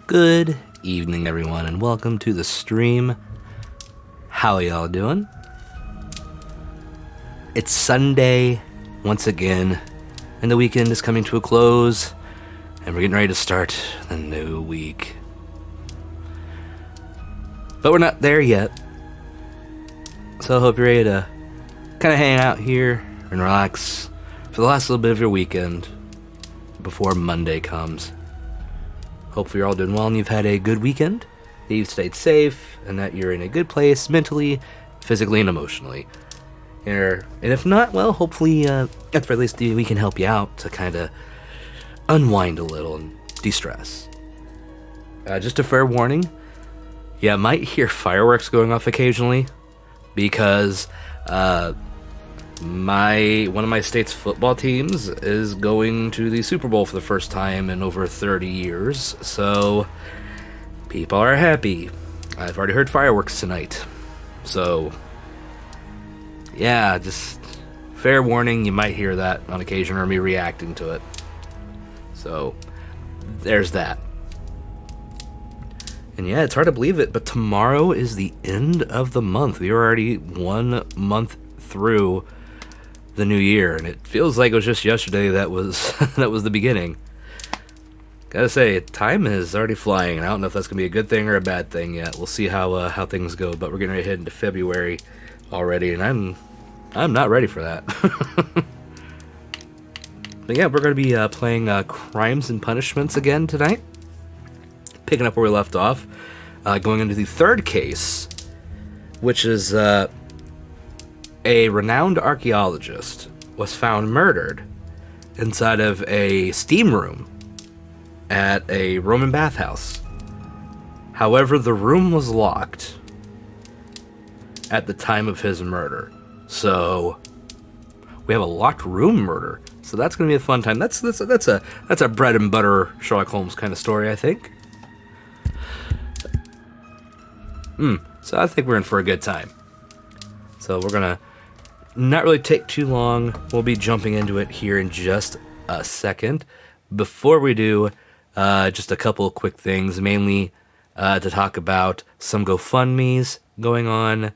Good evening, everyone, and welcome to the stream. How y'all doing? It's Sunday once again, and the weekend is coming to a close, and we're getting ready to start the new week. But we're not there yet, so I hope you're ready to kind of hang out here and relax for the last little bit of your weekend before Monday comes. Hopefully you're all doing well and you've had a good weekend, that you've stayed safe, and that you're in a good place mentally, physically, and emotionally. And if not, well, hopefully, at the very least, we can help you out to kind of unwind a little and de-stress. Just a fair warning, you might hear fireworks going off occasionally, because one of my state's football teams is going to the Super Bowl for the first time in over 30 years, so people are happy. I've already heard fireworks tonight, so yeah, just fair warning, you might hear that on occasion or me reacting to it. So there's that. And yeah, it's hard to believe it, but tomorrow is the end of the month. We are already 1 month through the new year, and it feels like it was just yesterday that was that was the beginning. Gotta say, time is already flying, and I don't know if that's gonna be a good thing or a bad thing yet. We'll see how things go, but we're gonna head into February already, and I'm not ready for that. But yeah, we're gonna be playing Crimes and Punishments again tonight, picking up where we left off, going into the third case, which is a renowned archaeologist was found murdered inside of a steam room at a Roman bathhouse. However, the room was locked at the time of his murder. So we have a locked room murder. So that's going to be a fun time. That's a bread and butter Sherlock Holmes kind of story, I think. So I think we're in for a good time. So we're gonna not really take too long. We'll be jumping into it here in just a second. Before we do, just a couple of quick things, mainly to talk about some GoFundMes going on.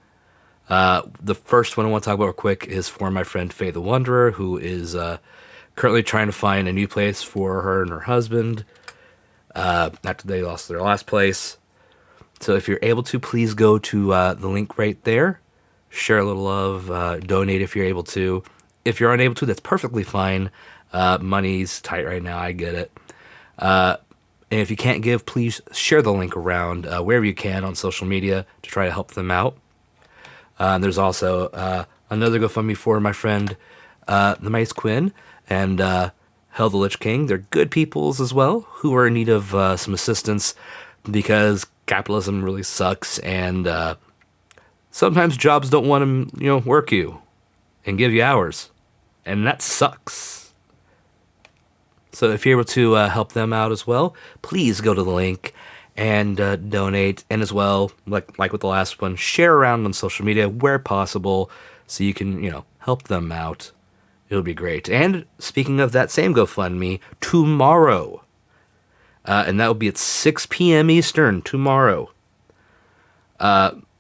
The first one I want to talk about real quick is for my friend Faye the Wanderer, who is currently trying to find a new place for her and her husband after they lost their last place. So if you're able to, please go to the link right there. Share a little love, donate if you're able to. If you're unable to, that's perfectly fine. Money's tight right now, I get it. And if you can't give, please share the link around wherever you can on social media to try to help them out. There's also another GoFundMe for my friend, the Mice Quinn, and Hell the Lich King. They're good peoples as well, who are in need of some assistance because capitalism really sucks, and sometimes jobs don't want to, work you and give you hours, and that sucks. So if you're able to help them out as well, please go to the link and donate, and as well, like with the last one, share around on social media where possible so you can, help them out. It'll be great. And speaking of that same GoFundMe, tomorrow, and that will be at 6 p.m. Eastern tomorrow,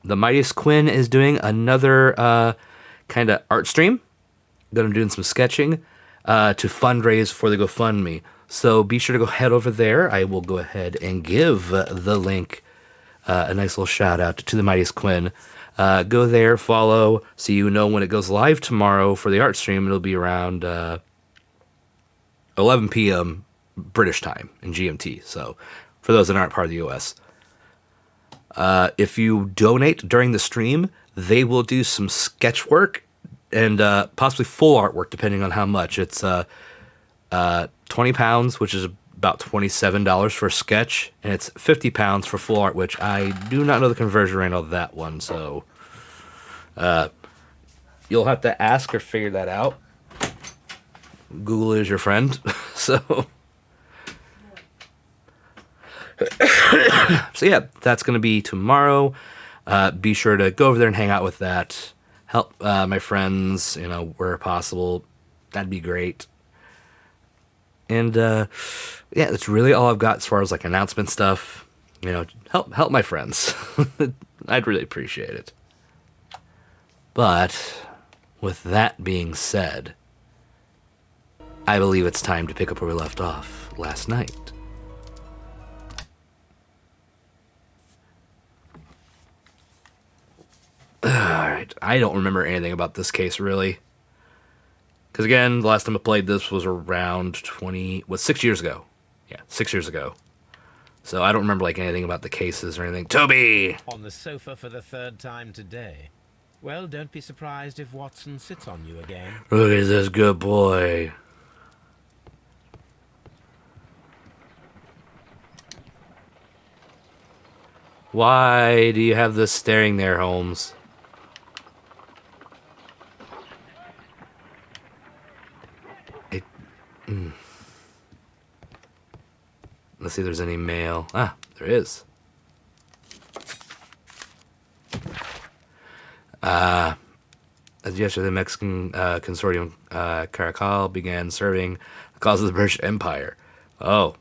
the Mightiest Quinn is doing another kind of art stream. Gonna be doing some sketching to fundraise for the GoFundMe. So be sure to go head over there. I will go ahead and give the link a nice little shout out to the Mightiest Quinn. Go there, follow, so you know when it goes live tomorrow for the art stream. It'll be around 11 p.m. British time in GMT. So for those that aren't part of the US. If you donate during the stream, they will do some sketch work and possibly full artwork, depending on how much. It's £20, which is about $27 for a sketch, and it's £50 for full art, which I do not know the conversion rate on that one, so you'll have to ask or figure that out. Google is your friend, so... So yeah, that's going to be tomorrow. Be sure to go over there and hang out with that. Help my friends, where possible. That'd be great. And yeah, that's really all I've got as far as like announcement stuff. You know, help my friends. I'd really appreciate it. But with that being said, I believe it's time to pick up where we left off last night. Alright, I don't remember anything about this case really. Because again, the last time I played this was around 6 years ago. Yeah, 6 years ago. So I don't remember like anything about the cases or anything. Toby! On the sofa for the third time today. Well, don't be surprised if Watson sits on you again. Look at this good boy. Why do you have this staring there, Holmes? Let's see if there's any mail. Ah, there is. As yesterday, the Mexican consortium Caracal began serving the cause of the British Empire. Oh.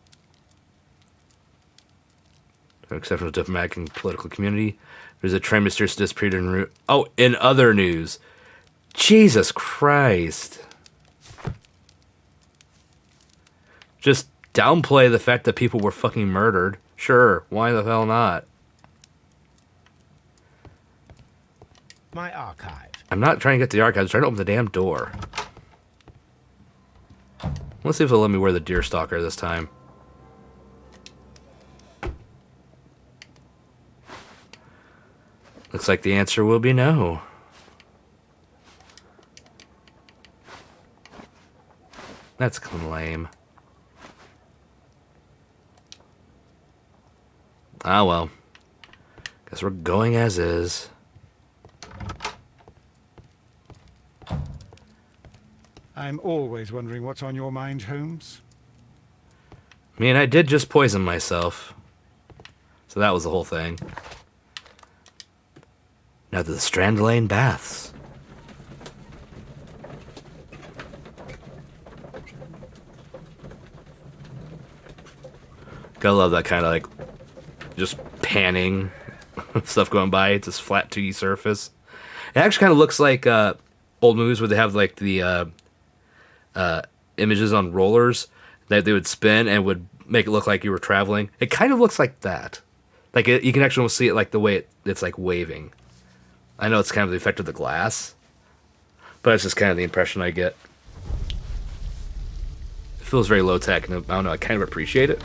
Except for the diplomatic and political community, there's a trend mysterious disappeared en route. Oh, in other news. Jesus Christ. Just downplay the fact that people were fucking murdered. Sure, why the hell not? My archive. I'm not trying to get to the archives. I'm trying to open the damn door. Let's see if they'll let me wear the deer stalker this time. Looks like the answer will be no. That's lame. Ah, well. Guess we're going as is. I'm always wondering what's on your mind, Holmes. I mean, I did just poison myself. So that was the whole thing. Now to the Strand Lane Baths. Gotta love that kind of like just panning stuff going by. It's this flat 2D surface. It actually kind of looks like old movies where they have like the images on rollers that they would spin and would make it look like you were traveling. It kind of looks like that. Like you can actually almost see it like the way it's like waving. I know it's kind of the effect of the glass, but it's just kind of the impression I get. It feels very low tech, and I don't know, I kind of appreciate it.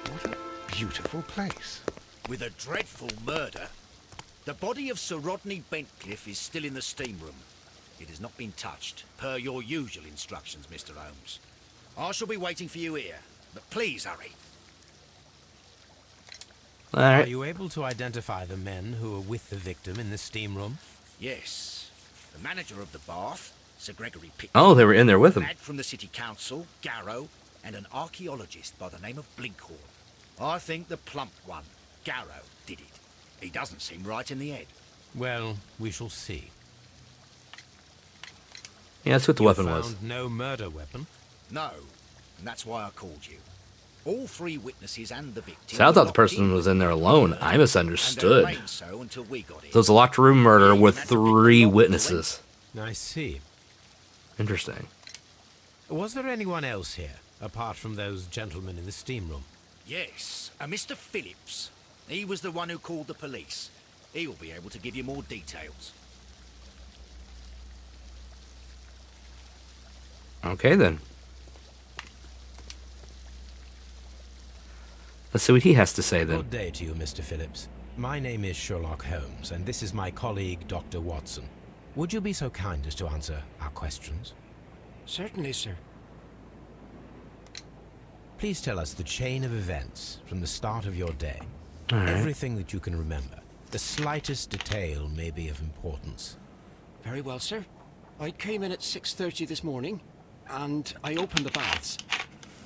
What a beautiful place. With a dreadful murder. The body of Sir Rodney Bentcliffe is still in the steam room. It has not been touched, per your usual instructions, Mr. Holmes. I shall be waiting for you here, but please hurry. All right. Are you able to identify the men who were with the victim in the steam room? Yes. The manager of the bath, Sir Gregory Pickford. Oh, they were in there with him. A lad from the city council, Garrow, and an archaeologist by the name of Blinkhorn. I think the plump one, Garrow, did it. He doesn't seem right in the head. Well, we shall see. Yeah, that's what the weapon was. Found no murder weapon? No, and that's why I called you. All three witnesses and the victim. So I were thought the locked person in was in there with alone. murder, I misunderstood. and they remained so until we got here. So it's a locked room murder with 3 witnesses. I see. Interesting. Was there anyone else here, apart from those gentlemen in the steam room? Yes, a Mr. Phillips. He was the one who called the police. He will be able to give you more details. Okay, then. Let's see what he has to say, then. Good day to you, Mr. Phillips. My name is Sherlock Holmes, and this is my colleague, Dr. Watson. Would you be so kind as to answer our questions? Certainly, sir. Please tell us the chain of events from the start of your day. All right. Everything that you can remember. The slightest detail may be of importance. Very well, sir. I came in at 6:30 this morning, and I opened the baths.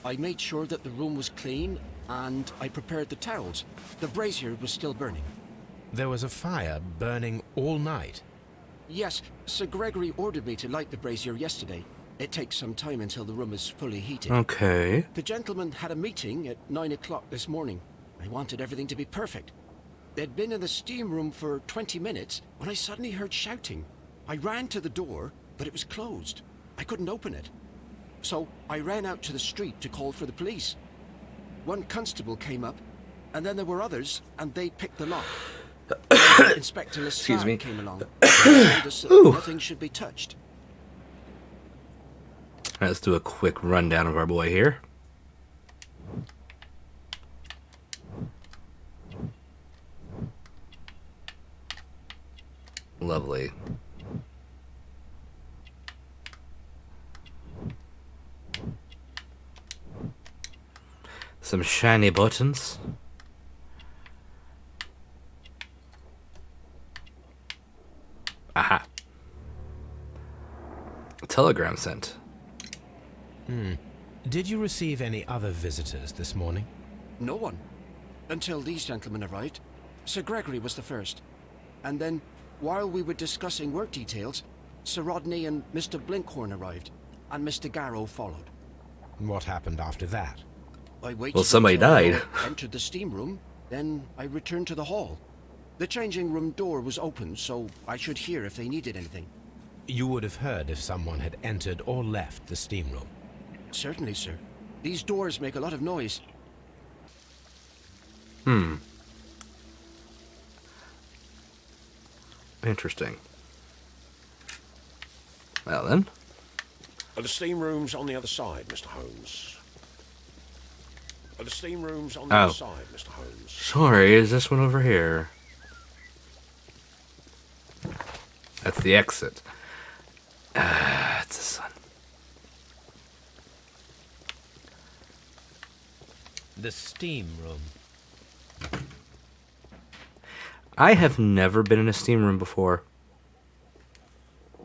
I made sure that the room was clean, and I prepared the towels. The brazier was still burning. There was a fire burning all night. Yes, Sir Gregory ordered me to light the brazier yesterday. It takes some time until the room is fully heated. Okay. The gentlemen had a meeting at 9 o'clock this morning. I wanted everything to be perfect. They'd been in the steam room for 20 minutes when I suddenly heard shouting. I ran to the door, but it was closed. I couldn't open it. So I ran out to the street to call for the police. One constable came up, and then there were others, and they picked the lock. Inspector Lestrade came along and told us that nothing should be touched. Let's do a quick rundown of our boy here. Lovely. Some shiny buttons. Aha. A telegram sent. Did you receive any other visitors this morning? No one. Until these gentlemen arrived. Sir Gregory was the first. And then, while we were discussing work details, Sir Rodney and Mr. Blinkhorn arrived, and Mr. Garrow followed. What happened after that? I waited Well, somebody until they died. all entered the steam room, then I returned to the hall. The changing room door was open, so I should hear if they needed anything. You would have heard if someone had entered or left the steam room. Certainly, sir. These doors make a lot of noise. Interesting. Well then. The steam room's on the other side, Mr. Holmes. The steam room's on the other side, Mr. Holmes. Sorry, is this one over here? That's the exit. It's the sun. The steam room. I have never been in a steam room before.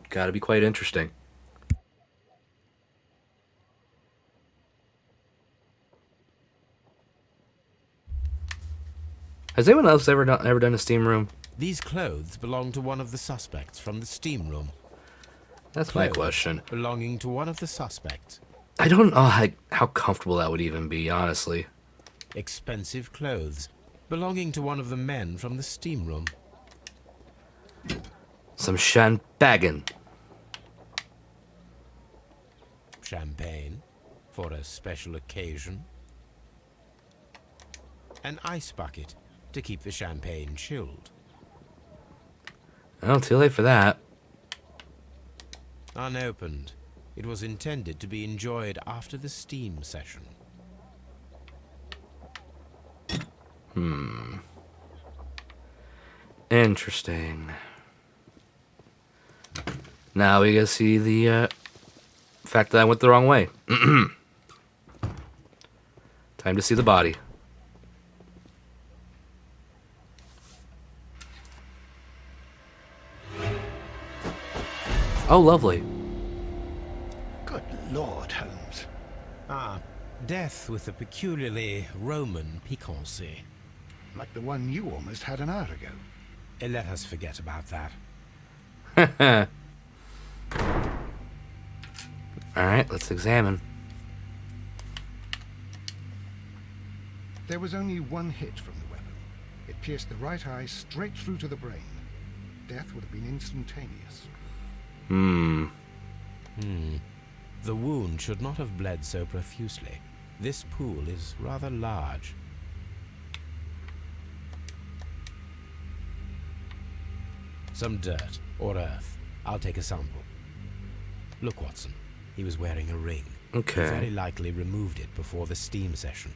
Gotta be quite interesting. Has anyone else ever done a steam room? These clothes belong to one of the suspects from the steam room. That's my Clothes question. belonging to one of the suspects. I don't know how comfortable that would even be, honestly. Expensive clothes belonging to one of the men from the steam room. Some champagne. Champagne for a special occasion. An ice bucket to keep the champagne chilled. Oh, too late for that. Unopened. It was intended to be enjoyed after the steam session. Interesting. Now we gotta see the fact that I went the wrong way. Time to see the body. Oh, lovely. Good Lord, Holmes. Ah, death with a peculiarly Roman piquancy. Like the one you almost had an hour ago. Let us forget about that. Alright, let's examine. There was only one hit from the weapon. It pierced the right eye straight through to the brain. Death would have been instantaneous. The wound should not have bled so profusely. This pool is rather large. Some dirt or earth. I'll take a sample. Look, Watson. He was wearing a ring. Okay. He very likely removed it before the steam session.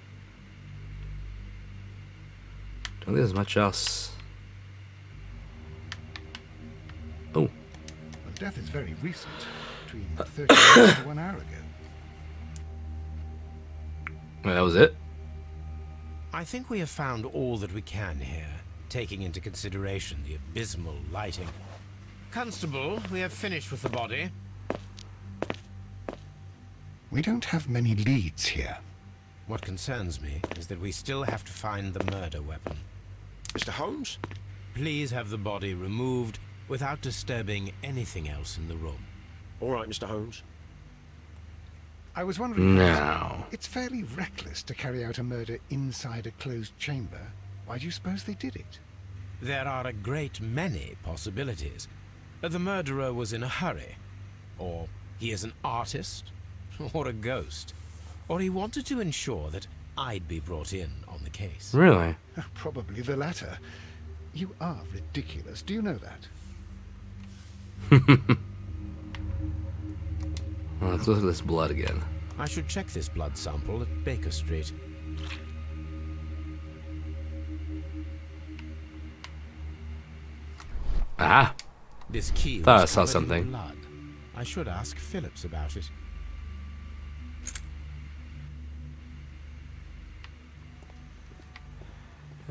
Don't think there's much else. Oh, Well, death is very recent. Between 30 minutes to 1 hour ago. well, that was it. I think we have found all that we can here, taking into consideration the abysmal lighting. Constable, we have finished with the body. We don't have many leads here. What concerns me is that we still have to find the murder weapon. Mr. Holmes, Please have the body removed without disturbing anything else in the room. All right, Mr. Holmes. I was wondering, No. it's fairly reckless to carry out a murder inside a closed chamber. Why do you suppose they did it? There are a great many possibilities. The murderer was in a hurry, or he is an artist, or a ghost, or he wanted to ensure that I'd be brought in on the case. Really? Probably the latter. You are ridiculous. Do you know that? Well, let's look at this blood again. I should check this blood sample at Baker Street. Ah! This key Thought I was saw covered in something. blood. I should ask Phillips about it.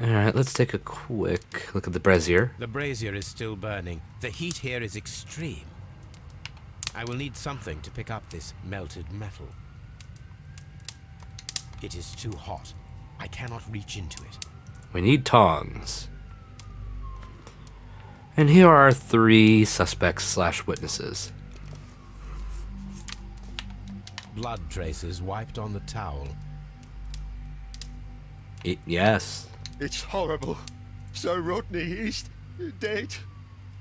Alright, let's take a quick look at the brazier. The brazier is still burning. The heat here is extreme. I will need something to pick up this melted metal. It is too hot. I cannot reach into it. We need tongs. And here are our 3 suspects / witnesses. Blood traces wiped on the towel. Yes. It's horrible. So Rodney, he's dead.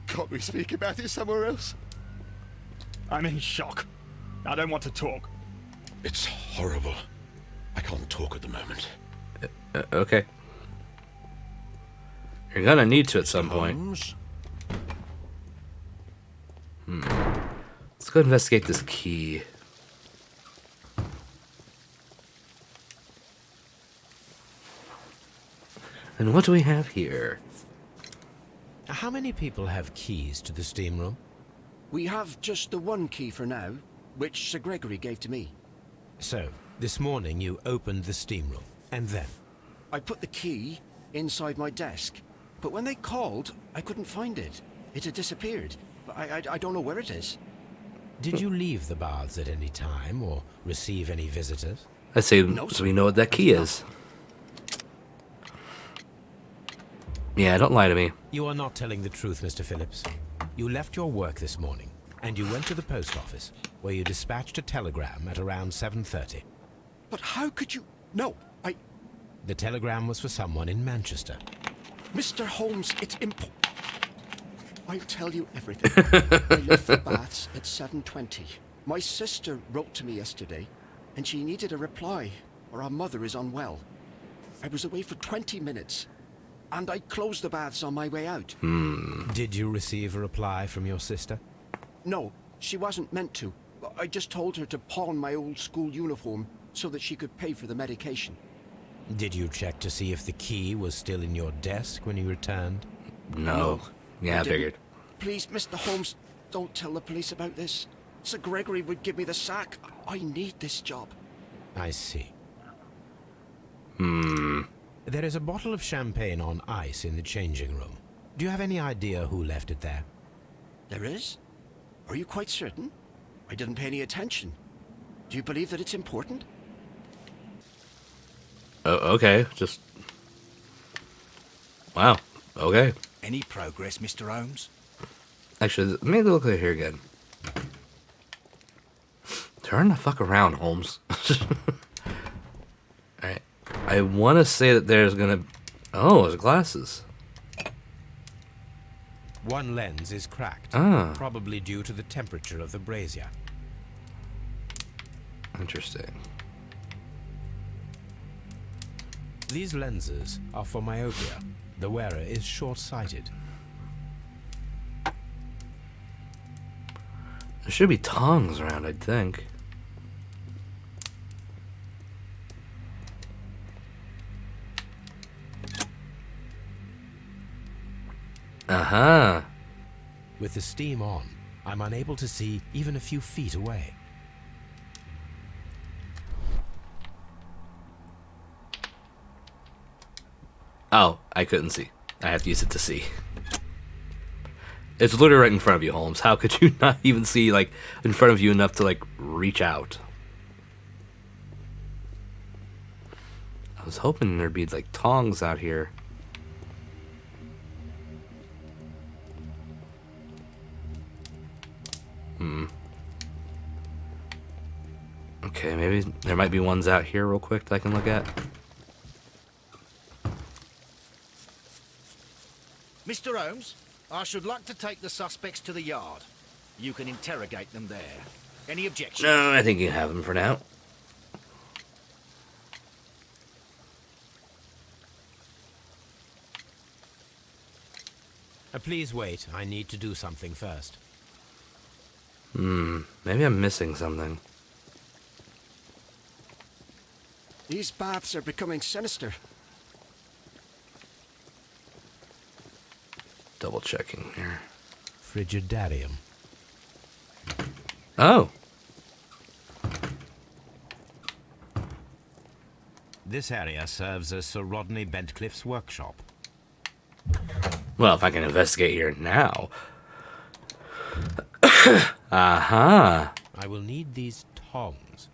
Can't we speak about it somewhere else? I'm in shock. I don't want to talk. It's horrible. I can't talk at the moment. Okay. You're gonna need to at some point. Holmes? Let's go investigate this key. And what do we have here? How many people have keys to the steam room? We have just the one key for now, which Sir Gregory gave to me. So, this morning you opened the steam room, and then? I put the key inside my desk, but when they called, I couldn't find it. It had disappeared. I don't know where it is. Did you leave the baths at any time, or receive any visitors? I say, No, so sir. we know what that key is. Yeah, don't lie to me. You are not telling the truth, Mr. Phillips. You left your work this morning, and you went to the post office, where you dispatched a telegram at around 7:30. But how could you... No, The telegram was for someone in Manchester. Mr. Holmes, it's I'll tell you everything. I left the baths at 7:20. My sister wrote to me yesterday, and she needed a reply, or our mother is unwell. I was away for 20 minutes, and I closed the baths on my way out. Did you receive a reply from your sister? No, she wasn't meant to. I just told her to pawn my old school uniform so that she could pay for the medication. Did you check to see if the key was still in your desk when you returned? No. Yeah, I didn't. figured. Please, Mr. Holmes, don't tell the police about this. Sir Gregory would give me the sack. I need this job. I see. There is a bottle of champagne on ice in the changing room. Do you have any idea who left it there? There is? Are you quite certain? I didn't pay any attention. Do you believe that it's important? Oh, okay. Just... Wow. Okay. Any progress, Mr. Holmes? Actually, let me look at here again. Turn the fuck around, Holmes. Alright. I want to say that there's gonna... Oh, there's glasses. One lens is cracked, probably due to the temperature of the brazier. Interesting. These lenses are for myopia. The wearer is short-sighted. There should be tongs around, I'd think. Uh-huh. With the steam on, I'm unable to see even a few feet away. Oh, I couldn't see. I have to use it to see. It's literally right in front of you, Holmes. How could you not even see, like, in front of you enough to, like, reach out? I was hoping there'd be, like, tongs out here. Okay, maybe there might be ones out here real quick that I can look at. Mr. Holmes, I should like to take the suspects to the yard. You can interrogate them there. Any objections? No, I think you can have them for now. Please wait. I need to do something first. Maybe I'm missing something. These baths are becoming sinister. Double checking here. Frigidarium. Oh, This area serves as Sir Rodney Bentcliffe's workshop. well, if I can investigate here now. Aha. I will need these tongs.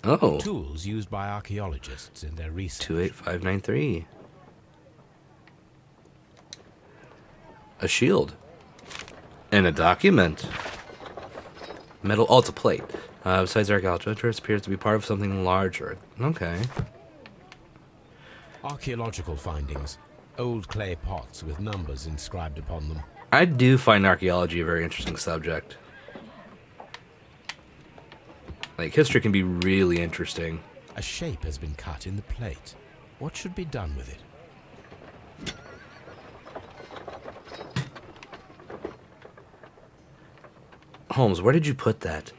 Oh, Tools used by archaeologists in their research. 28593. A shield. And a document. Metal, oh, it's a plate. Besides archaeology, it appears to be part of something larger. Okay. Archaeological findings. Old clay pots with numbers inscribed upon them. I do find archaeology a very interesting subject. Like, history can be really interesting. A shape has been cut in the plate. What should be done with it? Holmes, where did you put that?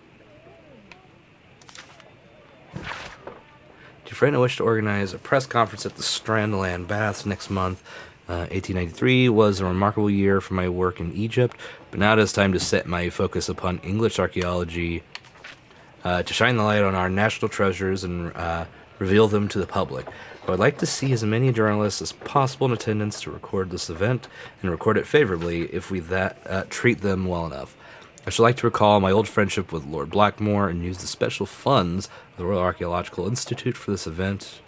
Dear friend, I wish to organize a press conference at the Strandland Baths next month. 1893 was a remarkable year for my work in Egypt, but now it is time to set my focus upon English archaeology, to shine the light on our national treasures and reveal them to the public. I would like to see as many journalists as possible in attendance to record this event and record it favorably if we treat them well enough. I should like to recall my old friendship with Lord Blackmore and use the special funds of the Royal Archaeological Institute for this event.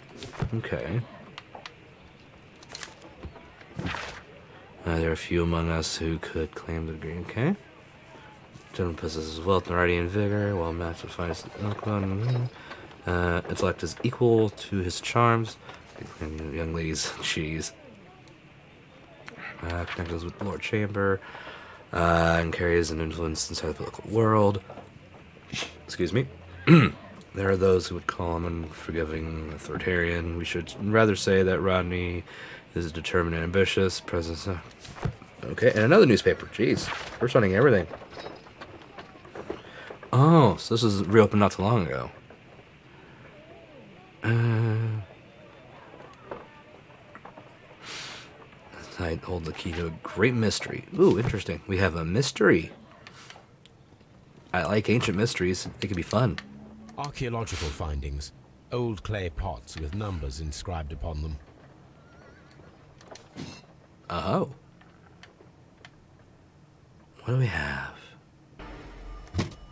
Okay. There are a few among us who could claim the degree. Okay. Gentleman possesses wealth, variety, and vigor, while matched with finest intellect is equal to his charms. Young ladies, jeez. Connected with the Lord Chamber, and carries an influence inside the political world. Excuse me. There are those who would call him unforgiving, authoritarian. We should rather say that Rodney is determined and ambitious. Presence. Okay, and another newspaper. Jeez, we're starting everything. Oh, so this was reopened not too long ago. I hold the key to a great mystery. Ooh, interesting. We have a mystery. I like ancient mysteries. They can be fun. Archaeological findings. Old clay pots with numbers inscribed upon them. Oh. What do we have?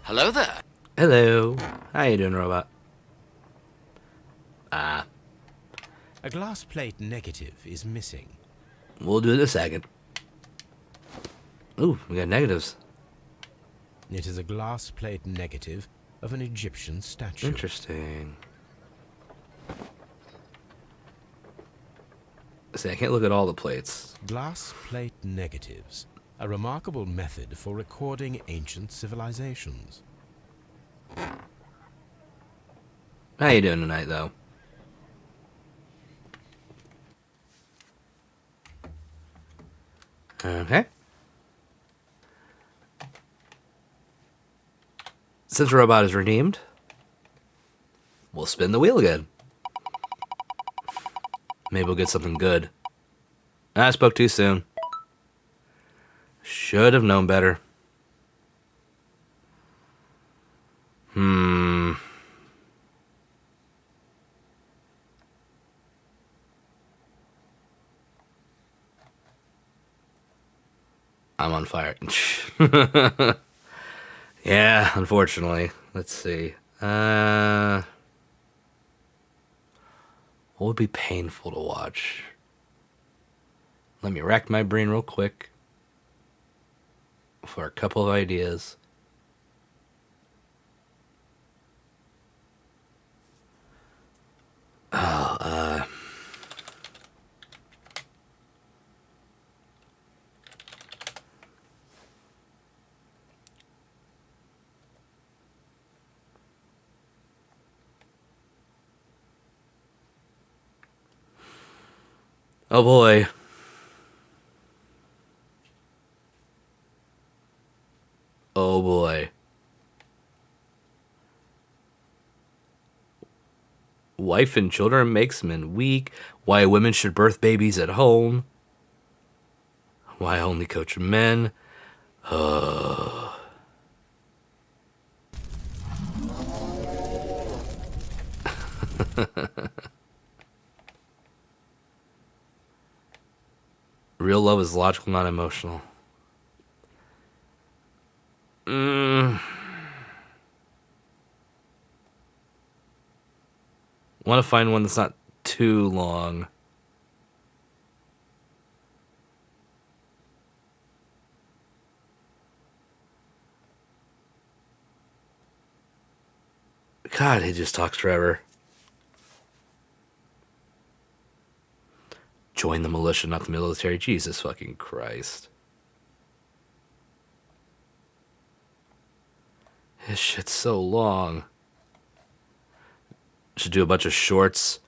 Hello there. Hello. How you doing, robot? Ah. A glass plate negative is missing. We'll do it in a second. Ooh, we got negatives. It is a glass plate negative of an Egyptian statue. Interesting. See, I can't look at all the plates. Glass plate negatives. A remarkable method for recording ancient civilizations. How you doing tonight, though? Okay. Since robot is redeemed, we'll spin the wheel again. Maybe we'll get something good. I spoke too soon. Should have known better. I'm on fire. Yeah, unfortunately. Let's see. What would be painful to watch? Let me rack my brain real quick. for a couple of ideas. Oh boy. Oh boy. Wife and children makes men weak. Why women should birth babies at home. Why I only coach men. Real love is logical, not emotional. Want to find one that's not too long. God, he just talks forever. Join the militia, not the military. Jesus fucking Christ. This shit's so long. Should do a bunch of shorts.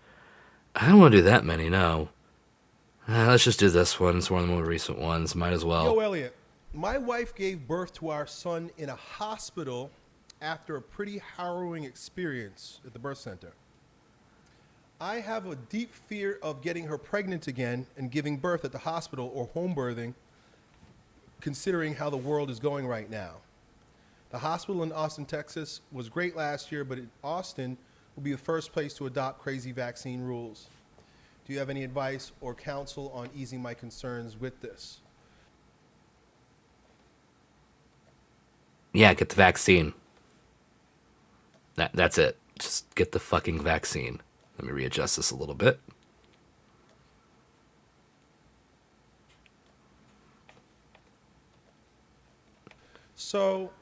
I don't want to do that many, no. Let's just do this one. It's one of the more recent ones. Might as well. Yo, Elliot, my wife gave birth to our son in a hospital after a pretty harrowing experience at the birth center. I have a deep fear of getting her pregnant again and giving birth at the hospital or home birthing, considering how the world is going right now. The hospital in Austin, Texas was great last year, but Austin will be the first place to adopt crazy vaccine rules. Do you have any advice or counsel on easing my concerns with this? Yeah, get the vaccine. That's it. Just get the fucking vaccine. Let me readjust this a little bit. So,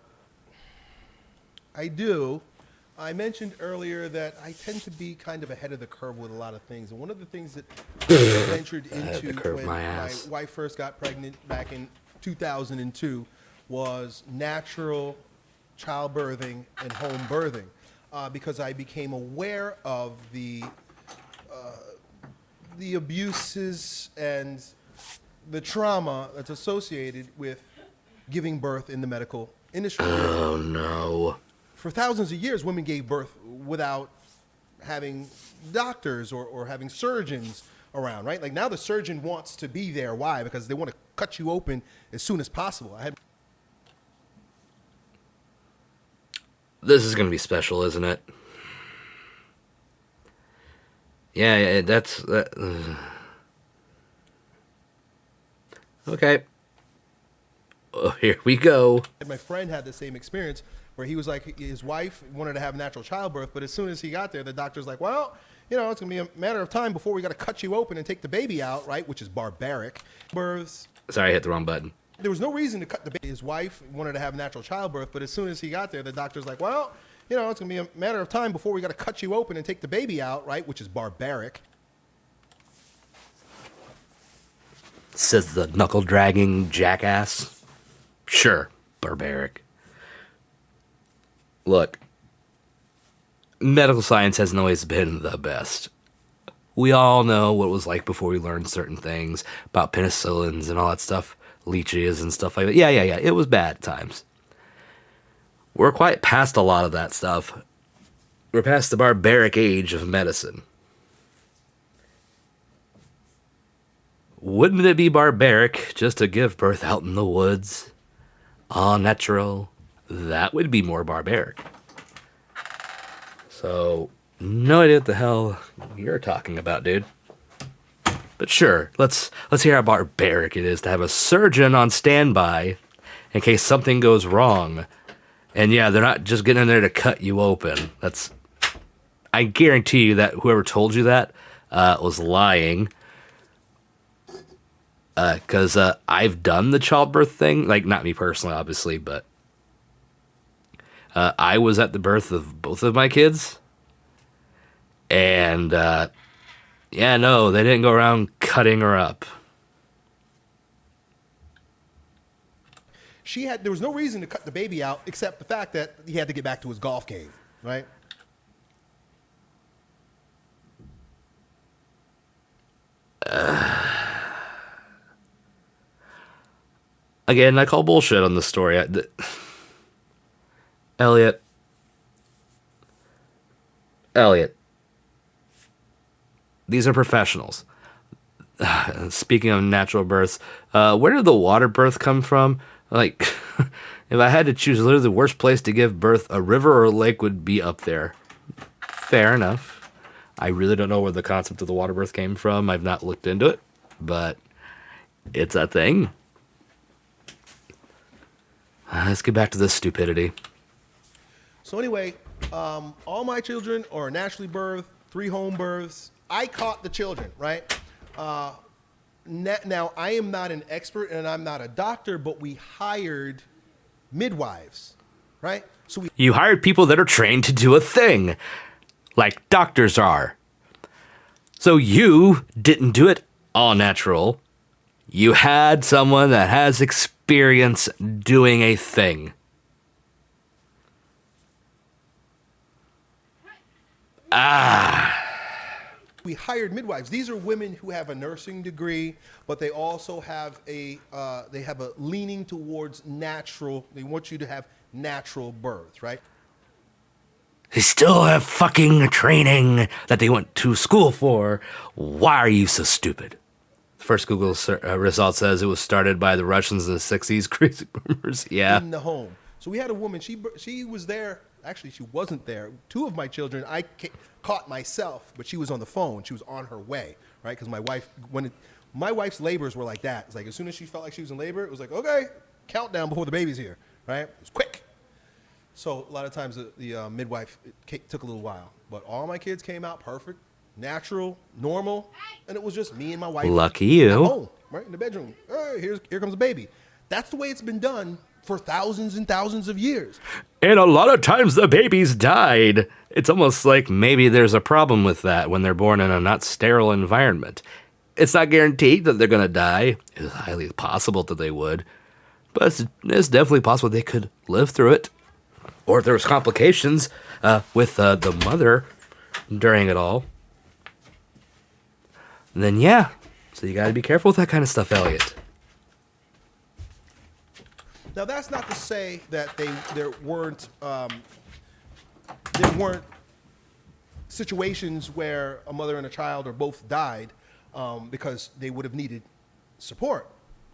I mentioned earlier that I tend to be kind of ahead of the curve with a lot of things. And one of the things that I ventured into when my wife first got pregnant back in 2002 was natural childbirthing and home birthing. Because I became aware of the abuses and the trauma that's associated with giving birth in the medical industry. Oh, no. For thousands of years, women gave birth without having doctors or having surgeons around, right? Like now the surgeon wants to be there. Why? Because they want to cut you open as soon as possible. This is going to be special, isn't it? Yeah, that's... Okay. Oh, here we go. My friend had the same experience where he was like, his wife wanted to have natural childbirth, but as soon as he got there, the doctor's like, well, you know, it's going to be a matter of time before we got to cut you open and take the baby out, right? Which is barbaric. Births. Sorry, I hit the wrong button. There was no reason to cut the baby. His wife wanted to have natural childbirth, but as soon as he got there, the doctor's like, well, you know, it's going to be a matter of time before we got to cut you open and take the baby out, right? Which is barbaric. Says the knuckle-dragging jackass. Sure, barbaric. Look, medical science hasn't always been the best. We all know what it was like before we learned certain things about penicillins and all that stuff, leeches and stuff like that. Yeah, it was bad at times. We're quite past a lot of that stuff. We're past the barbaric age of medicine. Wouldn't it be barbaric just to give birth out in the woods? All natural. That would be more barbaric. So, no idea what the hell you're talking about, dude. But sure, let's hear how barbaric it is to have a surgeon on standby in case something goes wrong. And yeah, they're not just getting in there to cut you open. I guarantee you that whoever told you that was lying. Because I've done the childbirth thing. Like, not me personally, obviously, but I was at the birth of both of my kids. And, yeah, no, they didn't go around cutting her up. There was no reason to cut the baby out except the fact that he had to get back to his golf game, right? Again, I call bullshit on the story. Elliot. These are professionals. Speaking of natural births, where did the water birth come from? Like, if I had to choose, literally the worst place to give birth, a river or a lake would be up there. Fair enough. I really don't know where the concept of the water birth came from. I've not looked into it, but it's a thing. Let's get back to this stupidity. So anyway, all my children are naturally birthed, 3 home births. I caught the children, right? Now, I am not an expert and I'm not a doctor, but we hired midwives, right? So You hired people that are trained to do a thing, like doctors are. So you didn't do it all natural. You had someone that has experience doing a thing. we hired midwives. These are women who have a nursing degree, but they also have a leaning towards natural. They want you to have natural birth, right? They still have fucking training that they went to school for. Why are you so stupid? First Google result says it was started by the Russians in the 60s. Crazy boomers, yeah. In the home. So we had a woman, she was there. Actually, she wasn't there. 2 of my children, I caught myself, but she was on the phone. She was on her way, right? Because my wife's labors were like that. It's like as soon as she felt like she was in labor, it was like, okay, countdown before the baby's here, right? It was quick. So a lot of times the midwife took a little while, but all my kids came out perfect, natural, normal, and it was just me and my wife. Lucky you. At home, right in the bedroom. Hey, here comes the baby. That's the way it's been done for thousands and thousands of years. And a lot of times the babies died. It's almost like maybe there's a problem with that when they're born in a not sterile environment. It's not guaranteed that they're going to die. It's highly possible that they would. But it's definitely possible they could live through it. Or if there was complications with the mother during it all. Then yeah. So you got to be careful with that kind of stuff, Elliot. Now that's not to say that there weren't situations where a mother and a child or both died because they would have needed support.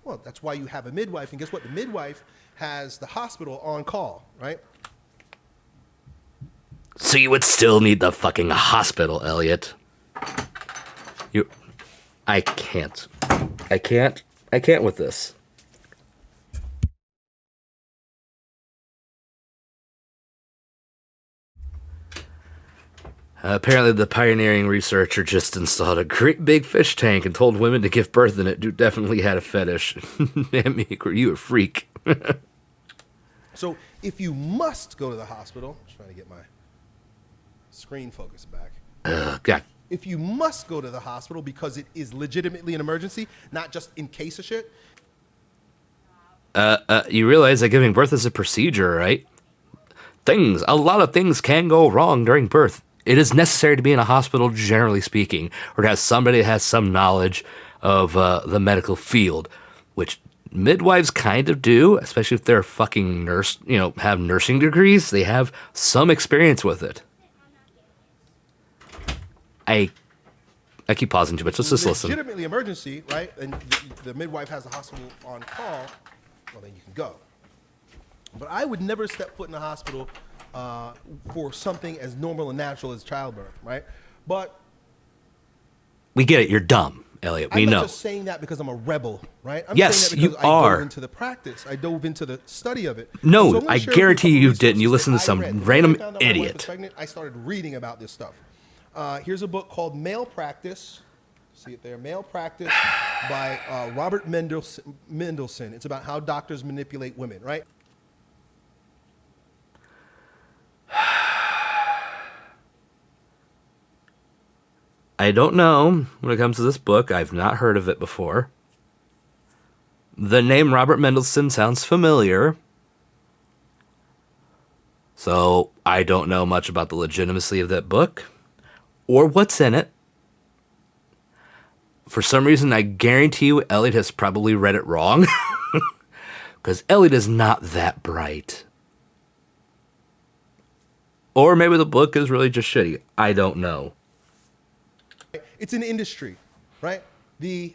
Well, that's why you have a midwife, and guess what? The midwife has the hospital on call, right? So you would still need the fucking hospital, Elliot. I can't with this. Apparently the pioneering researcher just installed a great big fish tank and told women to give birth in it. Dude definitely had a fetish. Damn, you a freak. So if you must go to the hospital, I'm trying to get my screen focused back. God. If you must go to the hospital because it is legitimately an emergency, not just in case of shit. You realize that giving birth is a procedure, right? A lot of things can go wrong during birth. It is necessary to be in a hospital, generally speaking, or to have somebody that has some knowledge of the medical field, which midwives kind of do, especially if they're fucking nurse, have nursing degrees. They have some experience with it. I keep pausing too much. Let's just listen. Legitimately emergency, right? And the midwife has the hospital on call. Well, then you can go. But I would never step foot in a hospital for something as normal and natural as childbirth, right? But we get it. You're dumb, Elliot. We know. I'm not just saying that because I'm a rebel, right? I'm yes, saying that because you are. I dove into the practice. I dove into the study of it. No, So I guarantee you didn't. You listened to some random idiot. I started reading about this stuff. Here's a book called Male Practice. See it there, Male Practice. by Robert Mendelsohn. It's about how doctors manipulate women, right? I don't know when it comes to this book. I've not heard of it before. The name Robert Mendelsohn sounds familiar. So I don't know much about the legitimacy of that book or what's in it. For some reason, I guarantee you Elliot has probably read it wrong. Because Elliot is not that bright. Or maybe the book is really just shitty. I don't know. It's an industry, right? The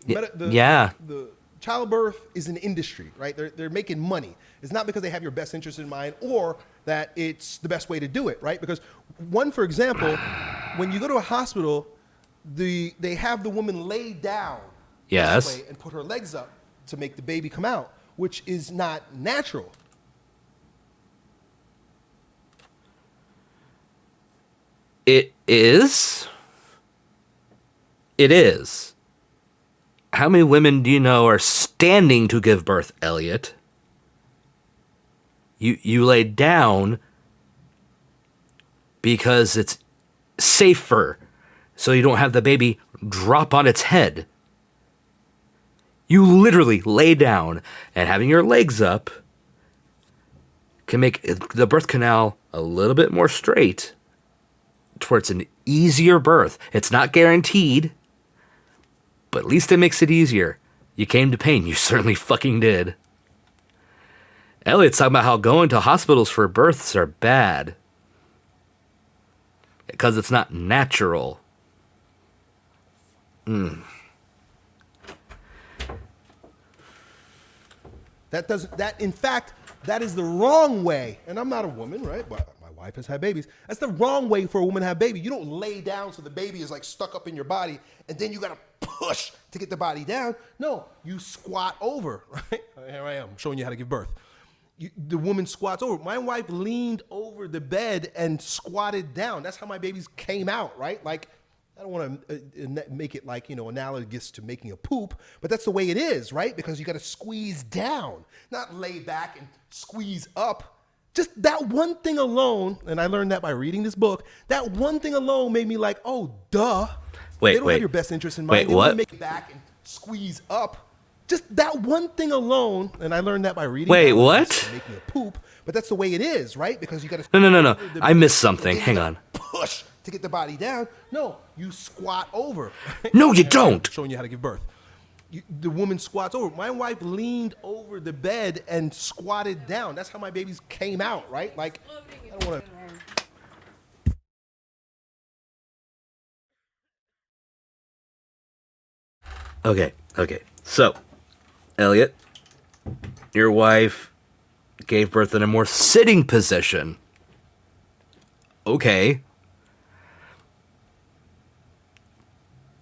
childbirth is an industry, right? They're making money. It's not because they have your best interest in mind or that it's the best way to do it, right? Because for example, when you go to a hospital, they have the woman lay down this way and put her legs up to make the baby come out, which is not natural. It is. It is. How many women do you know are standing to give birth, Elliot? You lay down because it's safer, so you don't have the baby drop on its head. You literally lay down, and having your legs up can make the birth canal a little bit more straight towards an easier birth. It's not guaranteed, but at least it makes it easier. You came to pain. You certainly fucking did. Elliot's talking about how going to hospitals for births are bad because it's not natural. That is the wrong way. And I'm not a woman, right? But my wife has had babies. That's the wrong way for a woman to have a baby. You don't lay down so the baby is like stuck up in your body and then you got to push to get the body down. No, you squat over, right? Here I am showing you how to give birth. The woman squats over. My wife leaned over the bed and squatted down. That's how my babies came out, right? Like, I don't want to make it like, analogous to making a poop, but that's the way it is, right? Because you got to squeeze down, not lay back and squeeze up. Just that one thing alone, and I learned that by reading this book, that one thing alone made me like, oh, duh. They don't have your best interest in mind. Wait, what? They make it back and squeeze up. Just that one thing alone, and I learned that by reading. Wait, what? Making a poop, but that's the way it is, right? Because you got to. No. I missed something. Hang on. Push to get the body down. No, you squat over. No, you don't. Showing you how to give birth. The woman squats over. My wife leaned over the bed and squatted down. That's how my babies came out, right? Like, I don't want to. Okay. So, Elliot, your wife gave birth in a more sitting position. Okay.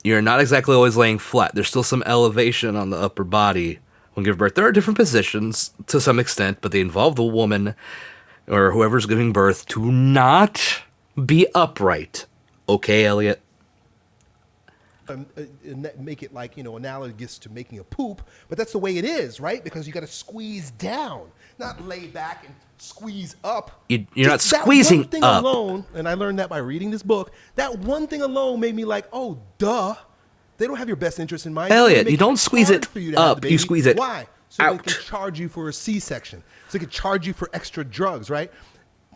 You're not exactly always laying flat. There's still some elevation on the upper body when giving birth. There are different positions to some extent, but they involve the woman or whoever's giving birth to not be upright. Okay, Elliot? Make it like, analogous to making a poop, but that's the way it is, right? Because you got to squeeze down, not lay back and squeeze up. You're not squeezing that one thing up. Alone, and I learned that by reading this book. That one thing alone made me like, oh, duh. They don't have your best interest in mind. Elliot, you don't squeeze it up. You squeeze it Why? So out. They can charge you for a C-section. So they can charge you for extra drugs, right?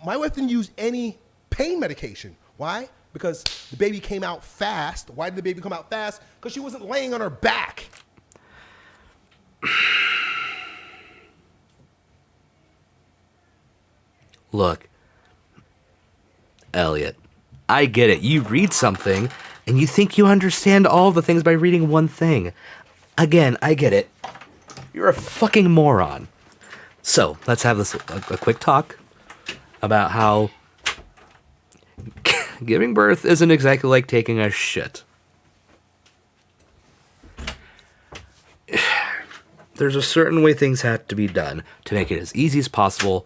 My wife didn't use any pain medication. Why? Because the baby came out fast. Why did the baby come out fast? Because she wasn't laying on her back. Look, Elliot, I get it. You read something and you think you understand all the things by reading one thing. Again, I get it. You're a fucking moron. So, let's have a quick talk about how giving birth isn't exactly like taking a shit. There's a certain way things have to be done to make it as easy as possible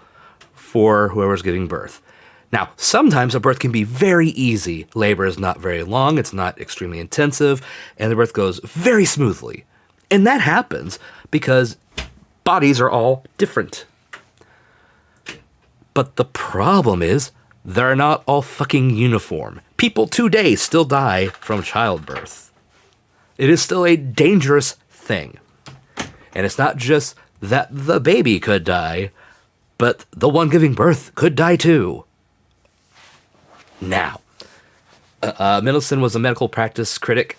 for whoever's giving birth. Now, sometimes a birth can be very easy. Labor is not very long, it's not extremely intensive, and the birth goes very smoothly. And that happens because bodies are all different. But the problem is, they're not all fucking uniform. People today still die from childbirth. It is still a dangerous thing. And it's not just that the baby could die, but the one giving birth could die too. Now, Middleton was a medical practice critic.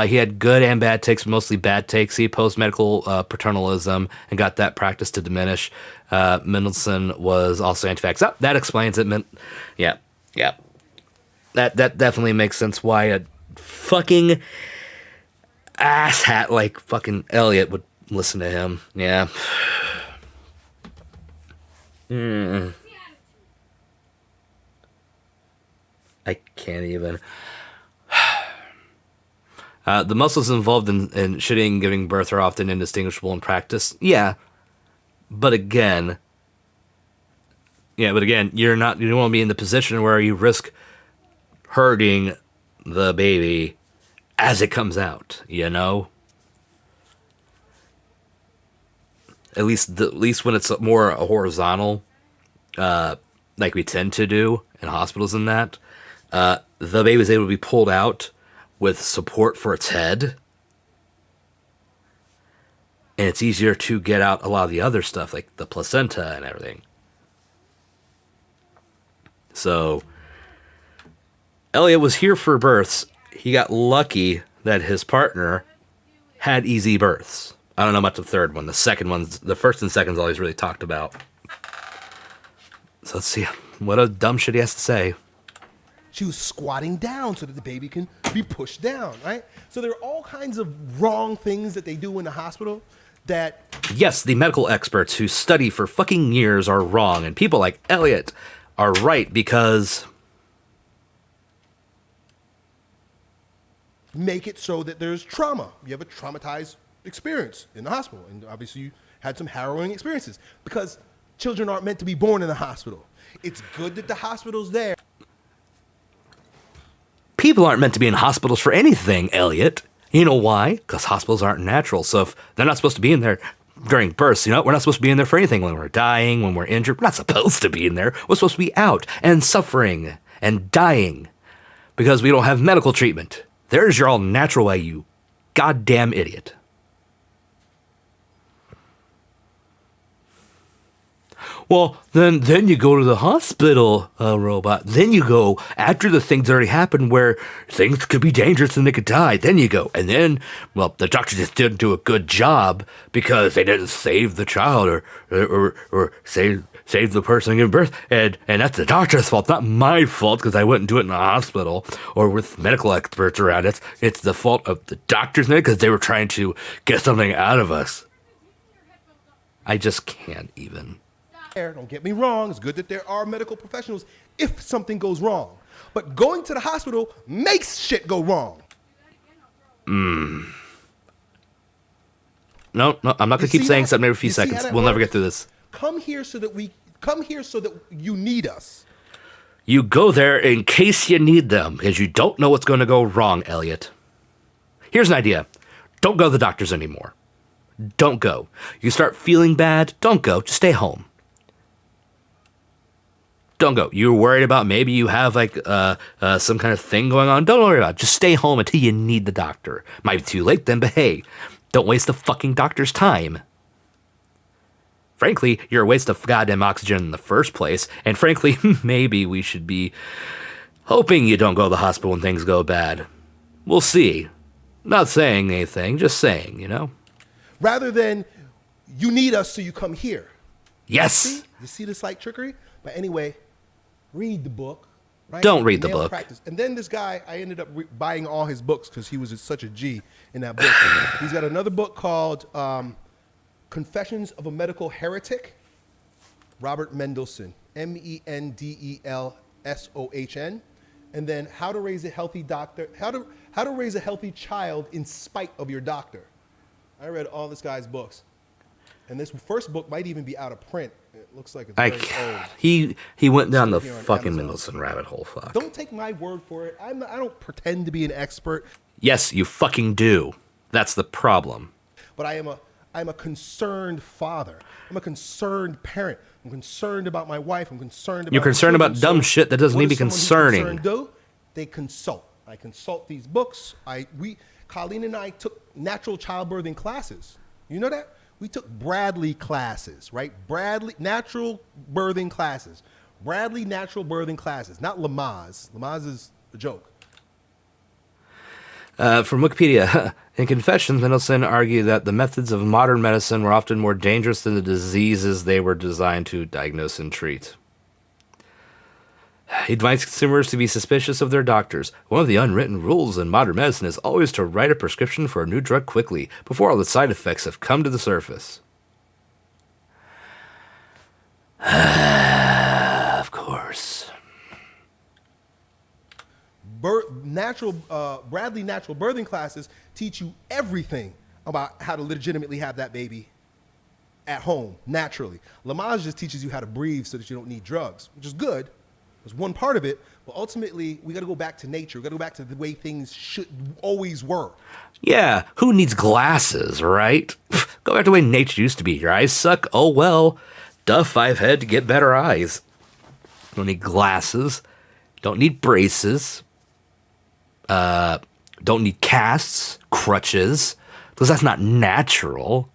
He had good and bad takes, mostly bad takes. He opposed medical paternalism and got that practice to diminish. Middleton was also anti-vax. Oh, that explains it. Yeah. That definitely makes sense why a fucking asshat like fucking Elliot would listen to him. Yeah. I can't even. The muscles involved in shitting and giving birth are often indistinguishable in practice. Yeah. But again, you don't want to be in the position where you risk hurting the baby as it comes out, you know? At least when it's more horizontal, like we tend to do in hospitals and that, the baby is able to be pulled out with support for its head. And it's easier to get out a lot of the other stuff, like the placenta and everything. So, Elliot was here for births. He got lucky that his partner had easy births. I don't know about the third one. The first and second's all he's really talked about. So let's see what a dumb shit he has to say. She was squatting down so that the baby can be pushed down, right? So there are all kinds of wrong things that they do in the hospital that... Yes, the medical experts who study for fucking years are wrong, and people like Elliot are right because... make it so that there's trauma. You have a traumatized experience in the hospital, and obviously you had some harrowing experiences because children aren't meant to be born in the hospital. It's good that the hospital's there. People aren't meant to be in hospitals for anything, Elliot. You know why? Because hospitals aren't natural. So if they're not supposed to be in there during births, we're not supposed to be in there for anything. When we're dying, when we're injured, we're not supposed to be in there. We're supposed to be out and suffering and dying because we don't have medical treatment. There's your all natural way, you goddamn idiot. Well, then you go to the hospital, robot. Then you go after the things already happened where things could be dangerous and they could die. Then you go. And then, well, the doctor just didn't do a good job because they didn't save the child or save the person giving birth. And that's the doctor's fault, not my fault because I wouldn't do it in the hospital or with medical experts around it. It's the fault of the doctors because they were trying to get something out of us. I just can't even. Don't get me wrong, it's good that there are medical professionals if something goes wrong. But going to the hospital makes shit go wrong. No, I'm not going to keep saying something every few seconds. We'll never get through this. Come here so that you need us. You go there in case you need them, because you don't know what's going to go wrong, Elliot. Here's an idea. Don't go to the doctors anymore. Don't go. You start feeling bad, don't go. Just stay home. Don't go. You're worried about maybe you have like some kind of thing going on. Don't worry about it. Just stay home until you need the doctor. Might be too late then, but hey, don't waste the fucking doctor's time. Frankly, you're a waste of goddamn oxygen in the first place. And frankly, maybe we should be hoping you don't go to the hospital when things go bad. We'll see. Not saying anything, just saying, Rather than you need us so you come here. Yes. You see this like trickery? But anyway, read the book. Right? Don't read the book. Practice. And then this guy, I ended up buying all his books because he was such a G in that book. He's got another book called Confessions of a Medical Heretic. Robert Mendelsohn, Mendelsohn. And then How to Raise a Healthy Doctor. How to Raise a Healthy Child in Spite of Your Doctor. I read all this guy's books. And this first book might even be out of print. It looks like it's very old. He went down the fucking Mendelsohn rabbit hole. Fuck. Don't take my word for it. I don't pretend to be an expert. Yes, you fucking do. That's the problem. but I'm a concerned father. I'm a concerned parent. I'm concerned about my wife. I'm concerned about You're concerned about dumb shit that doesn't what need to be does someone who's concerning. concerned do? They consult. I consult these books. Colleen and I took natural childbirthing classes. You know that? We took Bradley classes, right? Bradley natural birthing classes. Bradley natural birthing classes, not Lamaze. Lamaze is a joke. From Wikipedia, in Confessions, Mendelssohn argued that the methods of modern medicine were often more dangerous than the diseases they were designed to diagnose and treat. He advised consumers to be suspicious of their doctors. One of the unwritten rules in modern medicine is always to write a prescription for a new drug quickly, before all the side effects have come to the surface. Of course. Bradley natural birthing classes teach you everything about how to legitimately have that baby at home, naturally. Lamaze just teaches you how to breathe so that you don't need drugs, which is good. It's one part of it, but ultimately, we got to go back to nature. We got to go back to the way things should always were. Yeah, who needs glasses, right? Go back to the way nature used to be. Your eyes suck? Oh well. Duff I've had to get better eyes. Don't need glasses. Don't need braces. Don't need casts, crutches, because that's not natural.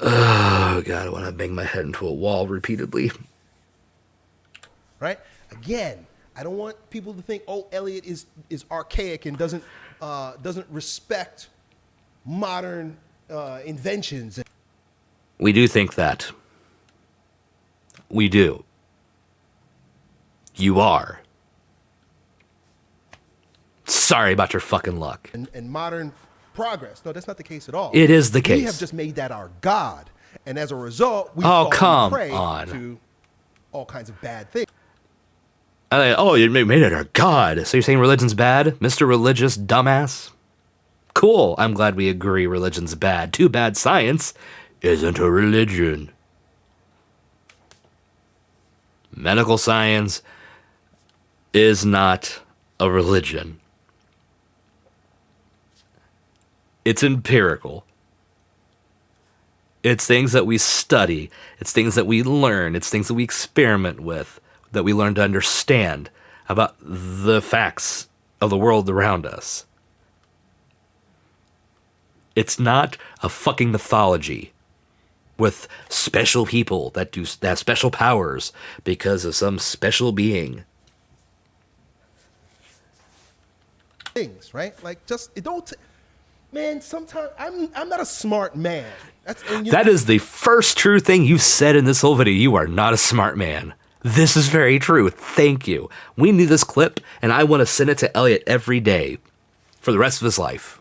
Oh, God, I want to bang my head into a wall repeatedly. Right? Again, I don't want people to think, oh, Elliot is archaic and doesn't respect modern inventions. We do think that. We do. You are. Sorry about your fucking luck. And modern progress. No, that's not the case at all. It is the case. We have just made that our God. And as a result, we Oh, come prey on. to all kinds of bad things. Oh, you made it our God. So you're saying religion's bad? Mr. Religious Dumbass? Cool. I'm glad we agree religion's bad. Too bad science isn't a religion. Medical science is not a religion. It's empirical. It's things that we study. It's things that we learn. It's things that we experiment with, that we learn to understand about the facts of the world around us. It's not a fucking mythology with special people that have special powers because of some special being. Things, right? Like, just it don't. Man, sometimes I'm not a smart man. That is the first true thing you've said in this whole video. You are not a smart man. This is very true. Thank you. We need this clip, and I want to send it to Elliot every day for the rest of his life.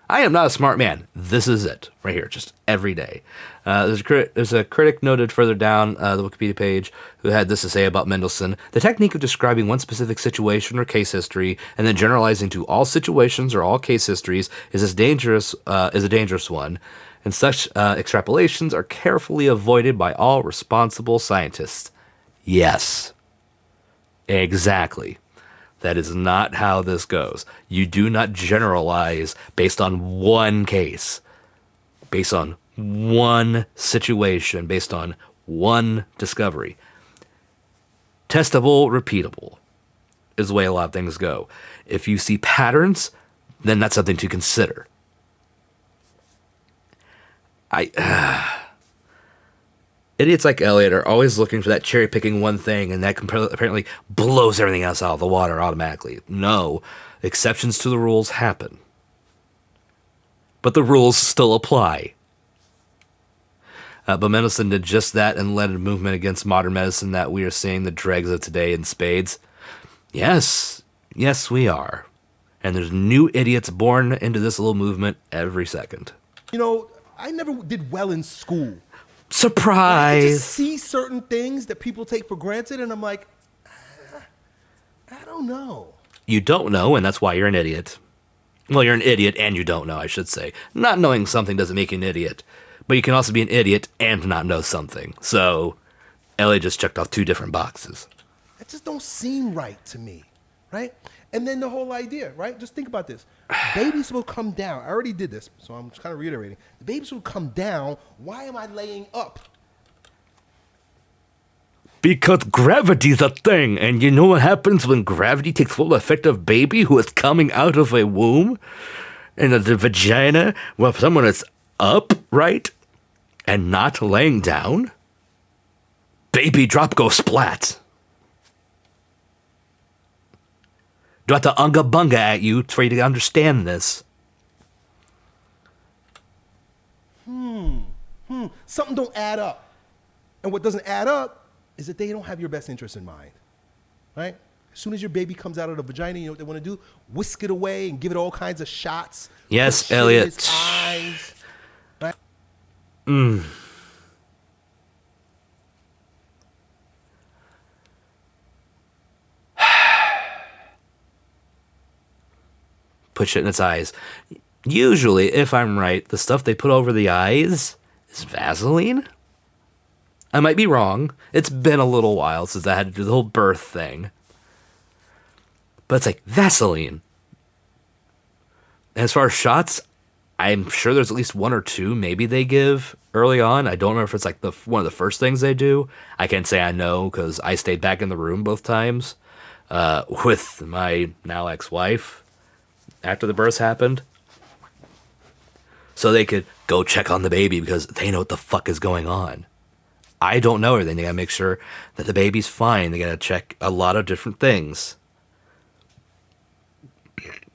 I am not a smart man. This is it right here, just every day. There's a critic noted further down the Wikipedia page who had this to say about Mendelssohn. The technique of describing one specific situation or case history and then generalizing to all situations or all case histories is a dangerous one, and such extrapolations are carefully avoided by all responsible scientists. Yes, exactly. That is not how this goes. You do not generalize based on one case, based on one situation, based on one discovery. Testable, repeatable is the way a lot of things go. If you see patterns, then that's something to consider. Idiots like Elliot are always looking for that cherry-picking one thing, and that apparently blows everything else out of the water automatically. No, exceptions to the rules happen. But the rules still apply. But Mendelssohn did just that and led a movement against modern medicine that we are seeing the dregs of today in spades. Yes, we are. And there's new idiots born into this little movement every second. You know, I never did well in school. Surprise! I just see certain things that people take for granted, and I'm like, I don't know. You don't know, and that's why you're an idiot. Well, you're an idiot and you don't know, I should say. Not knowing something doesn't make you an idiot. But you can also be an idiot and not know something. So, Ellie just checked off two different boxes. That just don't seem right to me, right? And then the whole idea, right? Just think about this. Babies will come down. I already did this, so I'm just kind of reiterating. The babies will come down. Why am I laying up? Because gravity's a thing, and you know what happens when gravity takes full effect of baby who is coming out of a womb and the vagina? Well, if someone is upright and not laying down, baby drop go splat. Do I have to unga bunga at you for you to understand this? Something don't add up. And what doesn't add up is that they don't have your best interest in mind, right? As soon as your baby comes out of the vagina, you know what they want to do? Whisk it away and give it all kinds of shots. Yes, put shit in Elliot. its eyes, right? Put shit in its eyes. Usually, if I'm right, the stuff they put over the eyes is Vaseline? I might be wrong. It's been a little while since I had to do the whole birth thing. But it's like Vaseline. As far as shots, I'm sure there's at least one or two maybe they give early on. I don't remember if it's like one of the first things they do. I can't say I know because I stayed back in the room both times with my now ex-wife after the births happened. So they could go check on the baby because they know what the fuck is going on. I don't know everything. They gotta make sure that the baby's fine. They gotta check a lot of different things.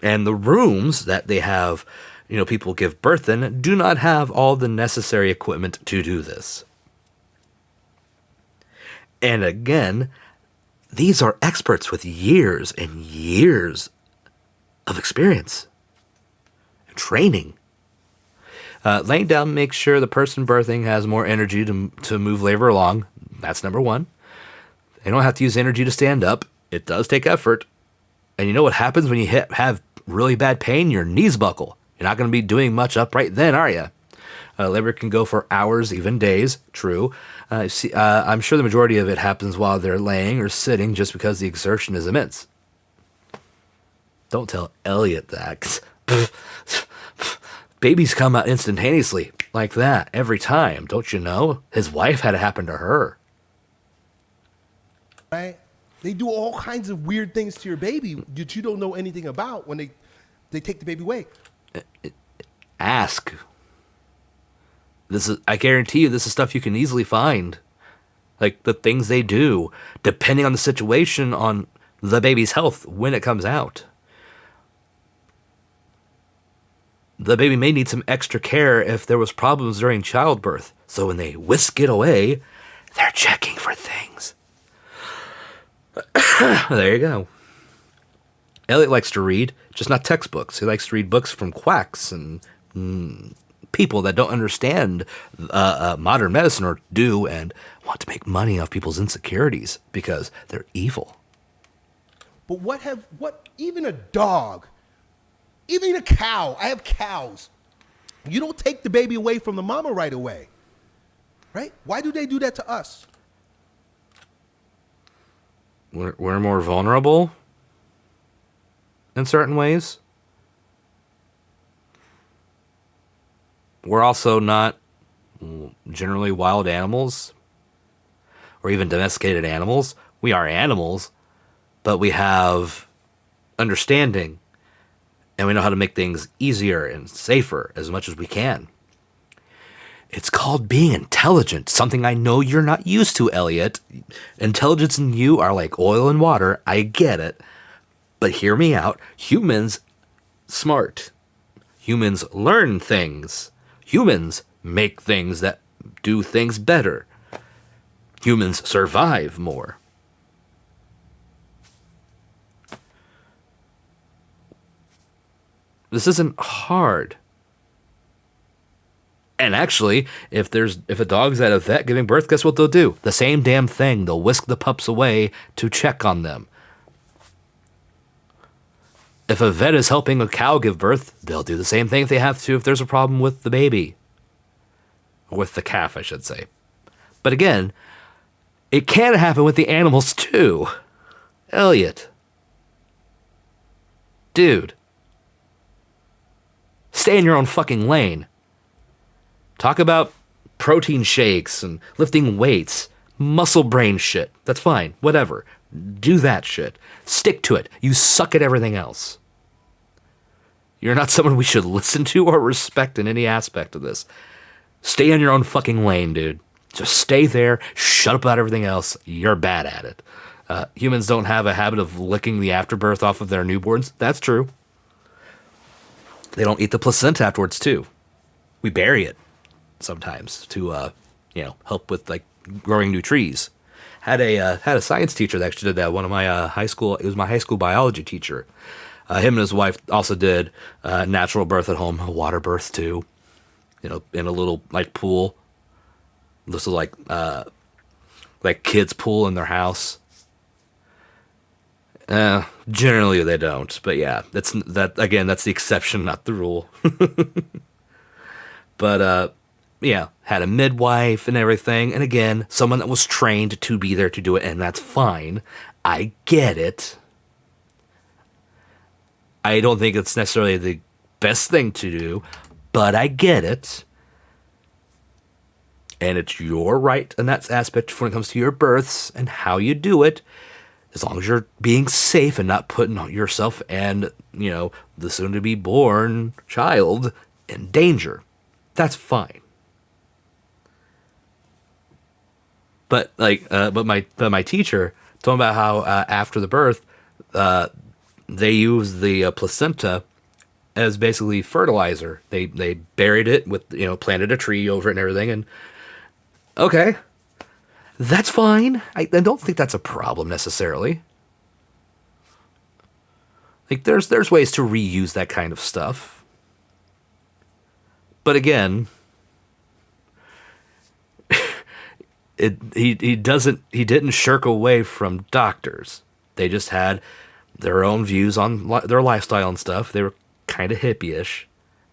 And the rooms that they have, people give birth in do not have all the necessary equipment to do this. And again, these are experts with years and years of experience and training. Laying down makes sure the person birthing has more energy to move labor along. That's number one. They don't have to use energy to stand up. It does take effort. And you know what happens when you have really bad pain? Your knees buckle. You're not going to be doing much upright then, are you? Labor can go for hours, even days. True. I'm sure the majority of it happens while they're laying or sitting just because the exertion is immense. Don't tell Elliot that. Babies come out instantaneously like that every time, don't you know? His wife had it happen to her. Right? They do all kinds of weird things to your baby that you don't know anything about when they take the baby away. Ask. I guarantee you this is stuff you can easily find. Like the things they do, depending on the situation, on the baby's health when it comes out. The baby may need some extra care if there was problems during childbirth. So when they whisk it away, they're checking for things. There you go. Elliot likes to read, just not textbooks. He likes to read books from quacks and people that don't understand modern medicine or do and want to make money off people's insecurities because they're evil. But even a dog, even a cow, I have cows. You don't take the baby away from the mama right away, right? Why do they do that to us? We're more vulnerable in certain ways. We're also not generally wild animals or even domesticated animals. We are animals, but we have understanding and we know how to make things easier and safer as much as we can. It's called being intelligent, something I know you're not used to, Elliot. Intelligence and you are like oil and water. I get it. But hear me out. Humans smart. Humans learn things. Humans make things that do things better. Humans survive more. This isn't hard. And actually, if a dog's at a vet giving birth, guess what they'll do? The same damn thing. They'll whisk the pups away to check on them. If a vet is helping a cow give birth, they'll do the same thing if they have to if there's a problem with the baby. Or with the calf, I should say. But again, it can happen with the animals too. Elliot. Dude. Stay in your own fucking lane. Talk about protein shakes and lifting weights. Muscle brain shit. That's fine. Whatever. Do that shit. Stick to it. You suck at everything else. You're not someone we should listen to or respect in any aspect of this. Stay in your own fucking lane, dude. Just stay there. Shut up about everything else. You're bad at it. Humans don't have a habit of licking the afterbirth off of their newborns. That's true. They don't eat the placenta afterwards, too. We bury it sometimes to, help with, like, growing new trees. Had a science teacher that actually did that. One of my it was my high school biology teacher. Him and his wife also did natural birth at home, water birth too. In a little like pool. This is like kids' pool in their house. Generally they don't, but yeah, that's the exception, not the rule. But had a midwife and everything, and again, someone that was trained to be there to do it, and that's fine. I get it. I don't think it's necessarily the best thing to do, but I get it. And it's your right in that aspect when it comes to your births and how you do it, as long as you're being safe and not putting yourself and, the soon-to-be born child in danger. That's fine. But my teacher told me about how after the birth, they use the placenta as basically fertilizer. They buried it with planted a tree over it and everything. And okay, that's fine. I don't think that's a problem necessarily. Like there's ways to reuse that kind of stuff. But again, he didn't shirk away from doctors. They just had their own views on their lifestyle and stuff. They were kind of hippie-ish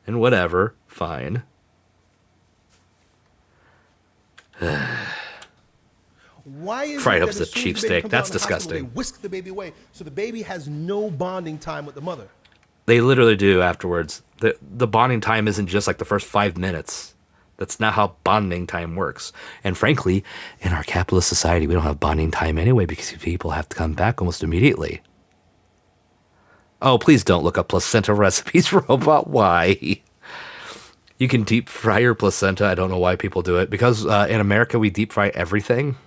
and whatever. Fine. Why is fried it up that the as soon cheap as the baby steak? comes out That's of the hospital, disgusting. They whisk the baby away, so the baby has no bonding time with the mother. They literally do afterwards. The bonding time isn't just like the first 5 minutes. That's not how bonding time works. And frankly, in our capitalist society, we don't have bonding time anyway because people have to come back almost immediately. Oh, please don't look up placenta recipes, Robot. Why? You can deep fry your placenta. I don't know why people do it. Because in America, we deep fry everything.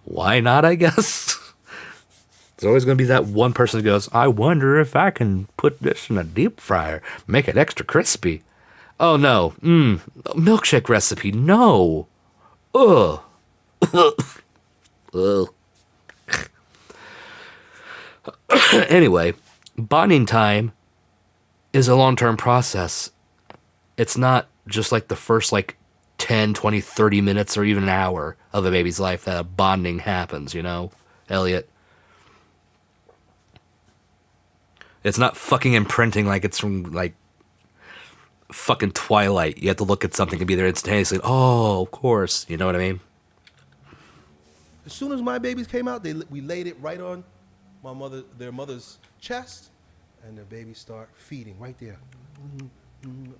Why not, I guess? There's always going to be that one person who goes, I wonder if I can put this in a deep fryer, make it extra crispy. Oh, no. Milkshake recipe. No. Ugh. Ugh. Anyway, bonding time is a long-term process. It's not just like the first 10, 20, 30 minutes or even an hour of a baby's life that bonding happens, Elliot. It's not fucking imprinting like it's from fucking Twilight. You have to look at something and be there instantaneously. Oh, of course. You know what I mean? As soon as my babies came out, we laid it right on their mother's chest, and the baby start feeding right there.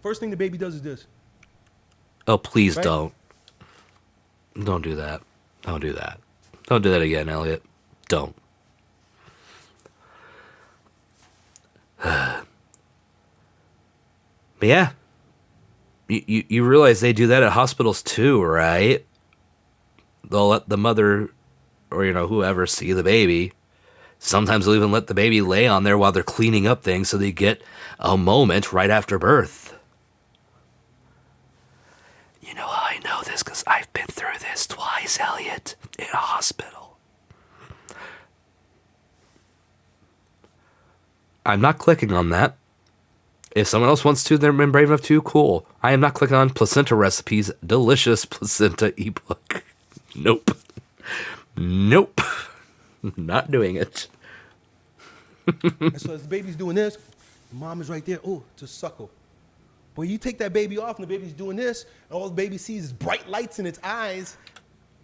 First thing the baby does is this. Oh, please Right? don't. Don't do that. Don't do that. Don't do that again, Elliot. Don't. But yeah. You realize they do that at hospitals too, right? They'll let the mother or whoever see the baby. Sometimes they'll even let the baby lay on there while they're cleaning up things so they get a moment right after birth. You know how I know this? Because I've been through this twice, Elliot, in a hospital. I'm not clicking on that. If someone else wants to, they're brave enough to, cool. I am not clicking on placenta recipes, delicious placenta ebook. Nope. Nope. Not doing it. And so as the baby's doing this, the mom is right there, to suckle. But you take that baby off and the baby's doing this, and all the baby sees is bright lights in its eyes.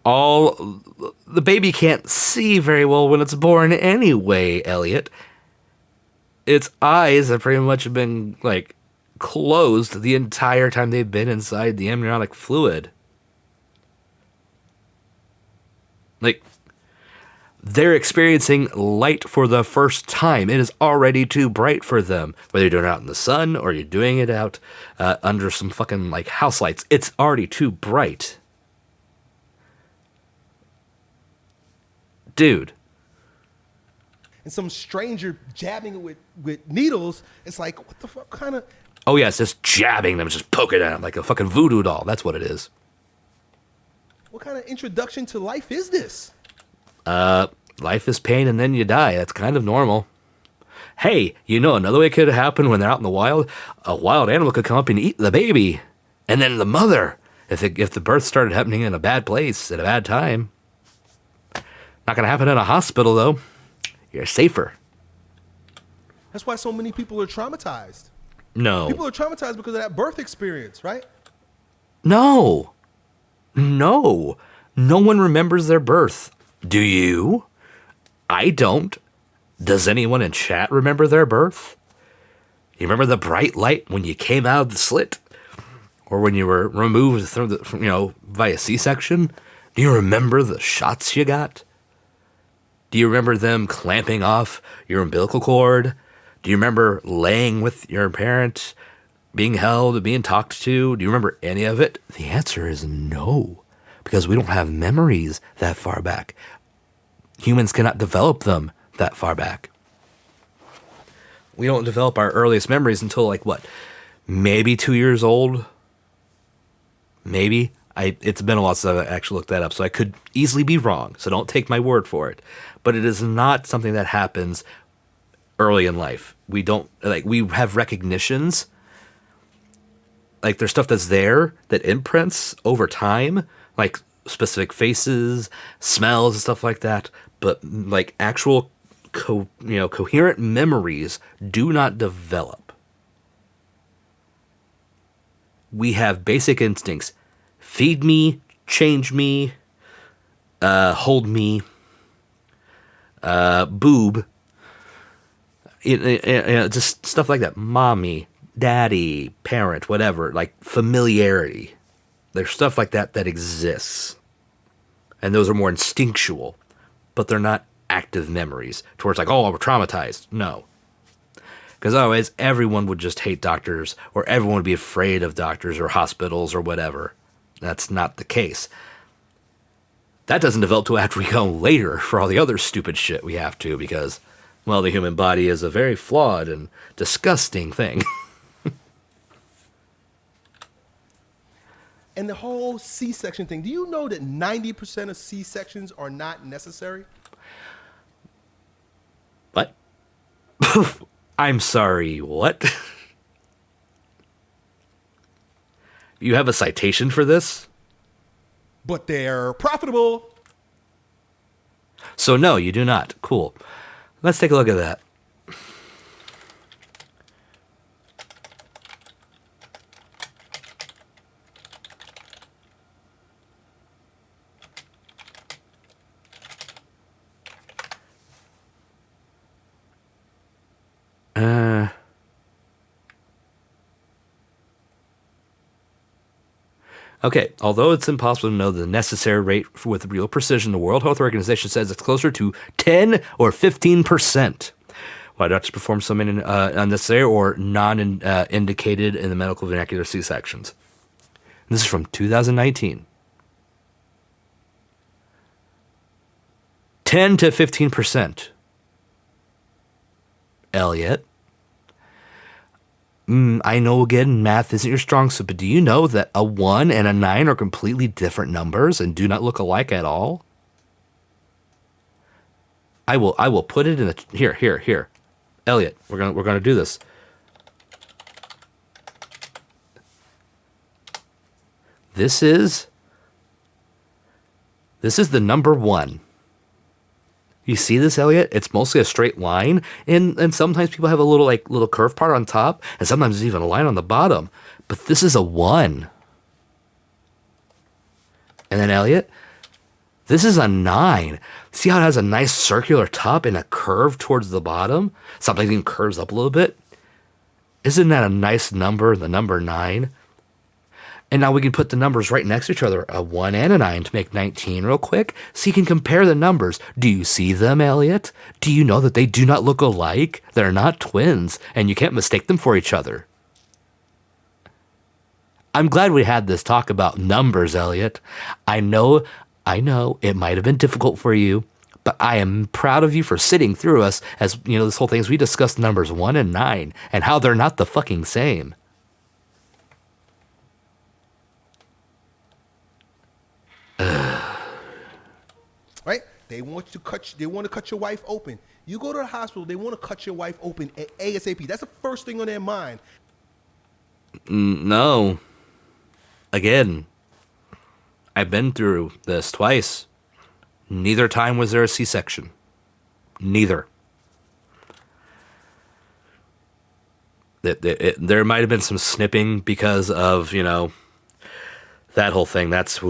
all the baby can't see very well when it's born anyway, Elliot. Its eyes have pretty much been like closed the entire time they've been inside the embryonic fluid. Like, they're experiencing light for the first time. It is already too bright for them. Whether you're doing it out in the sun or you're doing it out under some fucking like house lights, it's already too bright. Dude. And some stranger jabbing it with needles, it's like, what the fuck kind of... Oh yeah, it's just jabbing them, just poking at them like a fucking voodoo doll. That's what it is. What kind of introduction to life is this? Life is pain and then you die. That's kind of normal. Hey, you know another way it could happen when they're out in the wild? A wild animal could come up and eat the baby. And then the mother. If the birth started happening in a bad place at a bad time. Not going to happen in a hospital, though. You're safer. That's why so many people are traumatized. No. People are traumatized because of that birth experience, right? No. No. No one remembers their birth. Do you? I don't. Does anyone in chat remember their birth? You remember the bright light when you came out of the slit? Or when you were removed via C-section? Do you remember the shots you got? Do you remember them clamping off your umbilical cord? Do you remember laying with your parent, being held, being talked to? Do you remember any of it? The answer is no, because we don't have memories that far back. Humans cannot develop them that far back. We don't develop our earliest memories until like what? Maybe 2 years old? Maybe. It's been a while since I've actually looked that up, so I could easily be wrong, so don't take my word for it. But it is not something that happens early in life. We have recognitions. Like, there's stuff that's there that imprints over time, like specific faces, smells, and stuff like that. But like actual coherent memories do not develop. We have basic instincts. Feed me, change me, hold me, boob, just stuff like that. Mommy, daddy, parent, whatever, like familiarity. There's stuff like that that exists. And those are more instinctual, but they're not active memories towards like, oh, we're traumatized. No. Because otherwise, everyone would just hate doctors, or everyone would be afraid of doctors or hospitals or whatever. That's not the case. That doesn't develop till after we go later for all the other stupid shit we have to, because, well, the human body is a very flawed and disgusting thing. And the whole C-section thing, do you know that 90% of C-sections are not necessary? What? I'm sorry, what? You have a citation for this? But they're profitable. So no, you do not. Cool. Let's take a look at that. Okay, although it's impossible to know the necessary rate with real precision, the World Health Organization says it's closer to 10 or 15%. Why doctors perform so many unnecessary or non-indicated in the medical vernacular C-sections. This is from 2019. 10 to 15%. Elliot. I know, again, math isn't your strong suit, but do you know that a 1 and a 9 are completely different numbers and do not look alike at all? I will put it in the here. Elliot, we're gonna do this. This is the number 1. You see this, Elliot? It's mostly a straight line, and sometimes people have a little curved part on top, and sometimes there's even a line on the bottom. But this is a 1. And then, Elliot, This is a 9. See how it has a nice circular top and a curve towards the bottom? Something even curves up a little bit. Isn't that a nice number, the number 9? And now we can put the numbers right next to each other, a 1 and a 9, to make 19 real quick, so you can compare the numbers. Do you see them, Elliot? Do you know that they do not look alike? They're not twins, and you can't mistake them for each other. I'm glad we had this talk about numbers, Elliot. I know, it might have been difficult for you, but I am proud of you for sitting through us as, this whole thing as we discussed numbers 1 and 9 and how they're not the fucking same. Right? They want to cut your wife open. You go to the hospital, they want to cut your wife open ASAP. That's the first thing on their mind. No. Again, I've been through this twice. Neither time was there a C-section. Neither. There might have been some snipping because of, that whole thing. That's,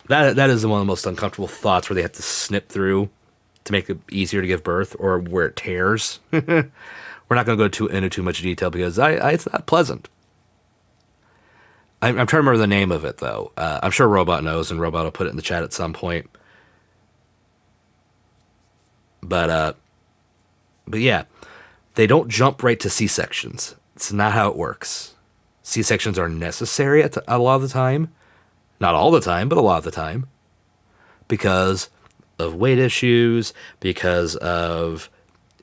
that is one of the most uncomfortable thoughts, where they have to snip through to make it easier to give birth, or where it tears. We're not going to go into too much detail because it's not pleasant. I'm trying to remember the name of it, though. I'm sure Robot knows, and Robot will put it in the chat at some point. But yeah, they don't jump right to C-sections. It's not how it works. C-sections are necessary a lot of the time. Not all the time, but a lot of the time. Because of weight issues, because of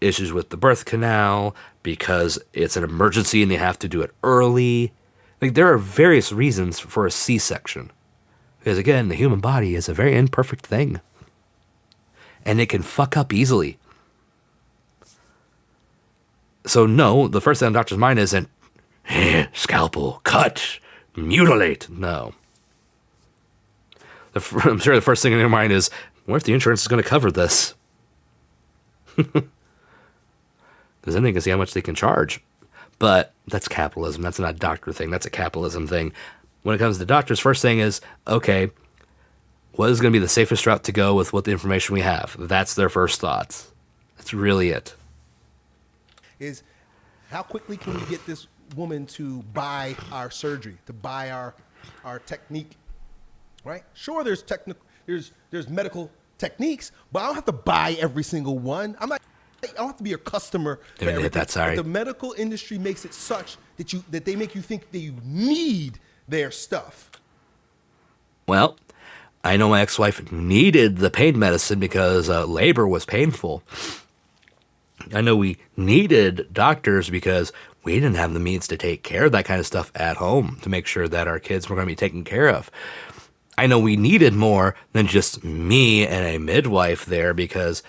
issues with the birth canal, because it's an emergency and they have to do it early. Like, there are various reasons for a C-section. Because again, the human body is a very imperfect thing. And it can fuck up easily. So no, the first thing on the doctor's mind isn't, scalpel, cut, mutilate. No. I'm sure the first thing in their mind is, what if the insurance is going to cover this? Because then they can see how much they can charge. But that's capitalism. That's not a doctor thing. That's a capitalism thing. When it comes to doctors, first thing is, okay, what is going to be the safest route to go with what the information we have? That's their first thoughts. That's really it. Is how quickly can we get this woman to buy our surgery, to buy our technique, right? Sure, there's medical techniques, but I don't have to buy every single one. I don't have to be a customer. Didn't hit that, sorry. But the medical industry makes it such that they make you think that you need their stuff. Well, I know my ex-wife needed the pain medicine because labor was painful. I know we needed doctors because we didn't have the means to take care of that kind of stuff at home to make sure that our kids were going to be taken care of. I know we needed more than just me and a midwife there because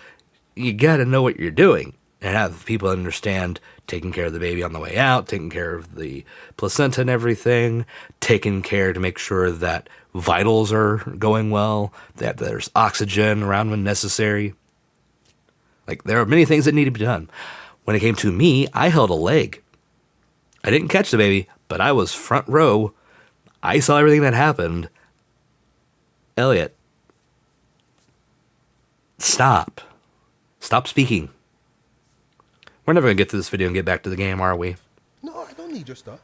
you got to know what you're doing and have people understand taking care of the baby on the way out, taking care of the placenta and everything, taking care to make sure that vitals are going well, that there's oxygen around when necessary. Like, there are many things that need to be done. When it came to me, I held a leg. I didn't catch the baby, but I was front row. I saw everything that happened. Elliot, stop. Stop speaking. We're never going to get through this video and get back to the game, are we? No, I don't need your stuff.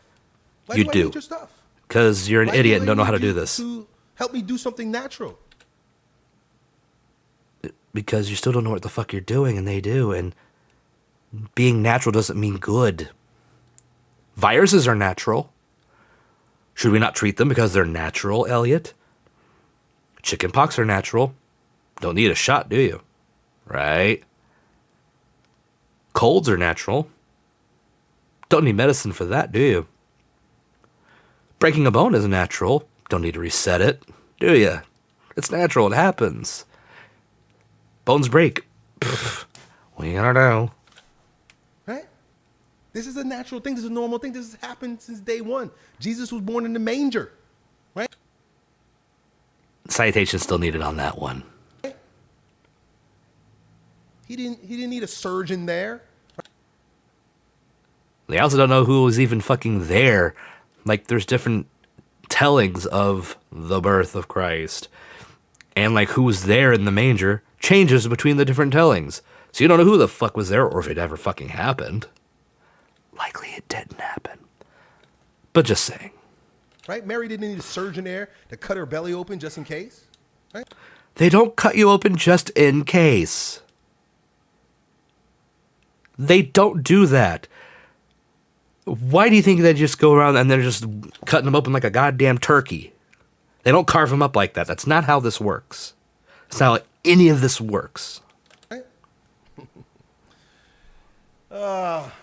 Why You do. I do. need your stuff? Because you're an Why idiot do and I don't know how need to do you this. to help me do something natural. Because you still don't know what the fuck you're doing, and they do, and being natural doesn't mean good. Viruses are natural. Should we not treat them because they're natural, Elliot? Chickenpox are natural. Don't need a shot, do you? Right? Colds are natural. Don't need medicine for that, do you? Breaking a bone is natural. Don't need to reset it, do you? It's natural. It happens. Bones break. Pfft, what are you gonna do? Right? This is a natural thing. This is a normal thing. This has happened since day one. Jesus was born in the manger. Right? Citation still needed on that one. He didn't need a surgeon there. They also don't know who was even fucking there. Like, there's different tellings of the birth of Christ. And like who was there in the manger changes between the different tellings. So you don't know who the fuck was there or if it ever fucking happened. Likely it didn't happen. But just saying. Right? Mary didn't need a surgeon there to cut her belly open just in case. Right? They don't cut you open just in case. They don't do that. Why do you think they just go around and they're just cutting them open like a goddamn turkey? They don't carve them up like that. That's not how this works. It's not how any of this works. Right?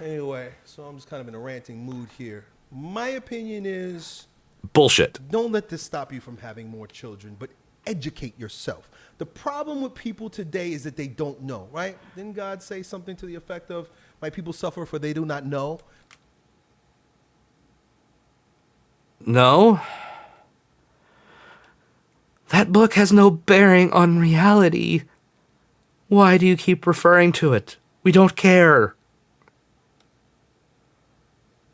Anyway, so I'm just kind of in a ranting mood here. My opinion is... Bullshit. Don't let this stop you from having more children, but educate yourself. The problem with people today is that they don't know, right? Didn't God say something to the effect of, my people suffer for they do not know? No. That book has no bearing on reality. Why do you keep referring to it? We don't care.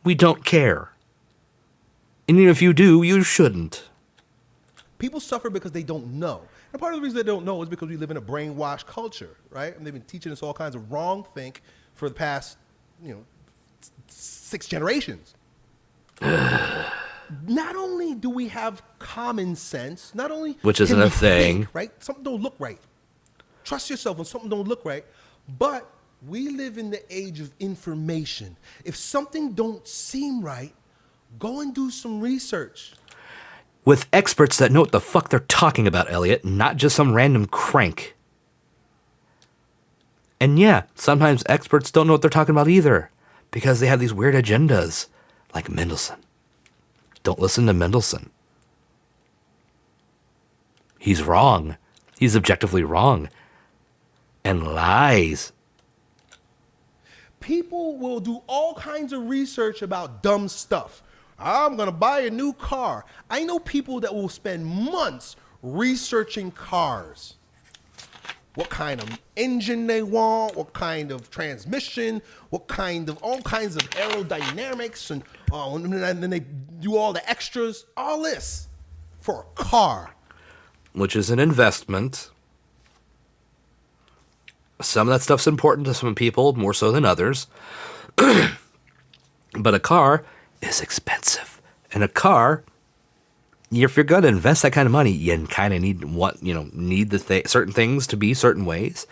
We don't care. And even if you do, you shouldn't. People suffer because they don't know. And part of the reason they don't know is because we live in a brainwashed culture, right? And they've been teaching us all kinds of wrong think for the past, 6 generations. Not only do we have common sense, not only which isn't can a we thing, think, right? Something don't look right. Trust yourself when something don't look right. But we live in the age of information. If something don't seem right, go and do some research. With experts that know what the fuck they're talking about, Elliot, not just some random crank. And yeah, sometimes experts don't know what they're talking about either, because they have these weird agendas, like Mendelssohn. Don't listen to Mendelssohn. He's wrong. He's objectively wrong. And lies. People will do all kinds of research about dumb stuff. I'm going to buy a new car. I know people that will spend months researching cars. What kind of engine they want, what kind of transmission, what kind of, all kinds of aerodynamics, and then they do all the extras, all this for a car. Which is an investment. Some of that stuff's important to some people, more so than others. But a car is expensive. And a car, if you're going to invest that kind of money, you kind of need certain things to be certain ways.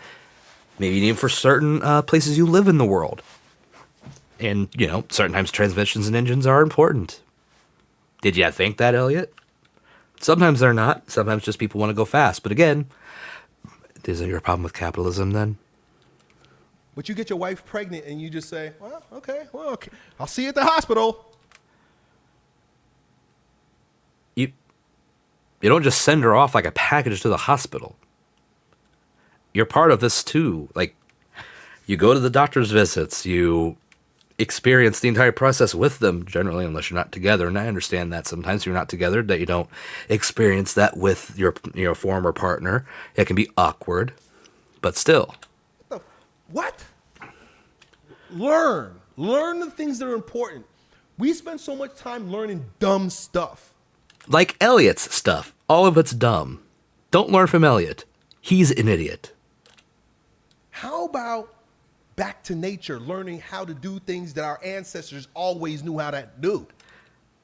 Maybe you need them for certain places you live in the world. And, certain times transmissions and engines are important. Did you think that, Elliot? Sometimes they're not. Sometimes just people want to go fast. But again, isn't your problem with capitalism then? But you get your wife pregnant and you just say, well, okay, I'll see you at the hospital. You don't just send her off like a package to the hospital. You're part of this too. Like, you go to the doctor's visits, you experience the entire process with them, generally, unless you're not together. And I understand that sometimes you're not together, that you don't experience that with your former partner. It can be awkward, but still. What? Learn the things that are important. We spend so much time learning dumb stuff. Like Elliot's stuff. All of it's dumb. Don't learn from Elliot. He's an idiot. How about back to nature, learning how to do things that our ancestors always knew how to do?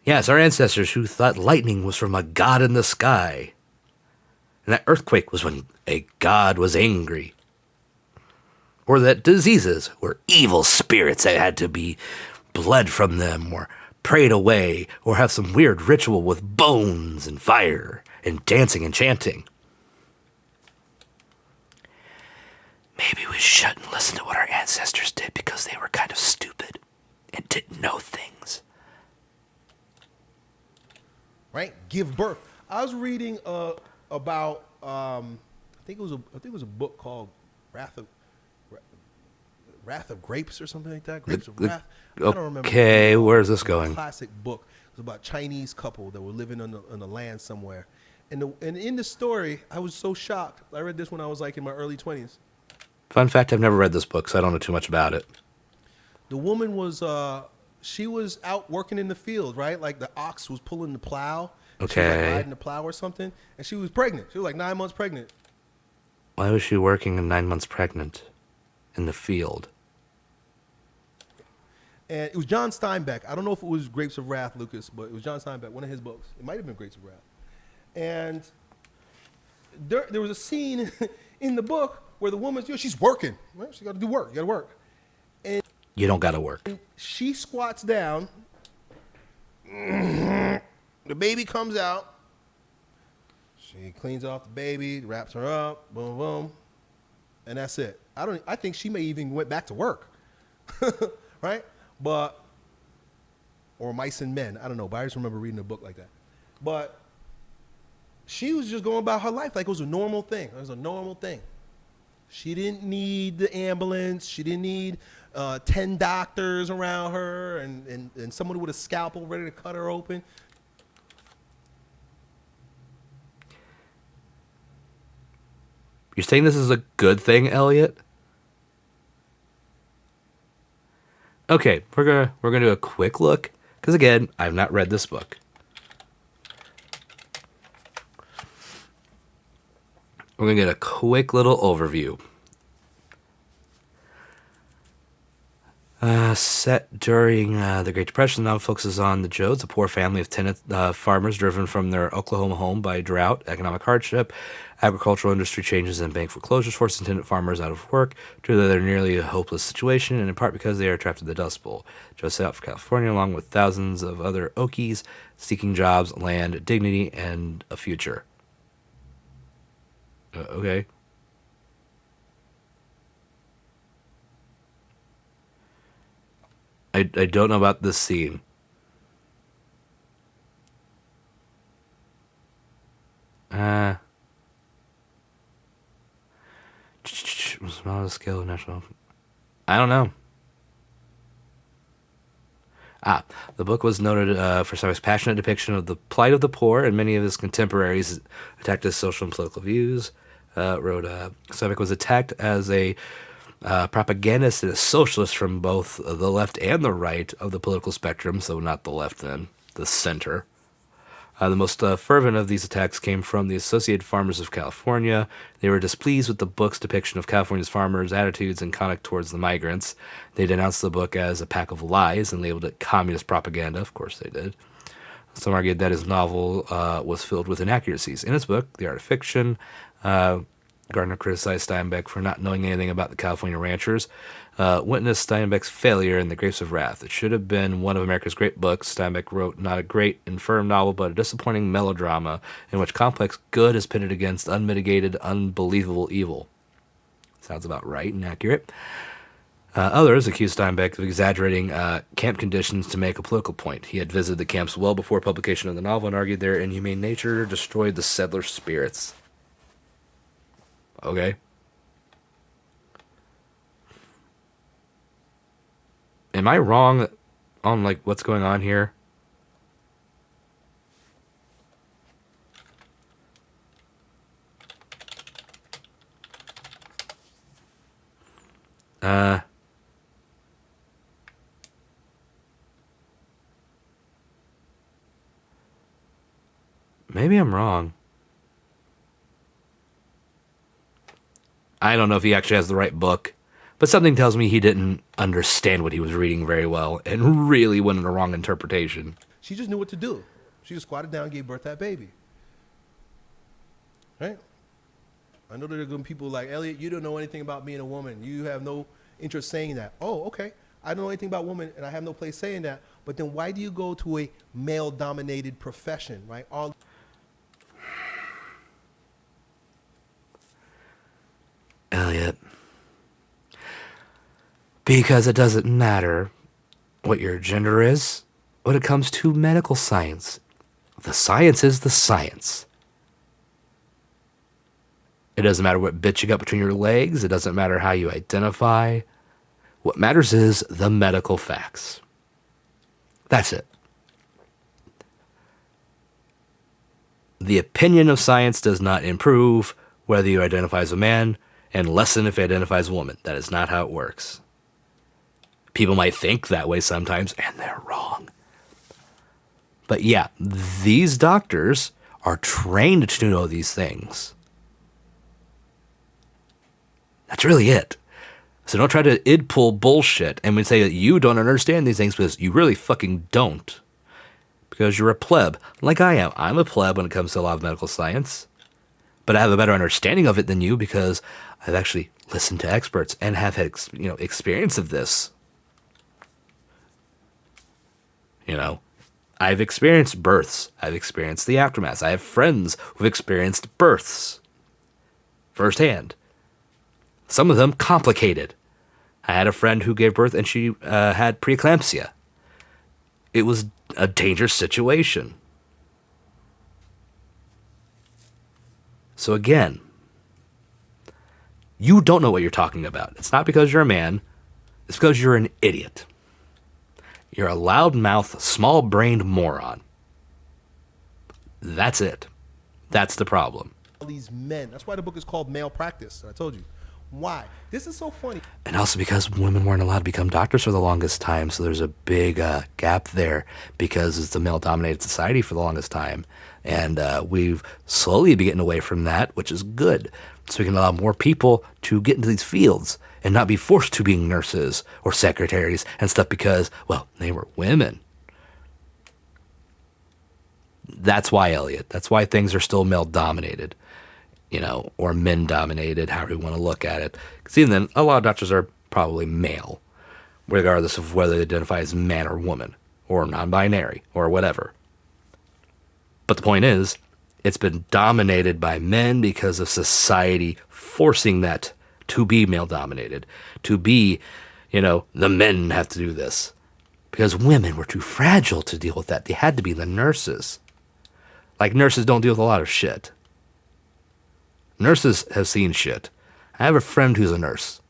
Yes, our ancestors who thought lightning was from a god in the sky. And that earthquake was when a god was angry. Or that diseases were evil spirits that had to be bled from them or prayed away, or have some weird ritual with bones and fire and dancing and chanting. Maybe we shouldn't listen to what our ancestors did because they were kind of stupid and didn't know things. Right? Give birth. I was reading about I think it was a book called Wrath of Grapes or something like that. Grapes of Wrath. I don't remember. Okay, where's this going? Classic book. It was about a Chinese couple that were living on the land somewhere. And in the story, I was so shocked. I read this when I was like in my early 20s. Fun fact, I've never read this book, so I don't know too much about it. The woman was, she was out working in the field, right? Like the ox was pulling the plow, She was like Okay. riding the plow or something, and she was pregnant. She was like 9 months pregnant. Why was she working and 9 months pregnant in the field? And it was John Steinbeck. I don't know if it was Grapes of Wrath, Lucas, but it was John Steinbeck, one of his books. It might have been Grapes of Wrath. And there was a scene in the book where the woman's, she's working. Right? She got to do work. You got to work. And You don't gotta work. she squats down. The baby comes out. She cleans off the baby, wraps her up, boom, boom, and that's it. I think she may even went back to work, right? But or Mice and Men, I don't know. But I just remember reading a book like that. But she was just going about her life like it was a normal thing. It was a normal thing. She didn't need the ambulance. She didn't need 10 doctors around her and someone with a scalpel ready to cut her open. You're saying this is a good thing, Elliot? Okay, we're gonna do a quick look because again, I've not read this book. We're gonna get a quick little overview. Set during the Great Depression, now focuses on the Jodes, a poor family of tenant farmers driven from their Oklahoma home by drought, economic hardship, agricultural industry changes, and bank foreclosures, forcing tenant farmers out of work due to their nearly hopeless situation, and in part because they are trapped in the Dust Bowl. Joe set out for California along with thousands of other Okies seeking jobs, land, dignity, and a future. Okay. I don't know about this scene. Small scale of national. I don't know. The book was noted for Steinbeck's passionate depiction of the plight of the poor, and many of his contemporaries attacked his social and political views. Steinbeck was attacked as a propagandist and a socialist from both the left and the right of the political spectrum, so not the left then, the center. The most fervent of these attacks came from the Associated Farmers of California. They were displeased with the book's depiction of California's farmers' attitudes and conduct towards the migrants. They denounced the book as a pack of lies and labeled it communist propaganda. Of course they did. Some argued that his novel was filled with inaccuracies. In his book, The Art of Fiction, Gardner criticized Steinbeck for not knowing anything about the California ranchers, witnessed Steinbeck's failure in The Grapes of Wrath. It should have been one of America's great books. Steinbeck wrote not a great, infirm novel, but a disappointing melodrama in which complex good is pitted against unmitigated, unbelievable evil. Sounds about right and accurate. Others accused Steinbeck of exaggerating camp conditions to make a political point. He had visited the camps well before publication of the novel and argued their inhumane nature destroyed the settler spirits. Okay. Am I wrong on like what's going on here? Maybe I'm wrong. I don't know if he actually has the right book, but something tells me he didn't understand what he was reading very well and really went in a wrong interpretation. She just knew what to do. She just squatted down and gave birth to that baby. Right? I know there are going to be people like, Elliot, you don't know anything about being a woman. You have no interest saying that. Oh, okay. I don't know anything about women, and I have no place saying that. But then why do you go to a male-dominated profession, right? Elliot. Because it doesn't matter what your gender is when it comes to medical science. The science is the science. It doesn't matter what bitch you got between your legs. It doesn't matter how you identify. What matters is the medical facts. That's it. The opinion of science does not improve whether you identify as a man and lessen if you identify as a woman. That is not how it works. People might think that way sometimes, and they're wrong. But yeah, these doctors are trained to know these things. That's really it. So don't try to id pull bullshit and we say that you don't understand these things, because you really fucking don't. Because you're a pleb, like I am. I'm a pleb when it comes to a lot of medical science. But I have a better understanding of it than you because I've actually listened to experts and have had experience of this. I've experienced births. I've experienced the aftermath. I have friends who've experienced births firsthand. Some of them complicated. I had a friend who gave birth and she had preeclampsia. It was a dangerous situation. So again, you don't know what you're talking about. It's not because you're a man. It's because you're an idiot. You're a loudmouth, small-brained moron. That's it. That's the problem. All these men. That's why the book is called Male Practice. I told you. Why? This is so funny. And also because women weren't allowed to become doctors for the longest time, so there's a big gap there because it's a male-dominated society for the longest time. And we've slowly been getting away from that, which is good. So we can allow more people to get into these fields and not be forced to being nurses or secretaries and stuff because, well, they were women. That's why, Elliot. That's why things are still male-dominated. Or men-dominated, however you want to look at it. Because even then, a lot of doctors are probably male, regardless of whether they identify as man or woman, or non-binary, or whatever. But the point is, it's been dominated by men because of society forcing that to be male-dominated, to be, the men have to do this. Because women were too fragile to deal with that. They had to be the nurses. Like, nurses don't deal with a lot of shit. Nurses have seen shit. I have a friend who's a nurse,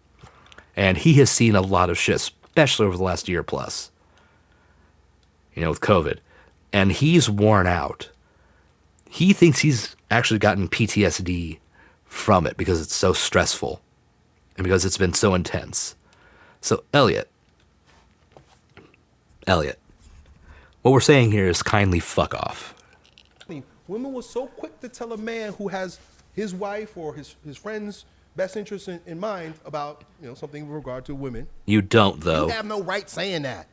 and he has seen a lot of shit, especially over the last year plus, with COVID. And he's worn out. He thinks he's actually gotten PTSD from it because it's so stressful and because it's been so intense. So, Elliot, what we're saying here is kindly fuck off. Women were so quick to tell a man who has his wife or his friend's best interest in mind about something in regard to women. You don't, though. You have no right saying that.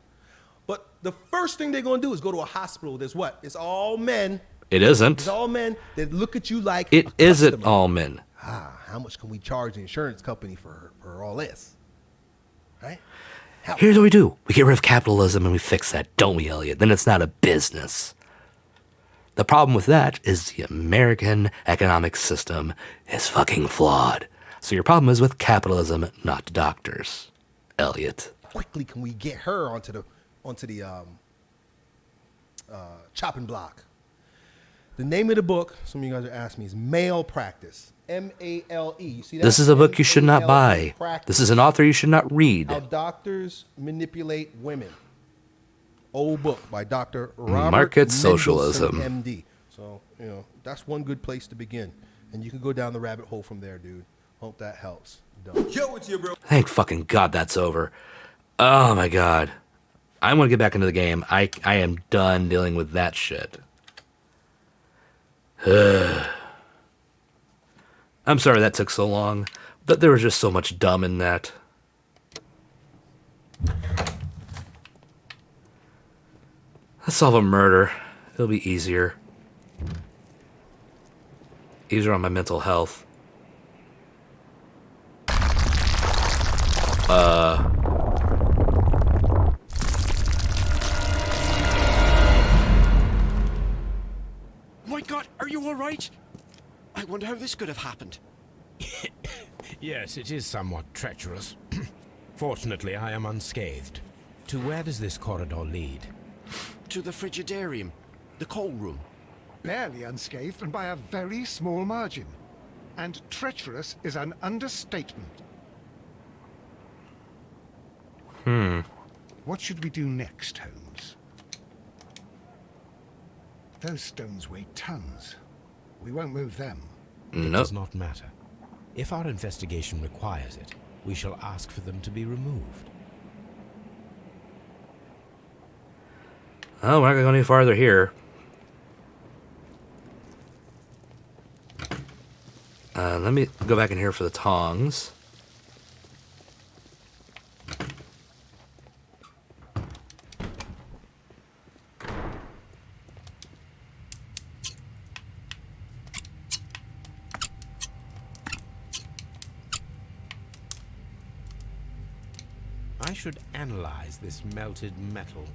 But the first thing they're going to do is go to a hospital. There's what? It's all men. It isn't. It's all men that look at you like it isn't all men. How much can we charge the insurance company for all this? Right? Here's what we do. We get rid of capitalism and we fix that, don't we, Elliot? Then it's not a business. The problem with that is the American economic system is fucking flawed. So your problem is with capitalism, not doctors, Elliot. Quickly can we get her onto the chopping block? The name of the book, some of you guys are asking me, is Male Practice. M-A-L-E. You see that? This is a book you should not buy. Practice. This is an author you should not read. How Doctors Manipulate Women. Old book by Dr. Robert Market Mendelsohn, Socialism. MD. So, that's one good place to begin. And you can go down the rabbit hole from there, dude. Hope that helps. Done. Yo, it's you, bro. Thank fucking God that's over. Oh my God. I want to get back into the game. I am done dealing with that shit. I'm sorry that took so long, but there was just so much dumb in that. Let's solve a murder. It'll be easier. Easier on my mental health. My God, are you all right? I wonder how this could have happened. Yes, it is somewhat treacherous. Fortunately, I am unscathed. To where does this corridor lead? To the frigidarium, the coal room. Barely unscathed and by a very small margin. And treacherous is an understatement. What should we do next, Holmes? Those stones weigh tons. We won't move them. It No. does not matter. If our investigation requires it, we shall ask for them to be removed. Oh, we're not going to go any farther here. Let me go back in here for the tongs. I should analyze this melted metal.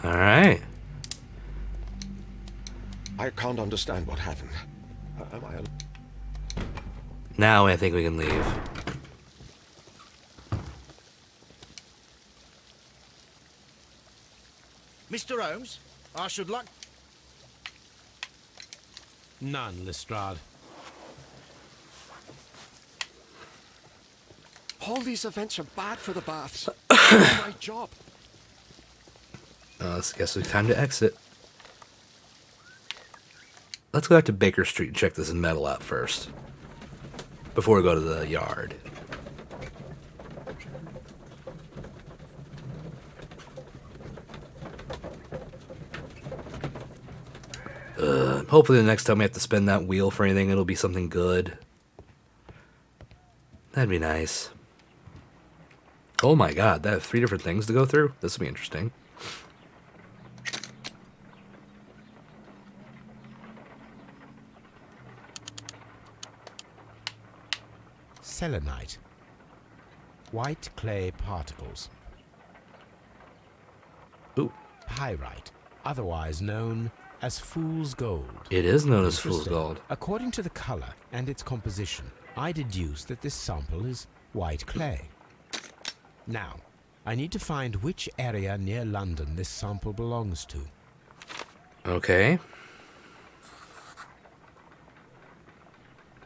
All right. I can't understand what happened. Am I? Now I think we can leave. Mr. Holmes, I should like... None, Lestrade. All these events are bad for the baths. My job. I guess it's time to exit. Let's go back to Baker Street and check this metal out first. Before we go to the yard. Hopefully the next time we have to spin that wheel for anything, it'll be something good. That'd be nice. Oh my god, that have 3 different things to go through? This will be interesting. Selenite. White clay particles. Ooh. Pyrite, otherwise known as fool's gold. It is known as fool's Interesting. gold. According to the color and its composition, I deduce that this sample is white clay. Now, I need to find which area near London this sample belongs to. Okay.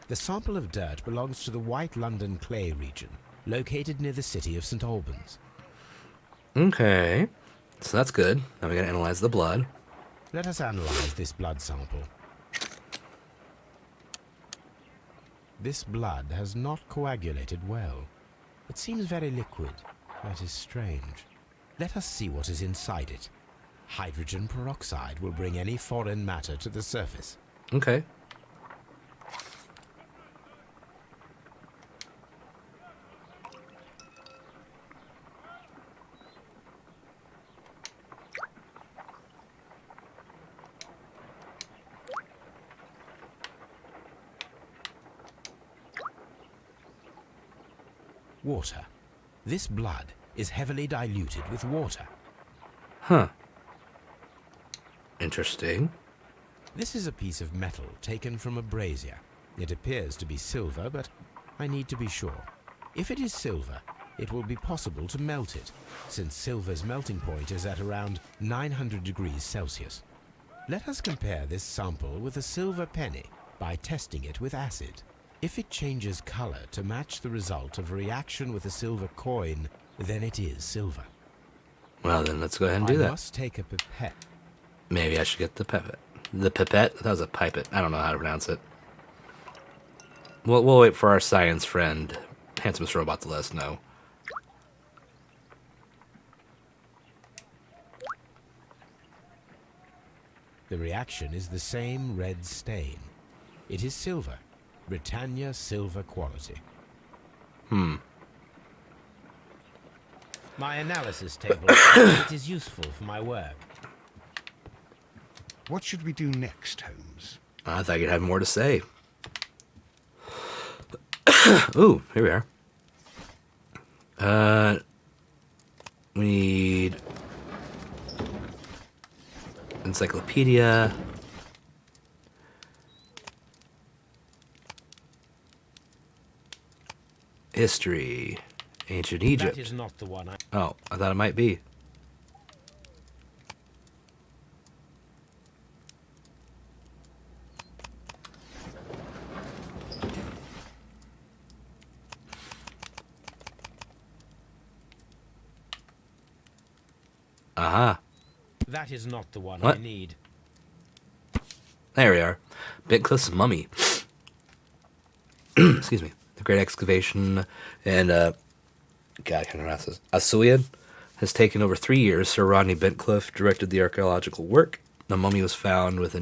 The sample of dirt belongs to the White London clay region, located near the city of St. Albans. Okay. So that's good. Now we gotta analyze the blood. Let us analyze this blood sample. This blood has not coagulated well. It seems very liquid. That is strange. Let us see what is inside it. Hydrogen peroxide will bring any foreign matter to the surface. Okay. Water. This blood is heavily diluted with water. Huh. Interesting. This is a piece of metal taken from a brazier. It appears to be silver, but I need to be sure. If it is silver, it will be possible to melt it, since silver's melting point is at around 900 degrees Celsius. Let us compare this sample with a silver penny by testing it with acid. If it changes color to match the result of a reaction with a silver coin, then it is silver. Well, then let's go ahead and do I that. must take a pipette. Maybe I should get the pipette. The pipette? That was a pipette. I don't know how to pronounce it. We'll wait for our science friend, Handsomest Robot, to let us know. The reaction is the same red stain. It is silver. Britannia silver quality. My analysis table, it is useful for my work. What should we do next, Holmes? I thought you'd have more to say. Ooh, here we are. We need encyclopedia. History. Ancient Egypt. That is not the one I... Oh, I thought it might be. Aha. That is not the one What? I need. There we are. Bentcliffe's mummy. Excuse me. The Great Excavation and God, I can't pronounce this. Asuyan. has taken over 3 years. Sir Rodney Bentcliffe directed the archaeological work. The mummy was found with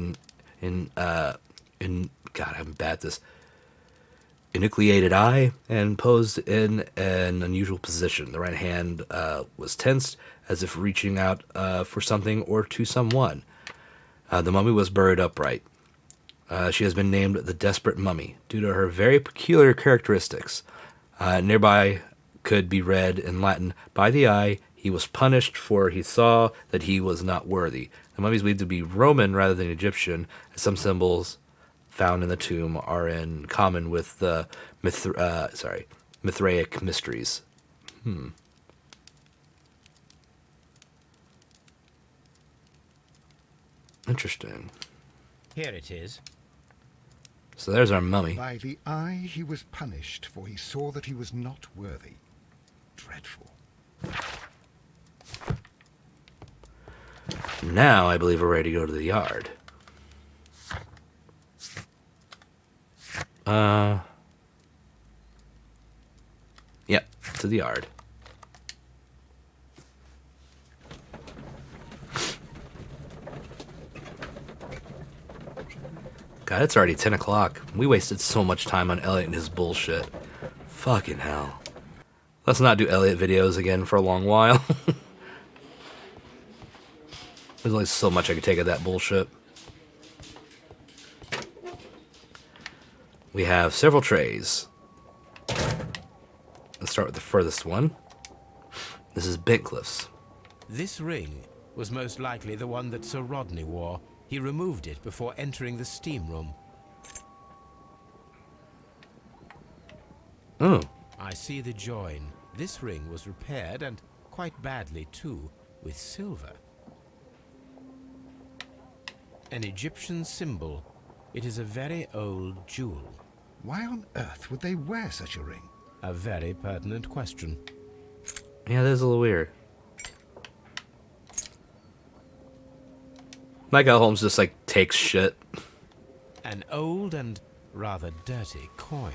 God, I'm bad at this. Enucleated eye and posed in an unusual position. The right hand was tensed as if reaching out for something or to someone. The mummy was buried upright. She has been named the Desperate Mummy due to her very peculiar characteristics. Nearby could be read in Latin, "By the eye he was punished, for he saw that he was not worthy." The mummy is believed to be Roman rather than Egyptian, as some symbols found in the tomb are in common with the Mithraic mysteries. Interesting. Here it is. So there's our mummy. By the eye he was punished, for he saw that he was not worthy. Dreadful. Now I believe we're ready to go to the yard. Yep, to the yard. God, it's already 10 o'clock. We wasted so much time on Elliot and his bullshit. Fucking hell. Let's not do Elliot videos again for a long while. There's only so much I could take of that bullshit. We have several trays. Let's start with the furthest one. This is Bentcliffe's. This ring was most likely the one that Sir Rodney wore. He removed it before entering the steam room. Oh. I see the join. This ring was repaired, and quite badly too, with silver. An Egyptian symbol. It is a very old jewel. Why on earth would they wear such a ring? A very pertinent question. Yeah, that is a little weird. Like how Holmes just, like, takes shit. An old and rather dirty coin.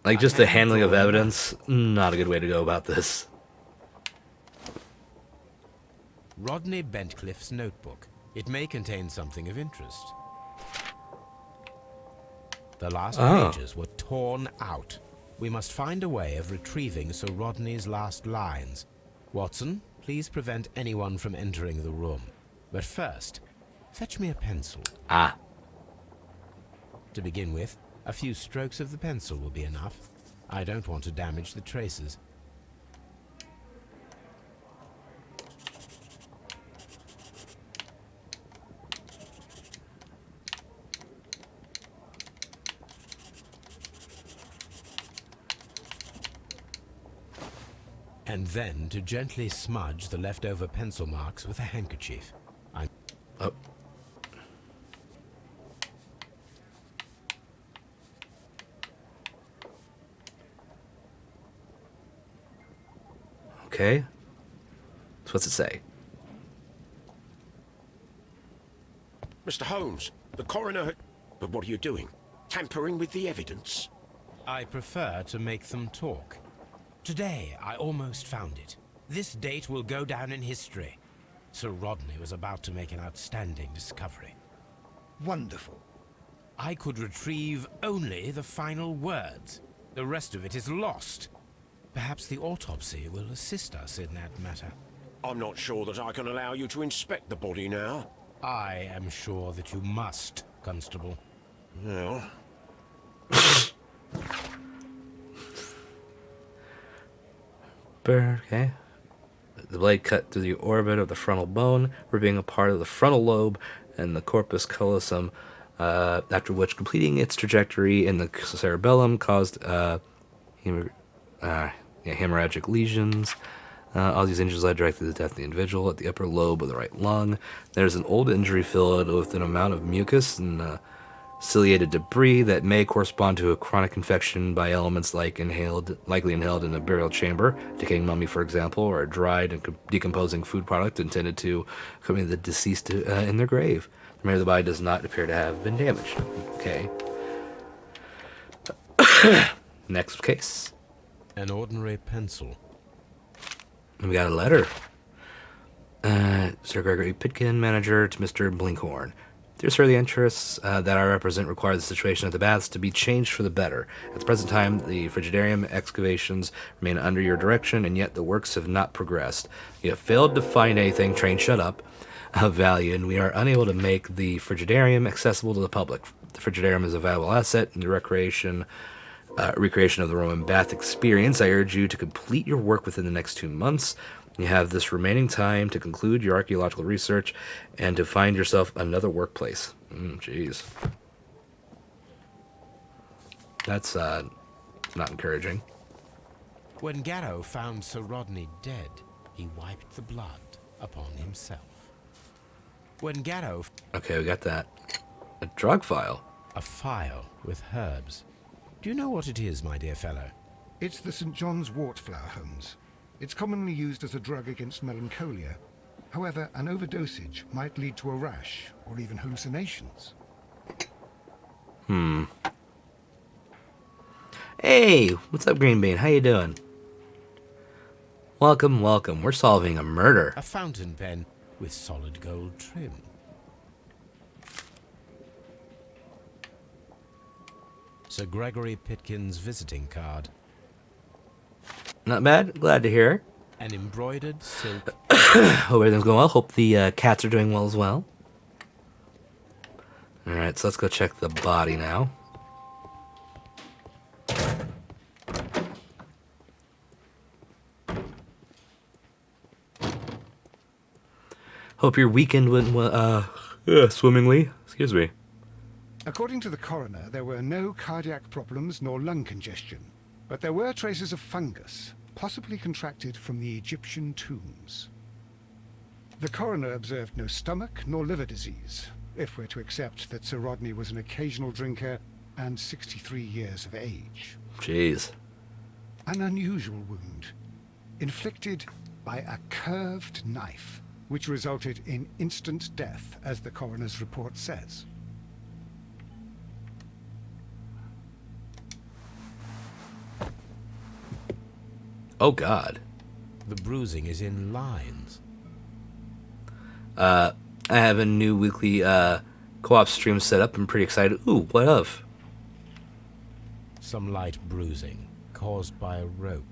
Like, just the handling of evidence, not a good way to go about this. Rodney Bentcliffe's notebook. It may contain something of interest. The last pages were torn out. We must find a way of retrieving Sir Rodney's last lines. Watson, please prevent anyone from entering the room. But first, fetch me a pencil. Ah. To begin with, a few strokes of the pencil will be enough. I don't want to damage the traces. And then to gently smudge the leftover pencil marks with a handkerchief. Oh. Okay. So what's it say? Mr. Holmes, the coroner had... But what are you doing? Tampering with the evidence? I prefer to make them talk. Today, I almost found it. This date will go down in history. Sir Rodney was about to make an outstanding discovery. Wonderful. I could retrieve only the final words. The rest of it is lost. Perhaps the autopsy will assist us in that matter. I'm not sure that I can allow you to inspect the body now. I am sure that you must, Constable. Well... Okay. The blade cut through the orbit of the frontal bone, ripping a part of the frontal lobe and the corpus callosum, after which completing its trajectory in the cerebellum caused hemorrhagic lesions. All these injuries led directly to the death of the individual. At the upper lobe of the right lung, there's an old injury filled with an amount of mucus and ciliated debris that may correspond to a chronic infection by elements likely inhaled in a burial chamber, decaying mummy, for example, or a dried and decomposing food product intended to accompany the deceased in their grave. The remainder of the body does not appear to have been damaged. Okay. Next case. An ordinary pencil. And we got a letter. Sir Gregory Pitkin, manager to Mr. Blinkhorn. Dear sir, the interests that I represent require the situation at the baths to be changed for the better. At the present time, the frigidarium excavations remain under your direction, and yet the works have not progressed. You have failed to find anything, train shut up, of value, and we are unable to make the frigidarium accessible to the public. The frigidarium is a valuable asset in the recreation of the Roman bath experience. I urge you to complete your work within the next 2 months. You have this remaining time to conclude your archaeological research and to find yourself another workplace. Jeez. That's not encouraging. When Garrow found Sir Rodney dead, he wiped the blood upon himself. When Garrow... Okay, we got that. A drug file. A file with herbs. Do you know what it is, my dear fellow? It's the St. John's wort flower, Holmes. It's commonly used as a drug against melancholia. However, an overdosage might lead to a rash or even hallucinations. Hey, what's up, Green Bean? How you doing? Welcome, welcome. We're solving a murder. A fountain pen with solid gold trim. Sir Gregory Pitkin's visiting card. Not bad. Glad to hear. An embroidered silk. Hope everything's going well. Hope the cats are doing well as well. Alright, so let's go check the body now. Hope your weekend went swimmingly. Excuse me. According to the coroner, there were no cardiac problems nor lung congestion, but there were traces of fungus, possibly contracted from the Egyptian tombs. The coroner observed no stomach nor liver disease, if we're to accept that Sir Rodney was an occasional drinker and 63 years of age. Jeez. An unusual wound, inflicted by a curved knife, which resulted in instant death, as the coroner's report says. Oh, God. The bruising is in lines. I have a new weekly co-op stream set up. I'm pretty excited. Ooh, what of? Some light bruising caused by a rope.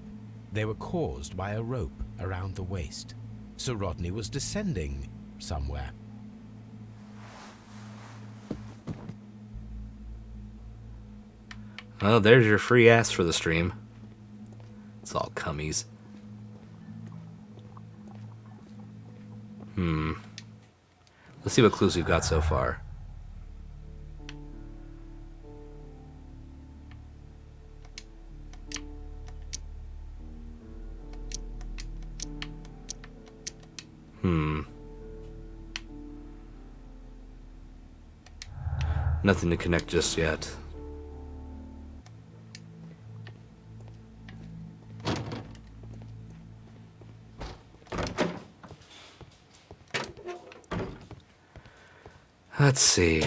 They were caused by a rope around the waist. Sir Rodney was descending somewhere. Oh, there's your free ass for the stream. It's all cummies. Let's see what clues we've got so far. Nothing to connect just yet. Let's see.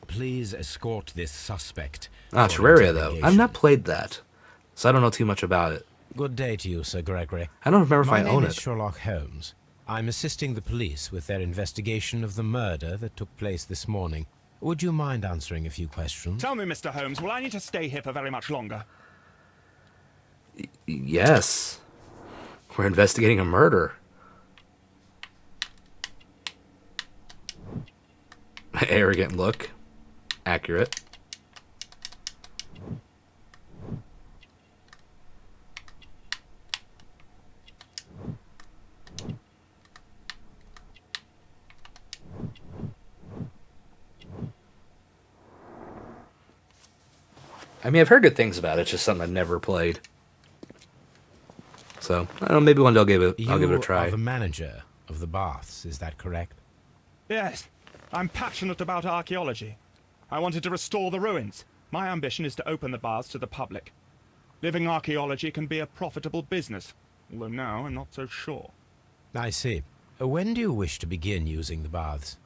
Please escort this suspect. Ah, for Terraria, though. I've interrogation. not played that, so I don't know too much about it. Good day to you, Sir Gregory. I don't remember if My I name own is it. Sherlock Holmes. I'm assisting the police with their investigation of the murder that took place this morning. Would you mind answering a few questions? Tell me, Mr. Holmes, will I need to stay here for very much longer? Yes. We're investigating a murder. Arrogant look. Accurate. I mean, I've heard good things about it. It's just something I've never played. So, I don't know, maybe one day I'll give it a try. You are the manager of the baths, is that correct? Yes, I'm passionate about archaeology. I wanted to restore the ruins. My ambition is to open the baths to the public. Living archaeology can be a profitable business, although now I'm not so sure. I see. When do you wish to begin using the baths?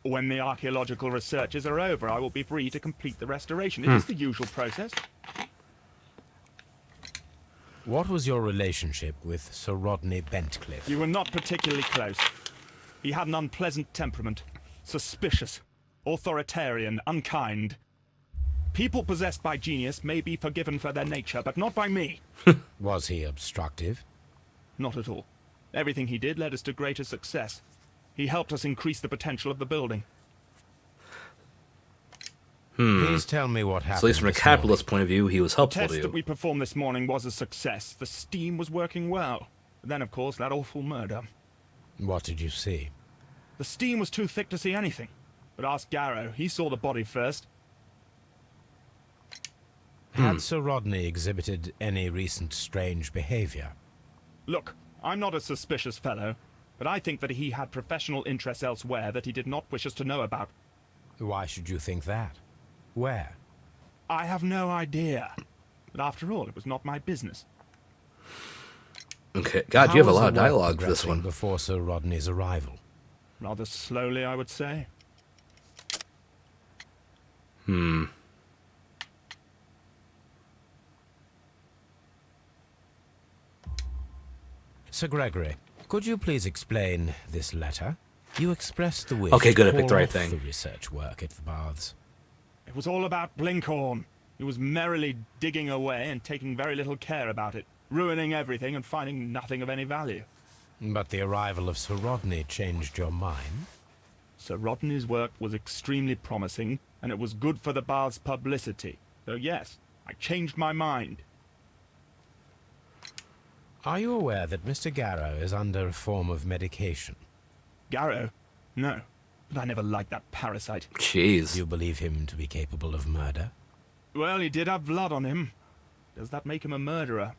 When the archaeological researches are over, I will be free to complete the restoration. It is the usual process. What was your relationship with Sir Rodney Bentcliffe? You were not particularly close. He had an unpleasant temperament. Suspicious, authoritarian, unkind. People possessed by genius may be forgiven for their nature, but not by me. Was he obstructive? Not at all. Everything he did led us to greater success. He helped us increase the potential of the building. Please tell me what happened. So at least from a this capitalist point of view, he was The helpful test to that you. we performed this morning was a success. The steam was working well. But then, of course, that awful murder. morning. What did you see? The steam was too thick to see anything. But ask Garrow. He saw the body first. Had Sir Rodney exhibited any recent strange behavior? Look, I'm not a suspicious fellow, but I think that he had professional interests elsewhere that he did not wish us to know about. Why should you think that? Where? I have no idea. But after all, it was not my business. Okay, God, you have a lot of dialogue for this one. Before Sir Rodney's arrival. Rather slowly, I would say. Sir Gregory, could you please explain this letter? You expressed the wish Okay, good, I to picked the call right off thing. the research work at the baths. It was all about Blinkhorn. He was merrily digging away and taking very little care about it, ruining everything and finding nothing of any value. But the arrival of Sir Rodney changed your mind? Sir Rodney's work was extremely promising, and it was good for the bath's publicity. So yes, I changed my mind. Are you aware that Mr. Garrow is under a form of medication? Garrow? No. But I never liked that parasite. Jeez. You believe him to be capable of murder? Well, he did have blood on him. Does that make him a murderer?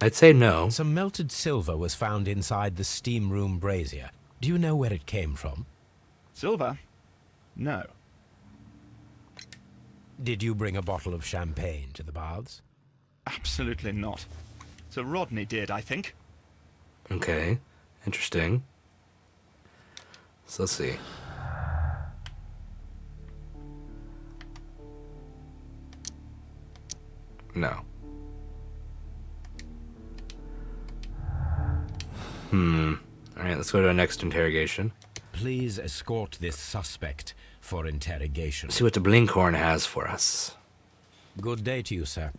I'd say no. Some melted silver was found inside the steam room brazier. Do you know where it came from? Silver? No. Did you bring a bottle of champagne to the baths? Absolutely not. Sir Rodney did, I think. Okay, interesting. So let's see. No. Alright, let's go to our next interrogation. Please escort this suspect for interrogation. See what the Blinkhorn has for us. Good day to you, sir.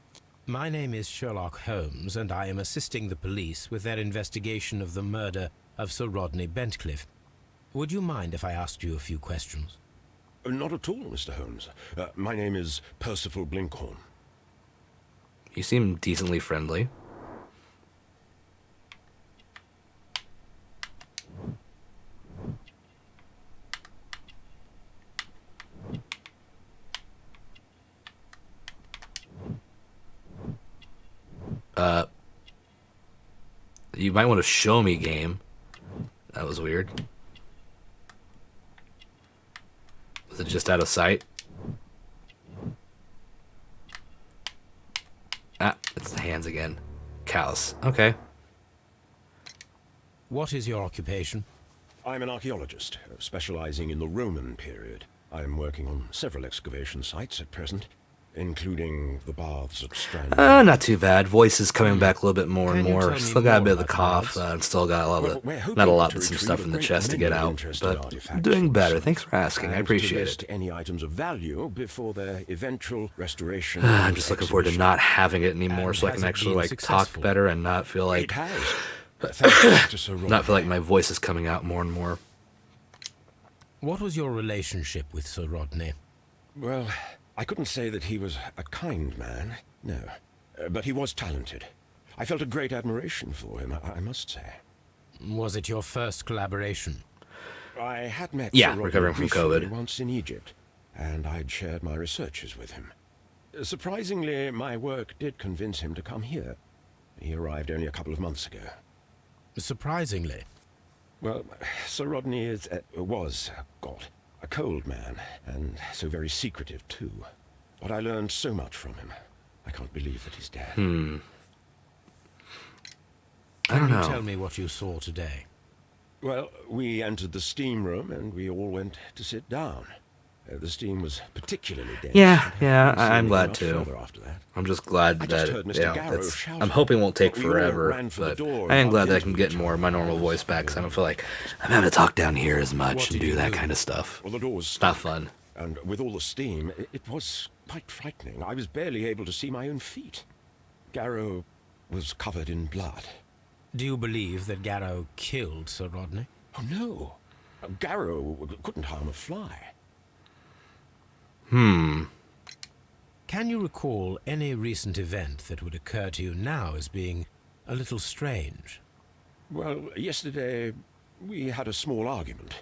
My name is Sherlock Holmes, and I am assisting the police with their investigation of the murder of Sir Rodney Bentcliffe. Would you mind if I asked you a few questions? Not at all, Mr. Holmes. My name is Percival Blinkhorn. You seem decently friendly. You might want to show me game. That was weird. Was it just out of sight? Ah, it's the hands again. Callous. Okay. What is your occupation? I'm an archaeologist, specializing in the Roman period. I'm working on several excavation sites at present, including the baths at Strand. Not too bad. Voice is coming back a little bit more and Can you more. tell me Still got a more bit of the about cough, the and still got a lot of We're hoping not a lot, to but some retrieve stuff a in the great chest to many get out. interesting But artifacts doing from better. some- Thanks for asking. I and appreciate to it. list any items of value before their eventual restoration. I'm and just looking forward to exhibition. not having it anymore, And so I has can it actually been like talk successful? better and not feel like It has. Thanks to Sir not feel like Rodney. my voice is coming out more and more. What was your relationship with Sir Rodney? Well, I couldn't say that he was a kind man, no. But he was talented. I felt a great admiration for him, I must say. Was it your first collaboration? I had met Yeah, Sir Rodney recovering from briefly COVID. once in Egypt, and I'd shared my researches with him. Surprisingly, my work did convince him to come here. He arrived only a couple of months ago. Surprisingly. Well, Sir Rodney was a cold man, and so very secretive, too. But I learned so much from him. I can't believe that he's dead. I don't Can you know. tell me what you saw today? Well, we entered the steam room, and we all went to sit down. The steam was particularly dense. Yeah, and yeah, hadn't seen I'm glad much too. further after that. I'm just glad I just that heard Mr. you know, Garrow it's, shouting. I'm hoping it won't take We all forever, ran for the but door I am and glad that I bumped can into get each more of my other. normal voice back, because I don't feel like I'm having to talk down here as much What and did do you that do? kind of stuff. Well, the door was It's not stuck, fun. and with all the steam, it was quite frightening. I was barely able to see my own feet. Garrow was covered in blood. Do you believe that Garrow killed Sir Rodney? Oh, no. Garrow couldn't harm a fly. Can you recall any recent event that would occur to you now as being a little strange? Well, yesterday we had a small argument.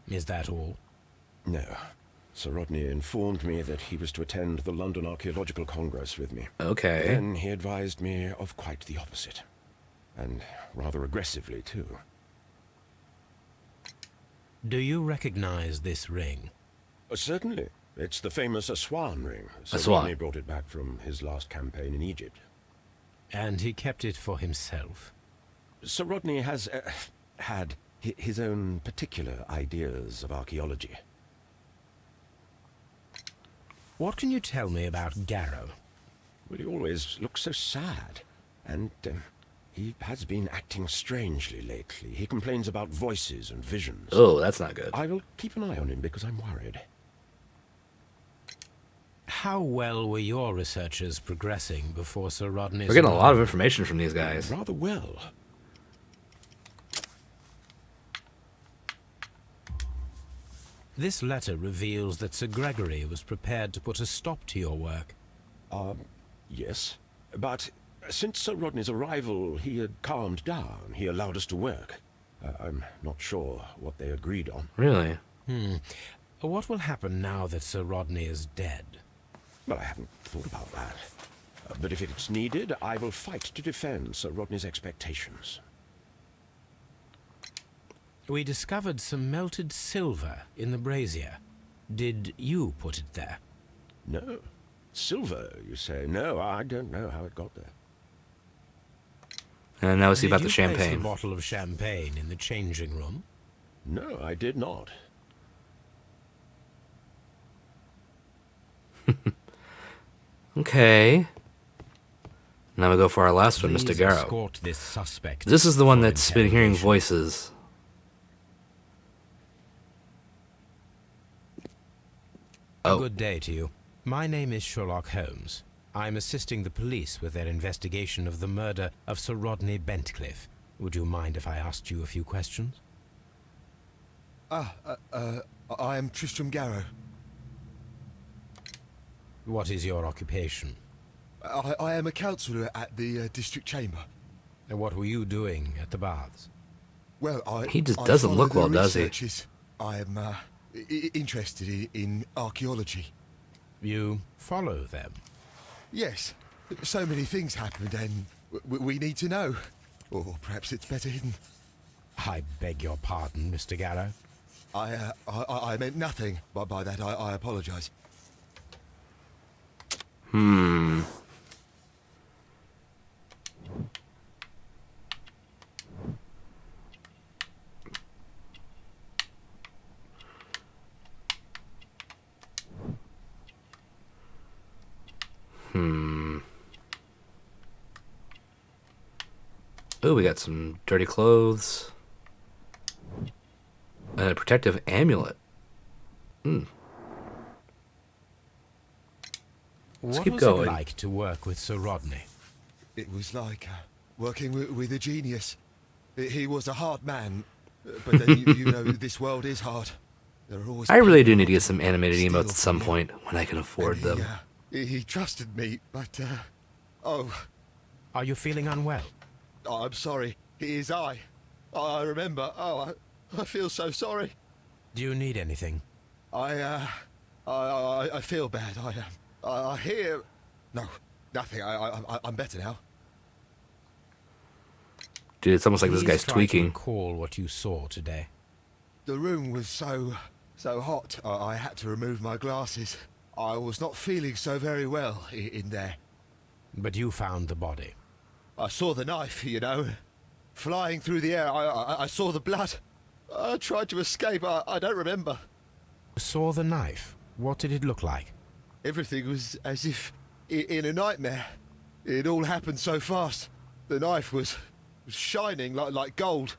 Is that all? No. Sir Rodney informed me that he was to attend the London Archaeological Congress with me. Okay. Then he advised me of quite the opposite. And rather aggressively, too. Do you recognize this ring? Certainly. It's the famous Aswan ring. Sir Aswan. Rodney brought it back from his last campaign in Egypt. And he kept it for himself? Sir Rodney has had his own particular ideas of archaeology. What can you tell me about Garrow? Well, he always looks so sad. And he has been acting strangely lately. He complains about voices and visions. Oh, that's not good. I will keep an eye on him because I'm worried. How well were your researchers progressing before Sir Rodney's... We're getting a lot of information from these guys. Rather well. This letter reveals that Sir Gregory was prepared to put a stop to your work. Yes. But since Sir Rodney's arrival, he had calmed down. He allowed us to work. I'm not sure what they agreed on. Really? What will happen now that Sir Rodney is dead? Well, I haven't thought about that. But if it's needed, I will fight to defend Sir Rodney's expectations. We discovered some melted silver in the brazier. Did you put it there? No. Silver, you say? No, I don't know how it got there. And now we see about the Did you place champagne. the bottle of champagne in the changing room? No, I did not. Okay. Now we go for our last one, Mr. Please Garrow. escort this suspect This is the one for that's been hearing interrogation. voices. Oh. Good day to you. My name is Sherlock Holmes. I'm assisting the police with their investigation of the murder of Sir Rodney Bentcliffe. Would you mind if I asked you a few questions? I am Tristram Garrow. What is your occupation? I am a councillor at the district chamber. And what were you doing at the baths? Well, He just I doesn't follow look the well, does he? researches. I am interested in archaeology. You follow them. Yes, so many things happened and we need to know. Or perhaps it's better hidden. I beg your pardon, Mr. Garrow. I meant nothing by that. I apologise. Oh, we got some dirty clothes. And a protective amulet. What keep was going. it like to work with Sir Rodney? It was like working with a genius. He was a hard man, but then you know this world is hard. There are always I really do people need to get some animated steal emotes at some from you. point when I can afford And them. he trusted me, but oh, Are you feeling unwell? I'm sorry. It is I remember. Oh, I feel so sorry. Do you need anything? I feel bad. I hear. No, nothing. I'm better now. Dude, it's almost like this Please guy's try to tweaking. recall what you saw today. The room was so hot. I had to remove my glasses. I was not feeling so very well in there. But you found the body. I saw the knife, you know, flying through the air. I saw the blood. I tried to escape. I don't remember. Saw the knife? What did it look like? Everything was as if in a nightmare. It all happened so fast. The knife was shining like gold.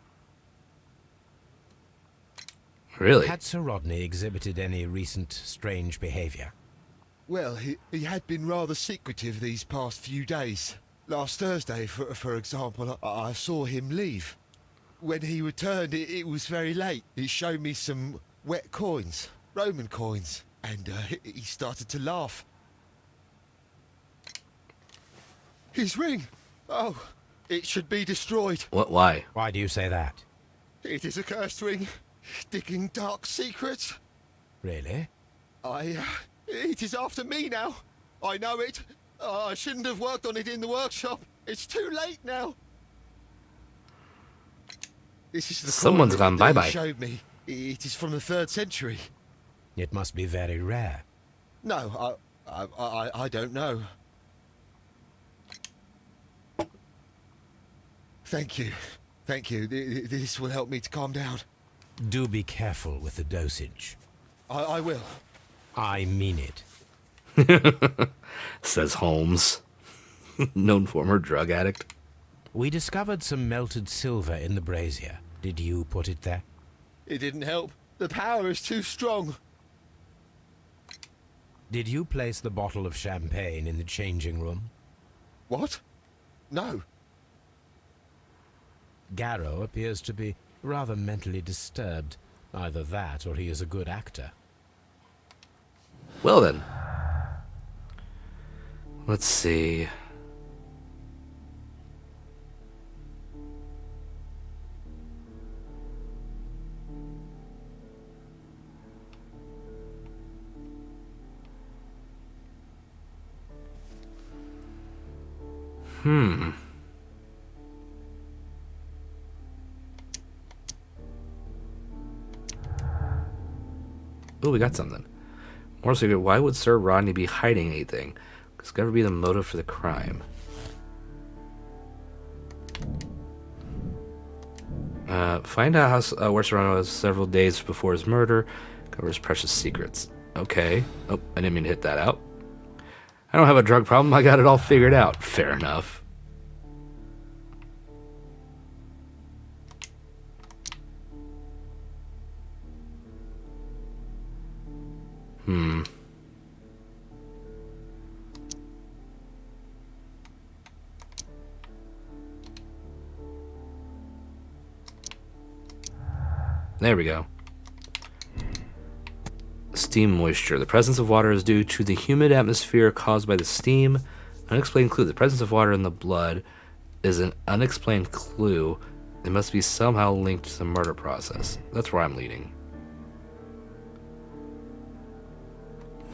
Really? Had Sir Rodney exhibited any recent strange behavior? Well, he had been rather secretive these past few days. Last Thursday, for example, I saw him leave. When he returned, it was very late. He showed me some wet coins, Roman coins, and he started to laugh. His ring! Oh, it should be destroyed. What? Why? Why do you say that? It is a cursed ring, digging dark secrets. Really? It is after me now. I know it. I shouldn't have worked on it in the workshop. It's too late now. This is the Someone's coin gone that he bye-bye. showed me. It is from the 3rd century. It must be very rare. No, I don't know. Thank you. Thank you. This will help me to calm down. Do be careful with the dosage. I will. I mean it. Says Holmes, known former drug addict. We discovered some melted silver in the brazier. Did you put it there? It didn't help. The power is too strong. Did you place the bottle of champagne in the changing room? What? No. Garrow appears to be rather mentally disturbed. Either that or he is a good actor. Well then. Let's see. Oh, we got something. More secret, why would Sir Rodney be hiding anything? Discover be the motive for the crime. Find out how where Sir Rodney was several days before his murder. Cover his precious secrets. Okay. Oh, I didn't mean to hit that out. I don't have a drug problem. I got it all figured out. Fair enough. There we go. Steam moisture. The presence of water is due to the humid atmosphere caused by the steam. Unexplained clue. The presence of water in the blood is an unexplained clue. It must be somehow linked to the murder process. That's where I'm leading.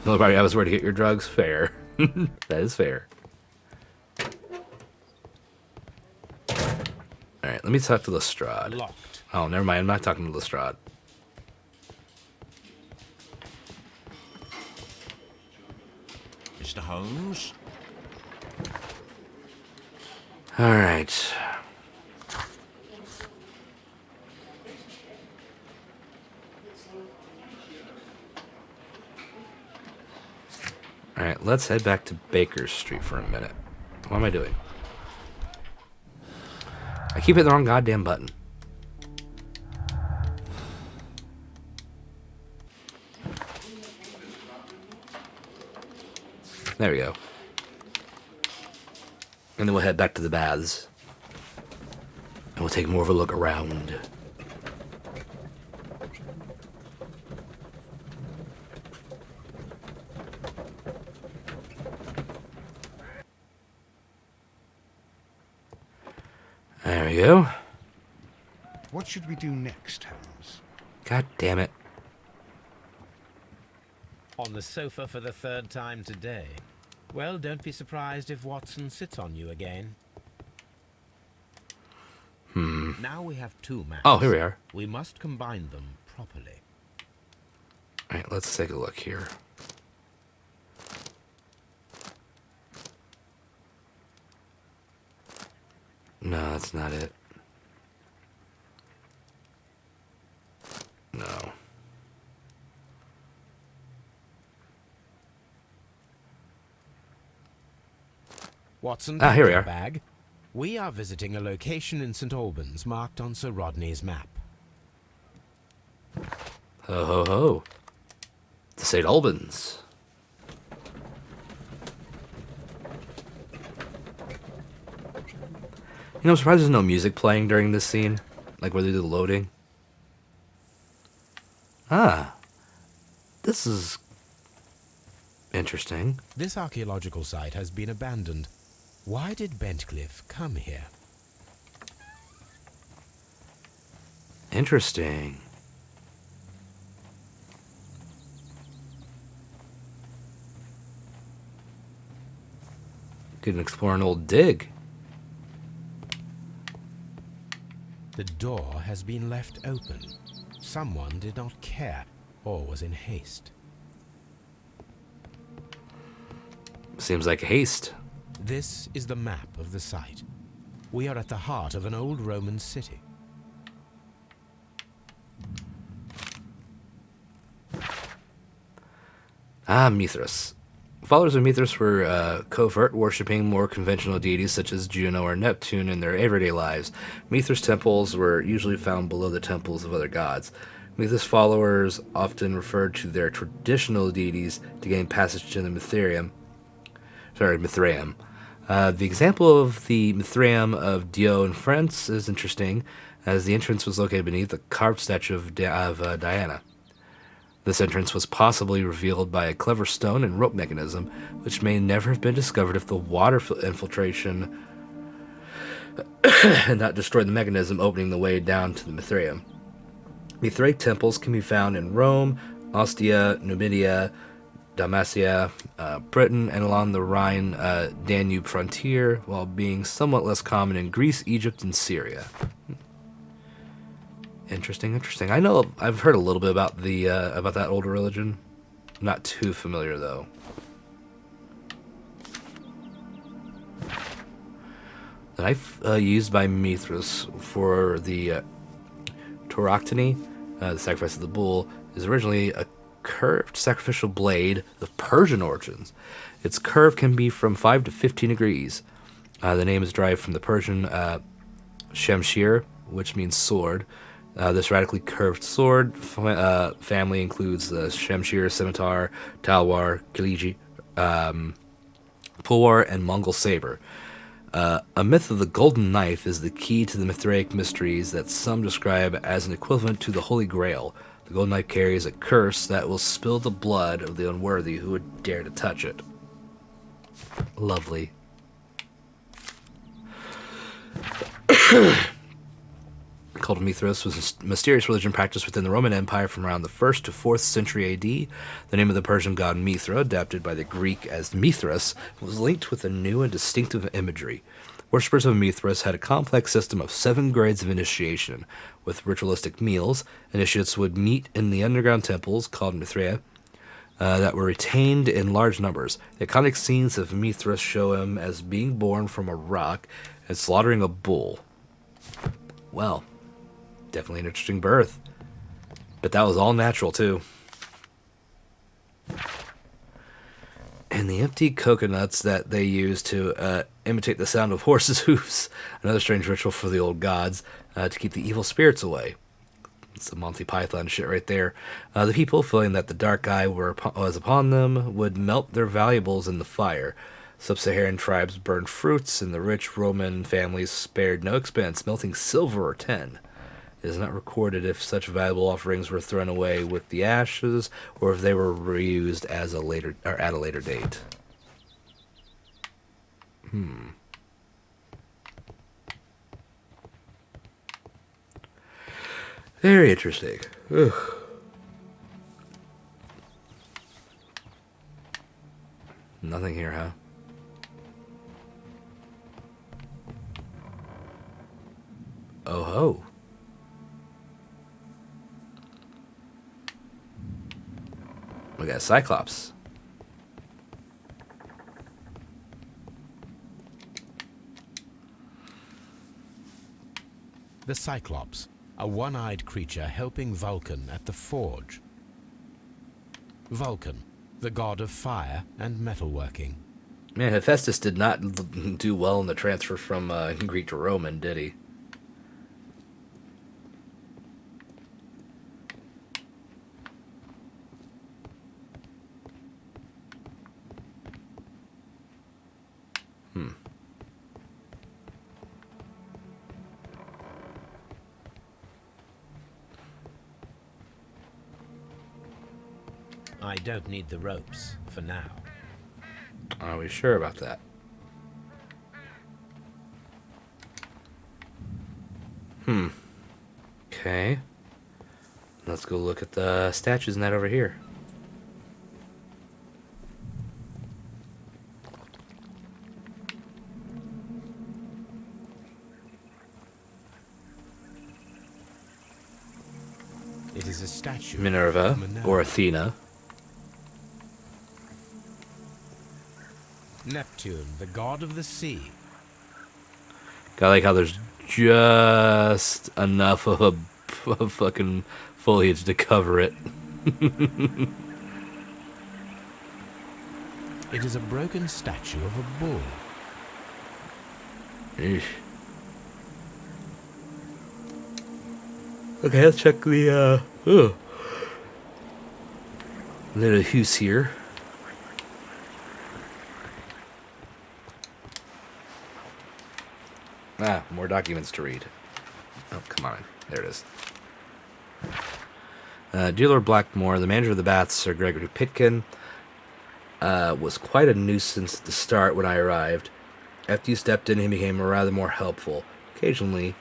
Nobody I was where to get your drugs? Fair. That is fair. Alright, let me talk to Lestrade. Locked. Oh, never mind. I'm not talking to Lestrade. Mr. Holmes? Alright. Alright, let's head back to Baker Street for a minute. What am I doing? I keep hitting the wrong goddamn button. There we go. And then we'll head back to the baths. And we'll take more of a look around. There we go. What should we do next, Holmes? God damn it. On the sofa for the 3rd time today. Well, don't be surprised if Watson sits on you again. Now we have 2 maps. Oh, here we are. We must combine them properly. Alright, let's take a look here. No, that's not it. No. Watson, Ah, here we your are. bag. We are visiting a location in St. Albans marked on Sir Rodney's map. Ho ho ho. The St. Albans. You know, I'm surprised there's no music playing during this scene. Like where they do the loading. Ah. This is interesting. This archaeological site has been abandoned. Why did Bentcliffe come here? Interesting. Could explore an old dig. The door has been left open. Someone did not care or was in haste. Seems like haste. This is the map of the site. We are at the heart of an old Roman city. Ah, Mithras. Followers of Mithras were covert, worshipping more conventional deities such as Juno or Neptune in their everyday lives. Mithras temples were usually found below the temples of other gods. Mithras followers often referred to their traditional deities to gain passage to the Mithraeum. The example of the Mithraeum of Dio in France is interesting, as the entrance was located beneath a carved statue of Diana. This entrance was possibly revealed by a clever stone and rope mechanism, which may never have been discovered if the water infiltration had not destroyed the mechanism, opening the way down to the Mithraeum. Mithraic temples can be found in Rome, Ostia, Numidia, Dalmatia, Britain, and along the Rhine-Danube frontier, while being somewhat less common in Greece, Egypt, and Syria. Interesting. I know I've heard a little bit about that older religion. I'm not too familiar though. The knife used by Mithras for the Tauroctony, the sacrifice of the bull, is originally a curved sacrificial blade of Persian origins. Its curve can be from 5 to 15 degrees. The name is derived from the Persian shamshir, which means sword. This radically curved sword family includes the shamshir, scimitar, talwar, kaliji, pulwar, and Mongol saber. A myth of the golden knife is the key to the Mithraic mysteries that some describe as an equivalent to the Holy Grail. The golden knife carries a curse that will spill the blood of the unworthy who would dare to touch it. Lovely. The cult of Mithras was a mysterious religion practiced within the Roman Empire from around the 1st to 4th century AD. The name of the Persian god Mithra, adapted by the Greek as Mithras, was linked with a new and distinctive imagery. Worshippers of Mithras had a complex system of 7 grades of initiation. With ritualistic meals, initiates would meet in the underground temples, called Mithraea, that were retained in large numbers. The iconic scenes of Mithras show him as being born from a rock and slaughtering a bull. Well, definitely an interesting birth. But that was all natural, too. And the empty coconuts that they used to imitate the sound of horses' hoofs, another strange ritual for the old gods, to keep the evil spirits away. It's the Monty Python shit right there. The people, feeling that the dark eye was upon them, would melt their valuables in the fire. Sub-Saharan tribes burned fruits, and the rich Roman families spared no expense, melting silver or tin. It is not recorded if such valuable offerings were thrown away with the ashes, or if they were reused at a later date. Very interesting. Ugh. Nothing here, huh? Oh ho. We got a Cyclops. The Cyclops, a one-eyed creature helping Vulcan at the forge. Vulcan, the god of fire and metalworking. Man, Hephaestus did not do well in the transfer from Greek to Roman, did he? I don't need the ropes for now. Are we sure about that? Okay. Let's go look at the statues in that over here. It is a statue Minerva, of Minerva. or Athena. Neptune, the god of the sea. I like how there's just enough of of fucking foliage to cover it. It is a broken statue of a bull. Eesh. Okay, let's check the little house here. Ah, more documents to read. Oh, come on. There it is. Dear Lord Blackmore, the manager of the baths, Sir Gregory Pitkin, was quite a nuisance at the start when I arrived. After you stepped in, he became rather more helpful. Occasionally,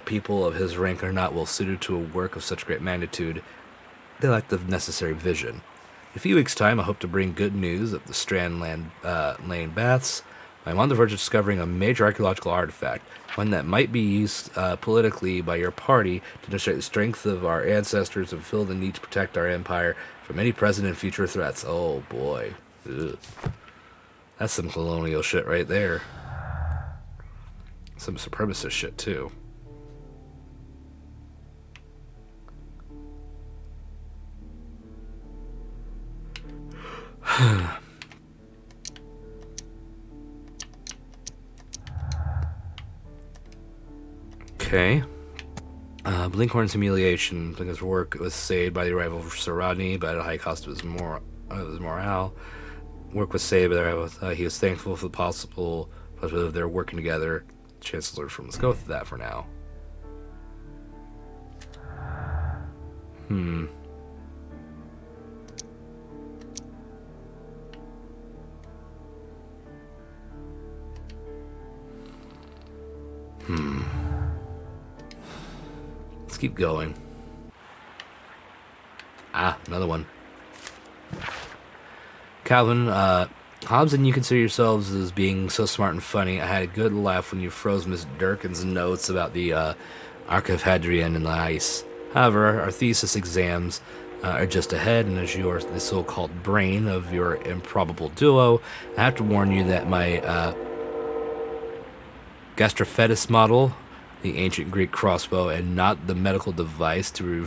people of his rank are not well suited to a work of such great magnitude. They lack the necessary vision. In a few weeks' time, I hope to bring good news of the Strand Lane baths. I'm on the verge of discovering a major archaeological artifact, one that might be used politically by your party to demonstrate the strength of our ancestors and fill the need to protect our empire from any present and future threats. Oh boy. Ugh. That's some colonial shit right there. Some supremacist shit too. Okay. Blinkhorn's humiliation. Blinkhorn's work was saved by the arrival of Sir Rodney, but at a high cost of his morale. Work was saved by the arrival. He was thankful for the possibility of their working together. Chancellor from. Let's go with that for now. Let's keep going. Ah, another one. Calvin, Hobbs and you consider yourselves as being so smart and funny. I had a good laugh when you froze Miss Durkin's notes about the Ark of Hadrian in the ice. However, our thesis exams are just ahead, and as you are the so-called brain of your improbable duo, I have to warn you that my gastrophetus model, the ancient Greek crossbow, and not the medical device to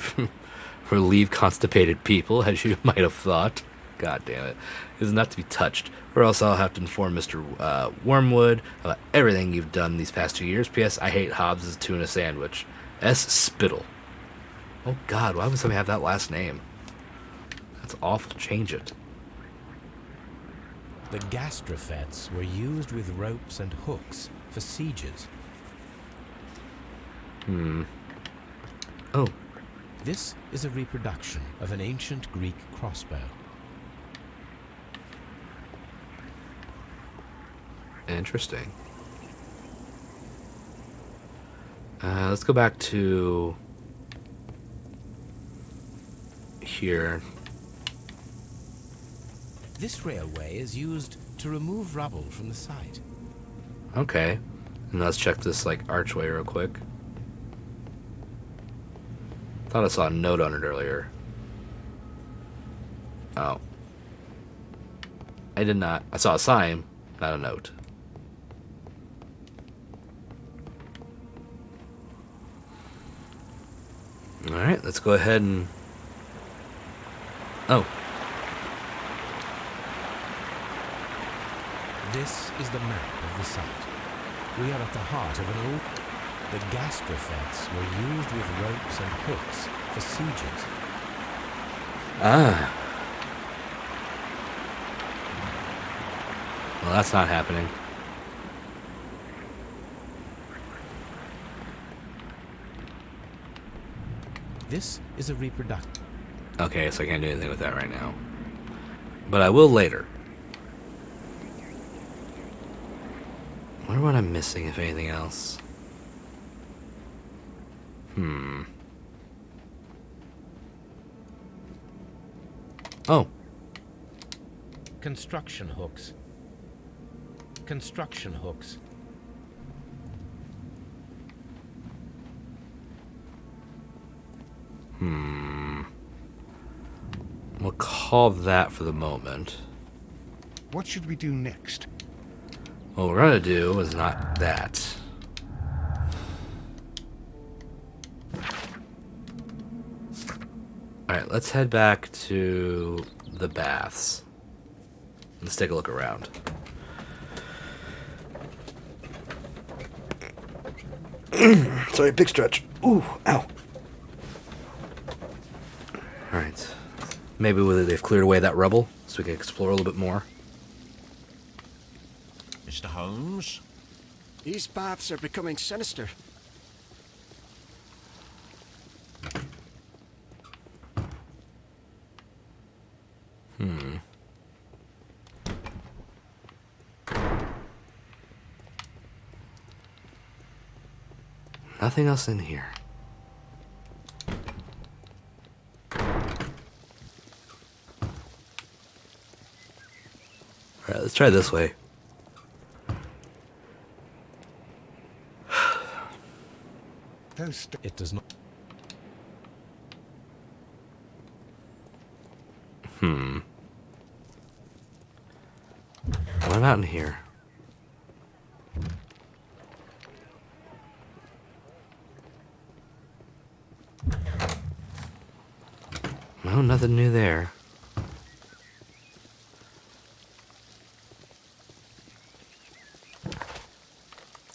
relieve constipated people, as you might have thought. God damn it. Is not to be touched, or else I'll have to inform Mr. Wormwood about everything you've done these past 2 years. P.S. I hate Hobbs's tuna sandwich. S. Spittle. Oh God, why would somebody have that last name? That's awful. Change it. The gastrophetes were used with ropes and hooks for sieges. Oh. This is a reproduction of an ancient Greek crossbow. Interesting. Let's go back to here. This railway is used to remove rubble from the site. Okay. And let's check this, like, archway real quick. Thought I saw a note on it earlier. Oh. I did not. I saw a sign, not a note. Alright, let's go ahead and... Oh. This is the map of the site. We are at the heart of an old... The gas buffets were used with ropes and hooks for sieges. Ah. Well, that's not happening. This is a reproduction. Okay, so I can't do anything with that right now. But I will later. I wonder what I'm missing, if anything else. Oh. Construction hooks. Construction hooks. We'll call that for the moment. What should we do next? What we're gonna do is not that. Alright, let's head back to the baths. Let's take a look around. Sorry, big stretch. Ooh, ow. Alright. Maybe they've cleared away that rubble, so we can explore a little bit more. Mr. Holmes? These baths are becoming sinister. Nothing else in here. Alright, let's try this way. It does not. What about in here? No, nothing new there.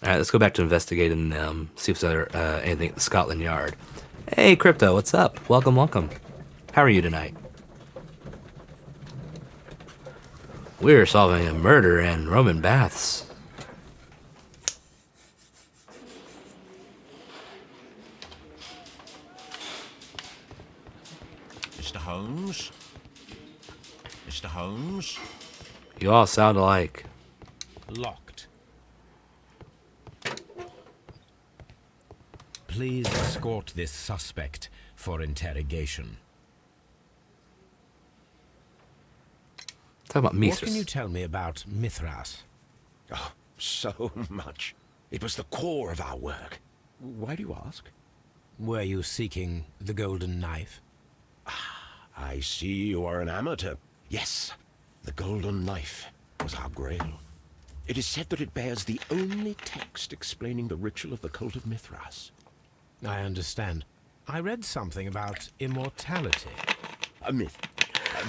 Alright, let's go back to investigating them, see if there's anything at the Scotland Yard. Hey, Crypto, what's up? Welcome, welcome. How are you tonight? We're solving a murder in Roman baths. Mr. Holmes? Mr. Holmes? You all sound alike. Locked. Please escort this suspect for interrogation. Talk about What Mithras. can you tell me about Mithras? Oh, so much. It was the core of our work. Why do you ask? Were you seeking the golden knife? I see you are an amateur. Yes, the golden knife was our grail. It is said that it bears the only text explaining the ritual of the cult of Mithras. I understand. I read something about immortality. A myth.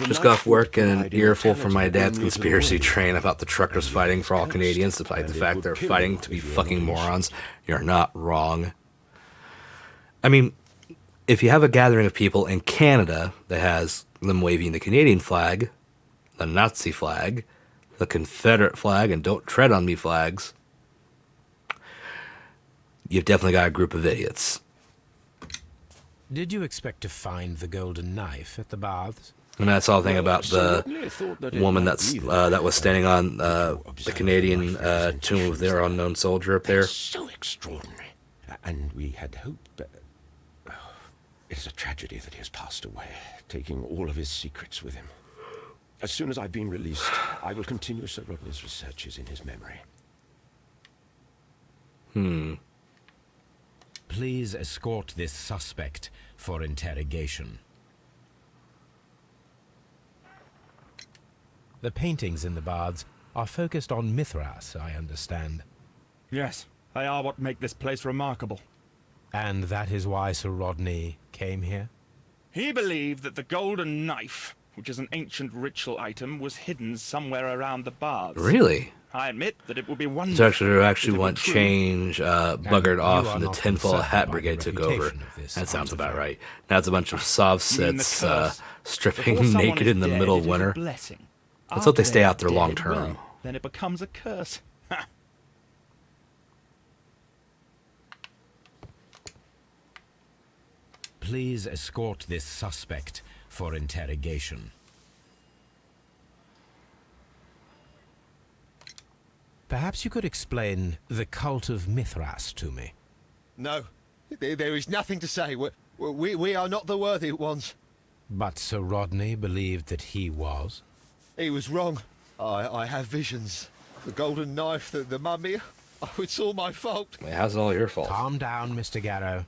Just got off work and an earful from my dad's conspiracy train about the truckers fighting for all Canadians, despite the fact they're fighting to be fucking morons. You're not wrong. I mean, if you have a gathering of people in Canada that has them waving the Canadian flag, the Nazi flag, the Confederate flag, and don't tread on me flags, you've definitely got a group of idiots. Did you expect to find the golden knife at the baths? And that's all the thing about the woman that was standing on the Canadian tomb of their unknown soldier up there. So extraordinary. And we had hoped... it's a tragedy that he has passed away, taking all of his secrets with him. As soon as I've been released, I will continue Sir Rodney's researches in his memory. Please escort this suspect for interrogation. The paintings in the baths are focused on Mithras, I understand. Yes, they are what make this place remarkable. And that is why Sir Rodney came here? He believed that the golden knife which is an ancient ritual item, was hidden somewhere around the baths. Really? I admit that it would be wonderful. So actually, if it were want true. change buggered you off, are and the not tinfoil concerned hat by brigade the took over. reputation of this That sounds about artifact? right. Now it's a bunch of soft You mean the sits curse? stripping Before someone naked is in the dead, middle it of is a winter. blessing. Let's hope they After stay they are out there long dead, term. well, then it becomes a curse. Ha! Please escort this suspect for interrogation. Perhaps you could explain the cult of Mithras to me. No, there is nothing to say. We are not the worthy ones. But Sir Rodney believed that he was. He was wrong. I have visions. The golden knife, the mummy. Oh, it's all my fault. Wait, how's it all your fault? Calm down, Mr. Garrow.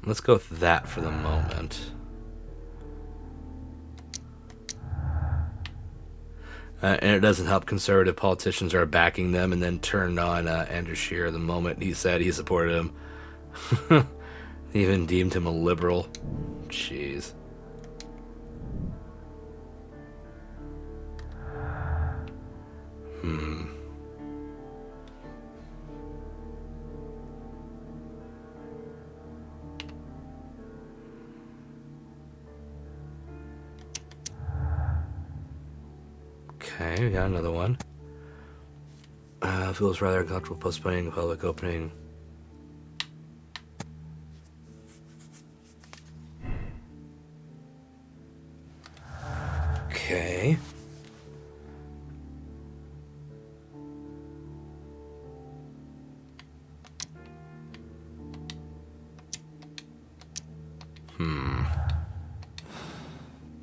Let's go with that for the moment. And it doesn't help conservative politicians are backing them and then turned on Andrew Scheer the moment he said he supported him. They even deemed him a liberal. Jeez. Okay, we got another one. Feels rather uncomfortable postponing the public opening. Okay.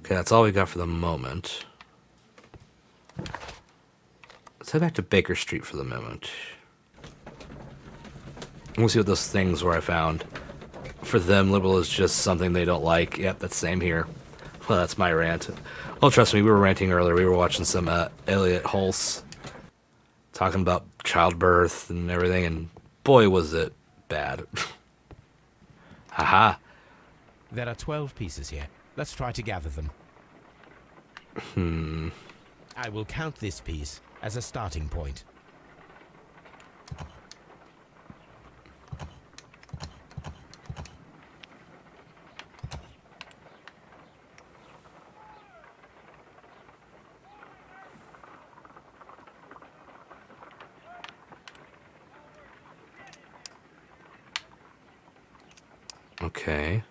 Okay, that's all we got for the moment. Let's head back to Baker Street for the moment. We'll see what those things were I found. For them, liberal is just something they don't like. Yep, that's the same here. Well, that's my rant. Well, trust me, we were ranting earlier. We were watching some Elliot Hulse talking about childbirth and everything, and boy, was it bad. Haha. There are 12 pieces here. Let's try to gather them. I will count this piece as a starting point. Okay.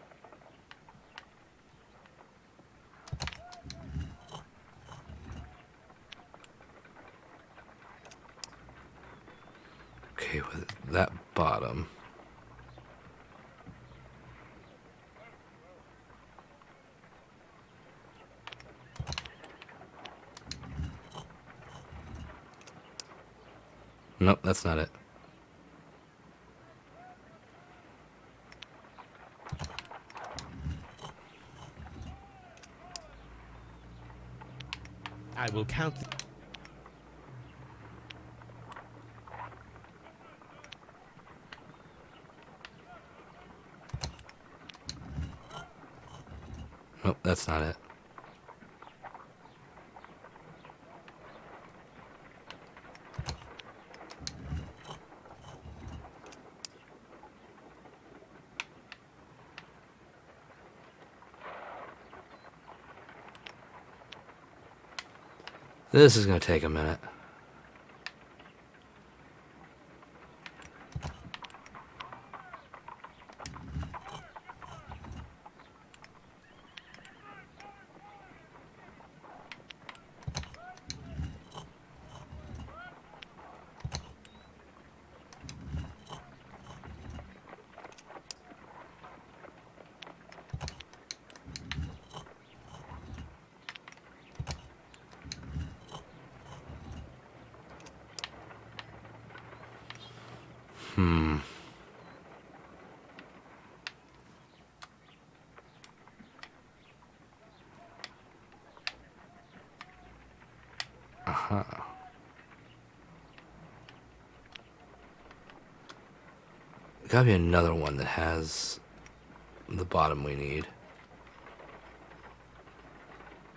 Okay, with that bottom. Nope, that's not it. I will count. Nope, that's not it. This is going to take a minute. Gotta be another one that has the bottom we need.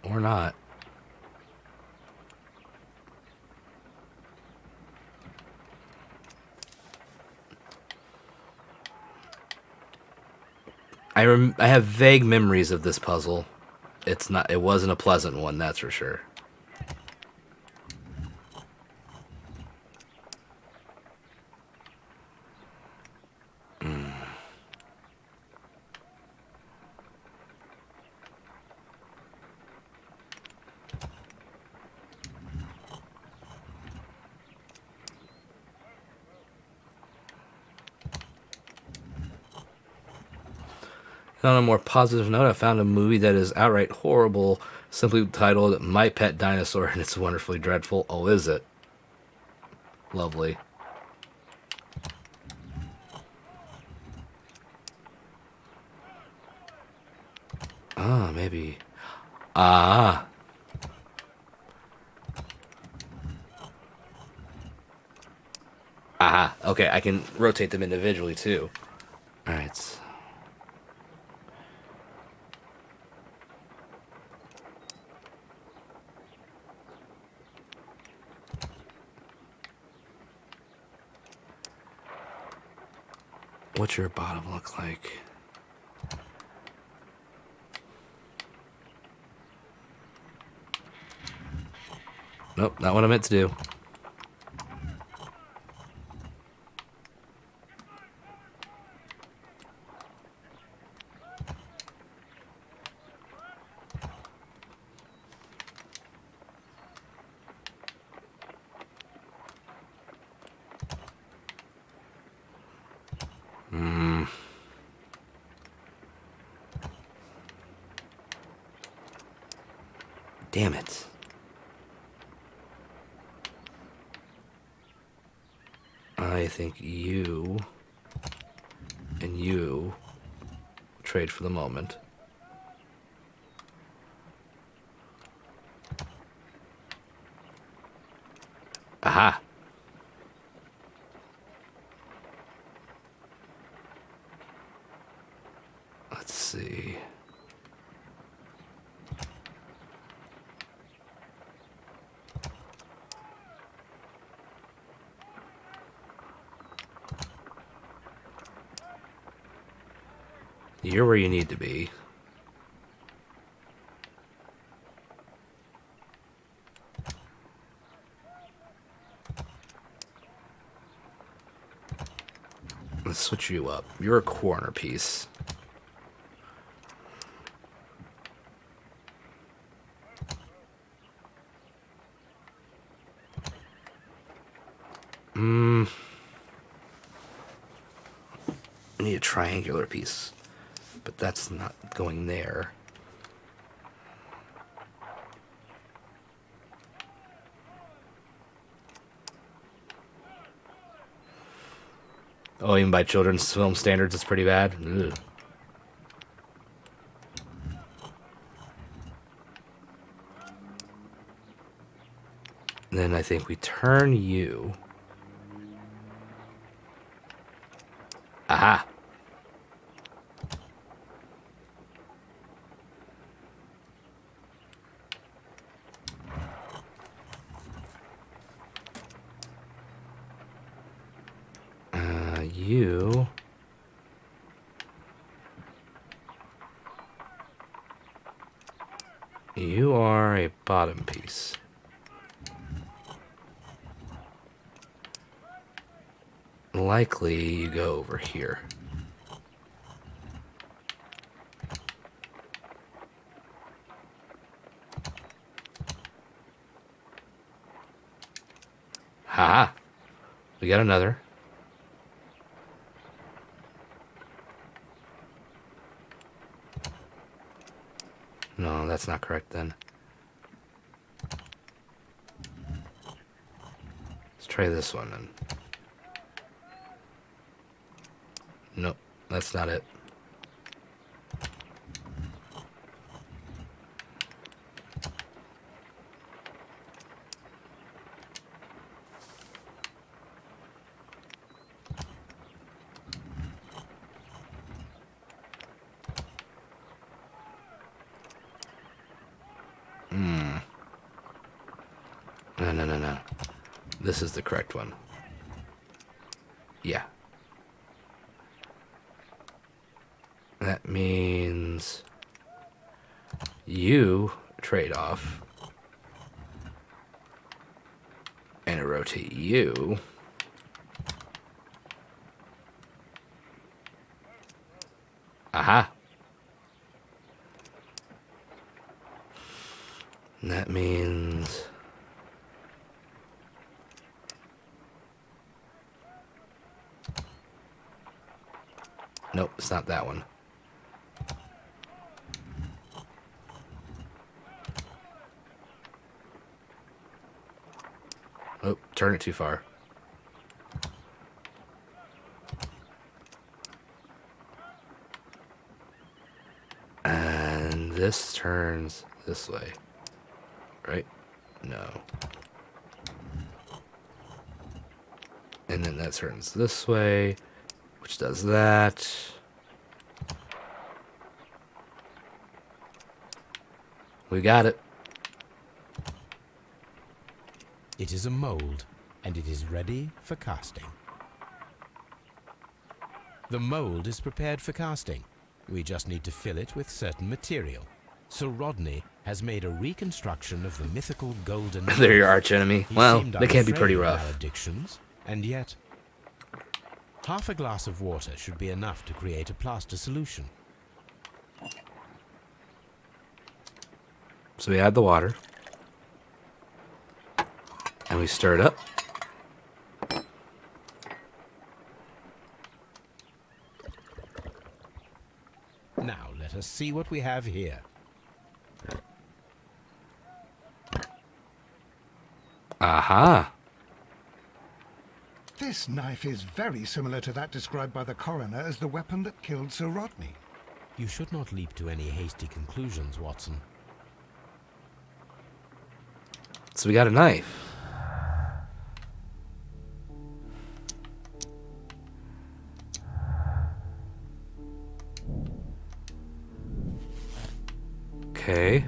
Or not. I have vague memories of this puzzle. It wasn't a pleasant one, that's for sure. On a more positive note, I found a movie that is outright horrible, simply titled My Pet Dinosaur, and it's wonderfully dreadful. Oh, is it? Lovely. Ah, maybe. Ah. Aha. Okay, I can rotate them individually, too. Alright. What's your bottom look like? Nope, not what I meant to do. Damn it. I think you and you trade for the moment. Aha. Let's see. You're where you need to be. Let's switch you up. You're a corner piece. I need a triangular piece, but that's not going there. Oh, even by children's film standards, it's pretty bad. Ugh. Then I think we turn you. Aha. You. You are a bottom piece. Likely you go over here. Ha! We got another. No, that's not correct then. Let's try this one then. that's not it. No. This is the correct one. Yeah. That means you trade off and rotate you. Aha. And that means nope, it's not that one. Oh, turn it too far. And this turns this way, right? No. And then that turns this way, which does that. We got it. It is a mold, and it is ready for casting. The mold is prepared for casting. We just need to fill it with certain material. Sir Rodney has made a reconstruction of the mythical golden... They're your arch enemy. He Well, seemed they can be pretty unafraid of rough. maledictions, and yet... half a glass of water should be enough to create a plaster solution. So we add the water. And we stir it up. Now let us see what we have here. Aha. This knife is very similar to that described by the coroner as the weapon that killed Sir Rodney. You should not leap to any hasty conclusions, Watson. So we got a knife. Okay.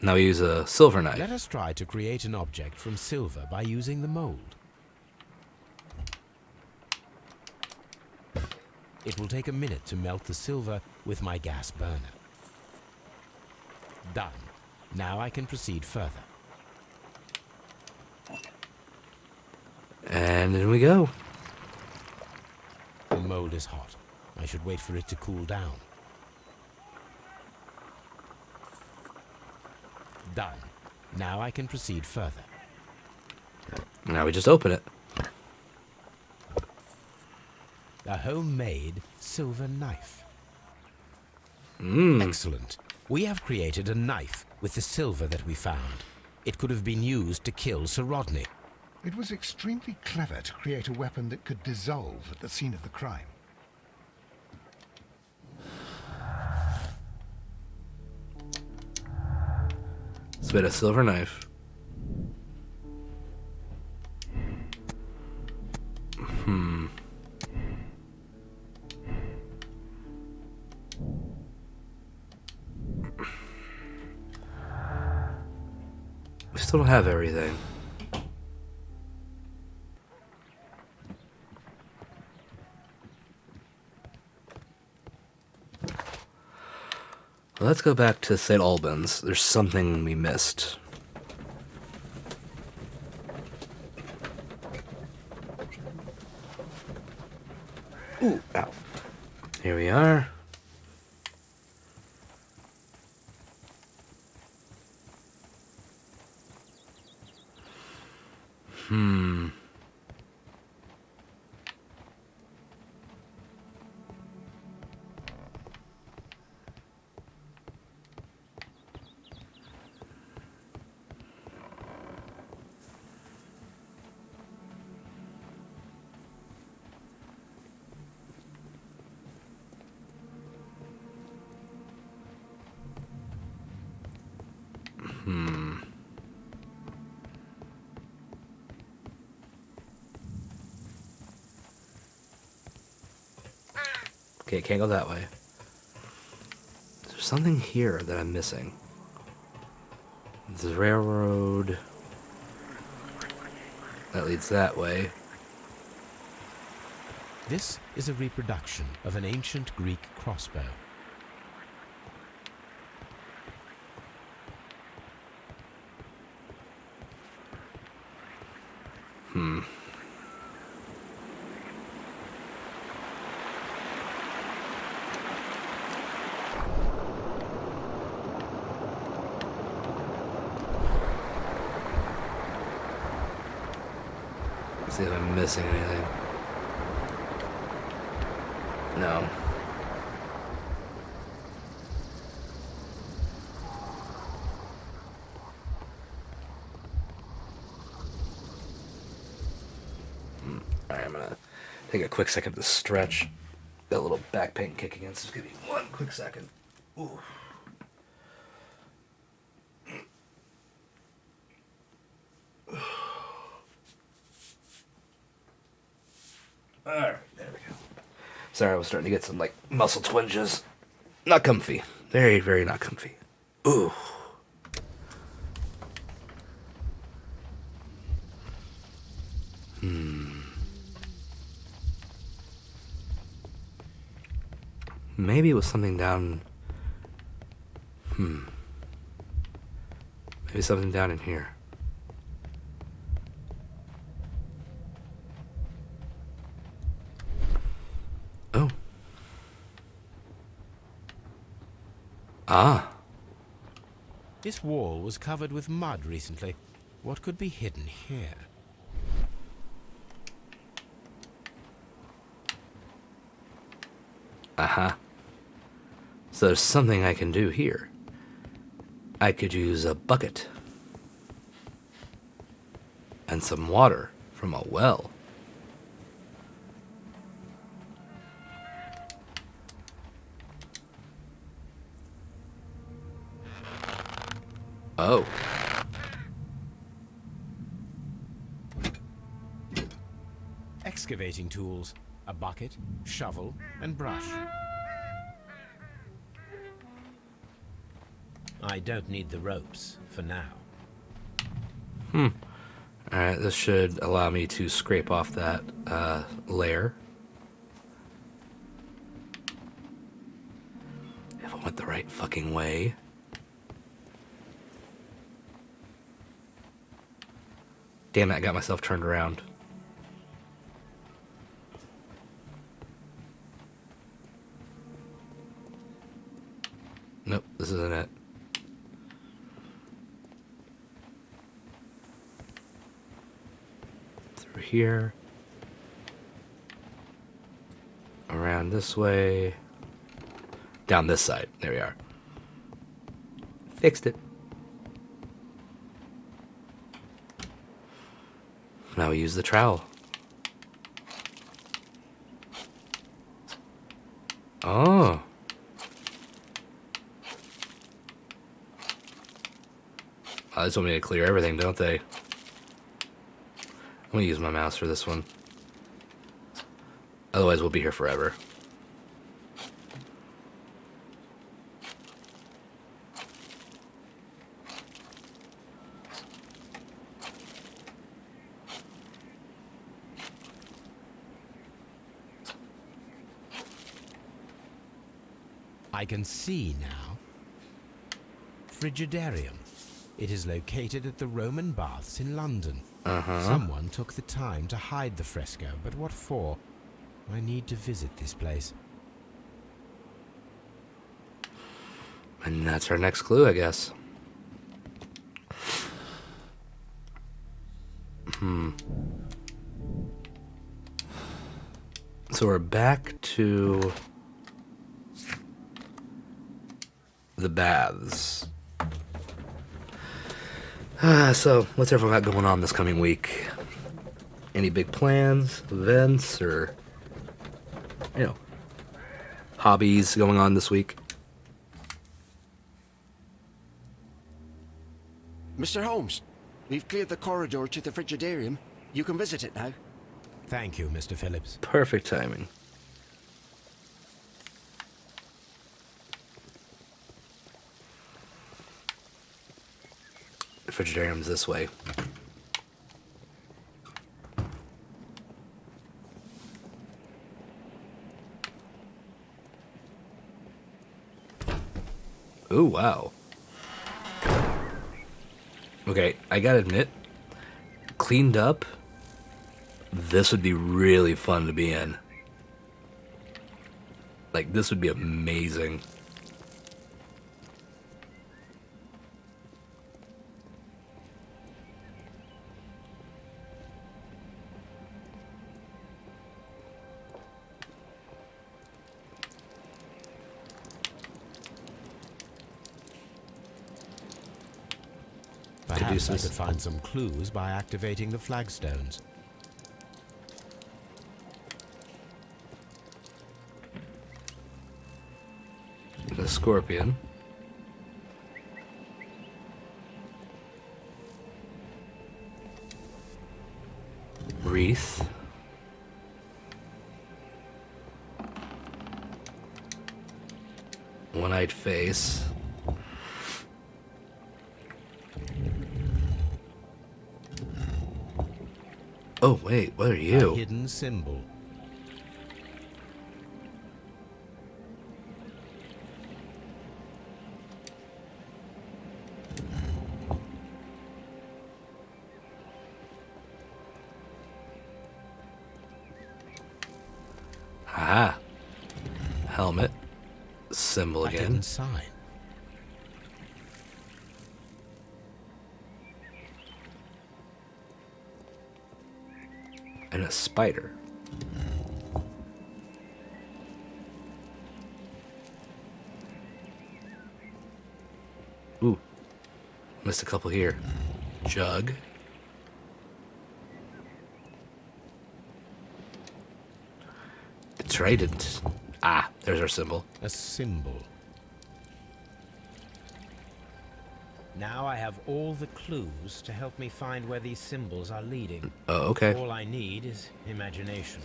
Now we use a silver knife. Let us try to create an object from silver by using the mold. It will take a minute to melt the silver with my gas burner. Done. Now I can proceed further. And in we go. The mold is hot. I should wait for it to cool down. Done. Now I can proceed further. Now we just open it. A homemade silver knife. Mmm. Excellent. We have created a knife with the silver that we found. It could have been used to kill Sir Rodney. It was extremely clever to create a weapon that could dissolve at the scene of the crime. So we had a silver knife. We still don't have everything. Let's go back to St. Albans. There's something we missed. Ooh, ow. Here we are. Okay, can't go that way. There's something here that I'm missing. The railroad. That leads that way. This is a reproduction of an ancient Greek crossbow. See if I'm missing anything. No. Alright, I'm gonna take a quick second to stretch. Got a little back pain kicking in, so just give me one quick second. Ooh. Alright, there we go. Sorry, I was starting to get some, like, muscle twinges. Not comfy. Very, very not comfy. Ooh. Maybe it was something down... Maybe something down in here. Oh. Ah. This wall was covered with mud recently. What could be hidden here? Uh-huh. So there's something I can do here. I could use a bucket. And some water from a well. Oh. Excavating tools, a bucket, shovel, and brush. I don't need the ropes for now. Alright, this should allow me to scrape off that layer. If I went the right fucking way. Damn it, I got myself turned around. Nope, this isn't it. Through here. Around this way. Down this side. There we are. Fixed it. Now we use the trowel. Oh. Oh, they just want me to clear everything, don't they? I'm gonna use my mouse for this one. Otherwise, we'll be here forever. I can see now. Frigidarium. It is located at the Roman Baths in London. Someone took the time to hide the fresco, but what for? I need to visit this place. And that's our next clue, I guess. So we're back to the baths. So what's everyone got going on this coming week? Any big plans, events, or, you know, hobbies going on this week? Mr. Holmes, we've cleared the corridor to the Frigidarium. You can visit it now. Thank you, Mr. Phillips. Perfect timing. The Frigidarium's this way. Ooh, wow. Okay, I gotta admit, cleaned up, this would be really fun to be in. Like, this would be amazing. Perhaps I could find some clues by activating the flagstones. The scorpion. Wreath. One-eyed face. Oh, wait, what are you? A hidden symbol. Ah. Helmet. Symbol A again. hidden sign. And a spider. Ooh. Missed a couple here. Jug. Trident. Ah, there's our symbol. A symbol. Now I have all the clues to help me find where these symbols are leading. Oh, okay. All I need is imagination.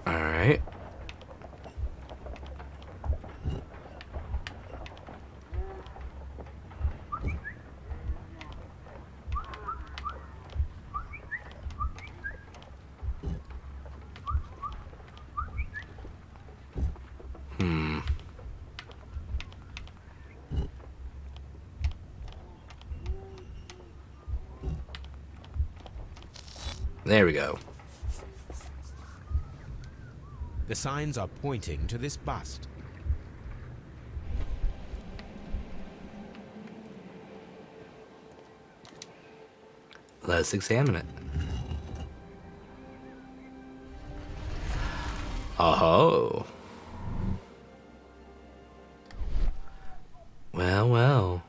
All right. There we go. The signs are pointing to this bust. Let's examine it. Oh. Well, well.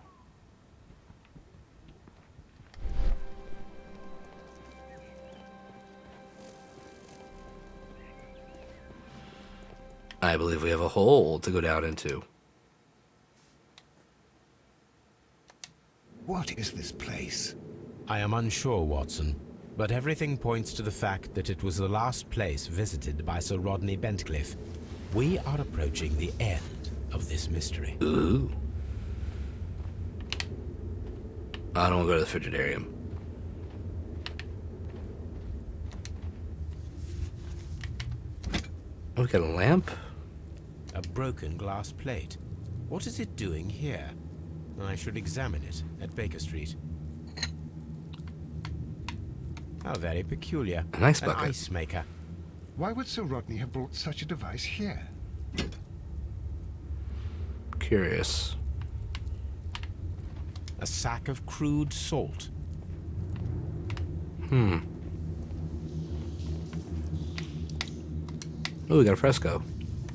I believe we have a hole to go down into. What is this place? I am unsure, Watson, but everything points to the fact that it was the last place visited by Sir Rodney Bentcliffe. We are approaching the end of this mystery. Ooh. I don't want to go to the Frigidarium. Oh, we got a lamp? A broken glass plate. What is it doing here? I should examine it at Baker Street. How very peculiar. An ice An bucket. ice maker. Why would Sir Rodney have brought such a device here? Curious. A sack of crude salt. Oh, we got a fresco.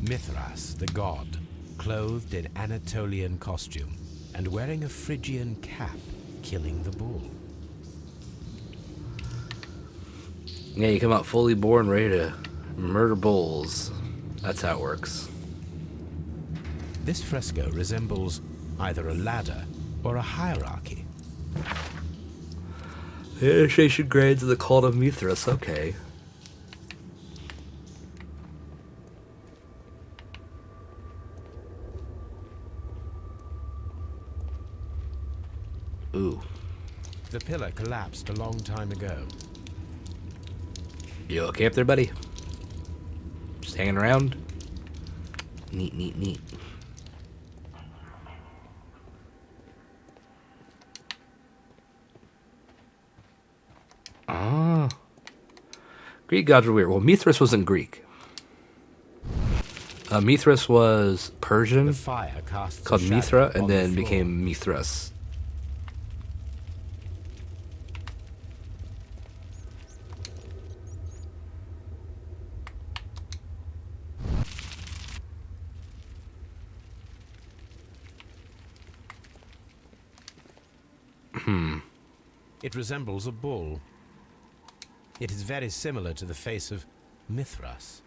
Mithras, the god, clothed in Anatolian costume and wearing a Phrygian cap, killing the bull. Yeah, you come out fully born, ready to murder bulls. That's how it works. This fresco resembles either a ladder or a hierarchy. Initiation grades of the cult of Mithras, okay. Ooh. The pillar collapsed a long time ago. You okay up there, buddy? Just hanging around? Neat, neat, neat. Ah. Greek gods were weird. Well, Mithras wasn't Greek. Mithras was Persian, The fire casts called a shadow Mithra, on and the then floor. became Mithras. It resembles a bull. It is very similar to the face of Mithras.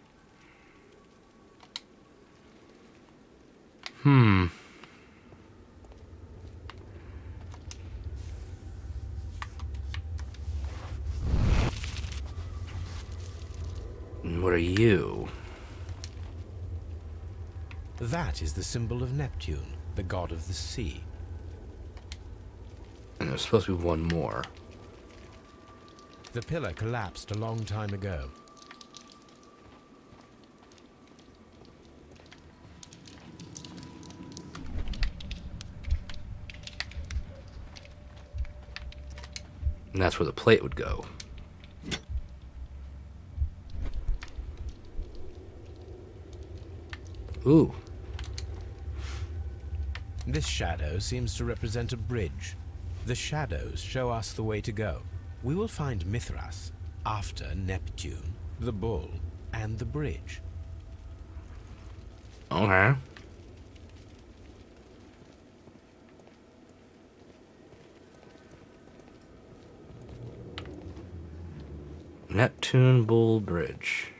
And what are you? That is the symbol of Neptune, the god of the sea. And there's supposed to be one more. The pillar collapsed a long time ago. And that's where the plate would go. Ooh. This shadow seems to represent a bridge. The shadows show us the way to go. We will find Mithras after Neptune, the bull, and the bridge. Okay. Neptune Bull Bridge.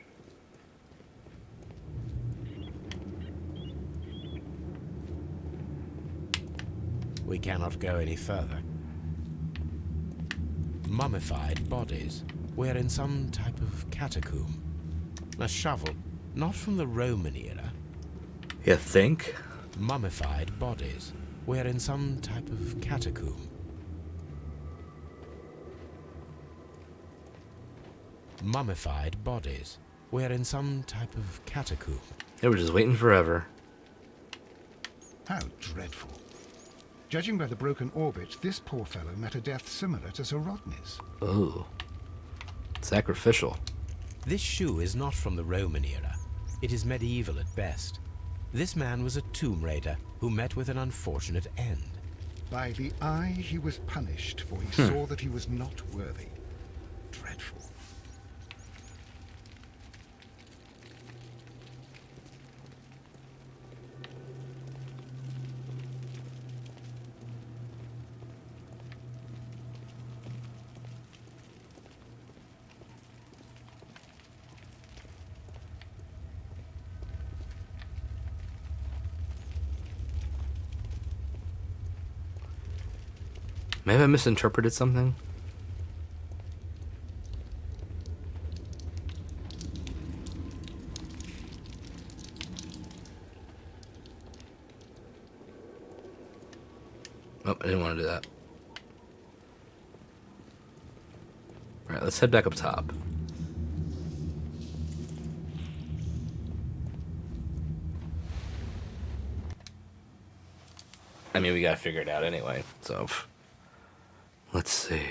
We cannot go any further. Mummified bodies. We're in some type of catacomb. A shovel, not from the Roman era. You think? Mummified bodies. We're in some type of catacomb. Mummified bodies. We're in some type of catacomb. They were just waiting forever. How dreadful. Judging by the broken orbit, this poor fellow met a death similar to Sir Rodney's. Ooh. Sacrificial. This shoe is not from the Roman era. It is medieval at best. This man was a tomb raider who met with an unfortunate end. By the eye he was punished, for he saw that he was not worthy. Dreadful. Maybe I misinterpreted something? Oh, I didn't want to do that. Alright, let's head back up top. I mean, we gotta figure it out anyway, so... Let's see.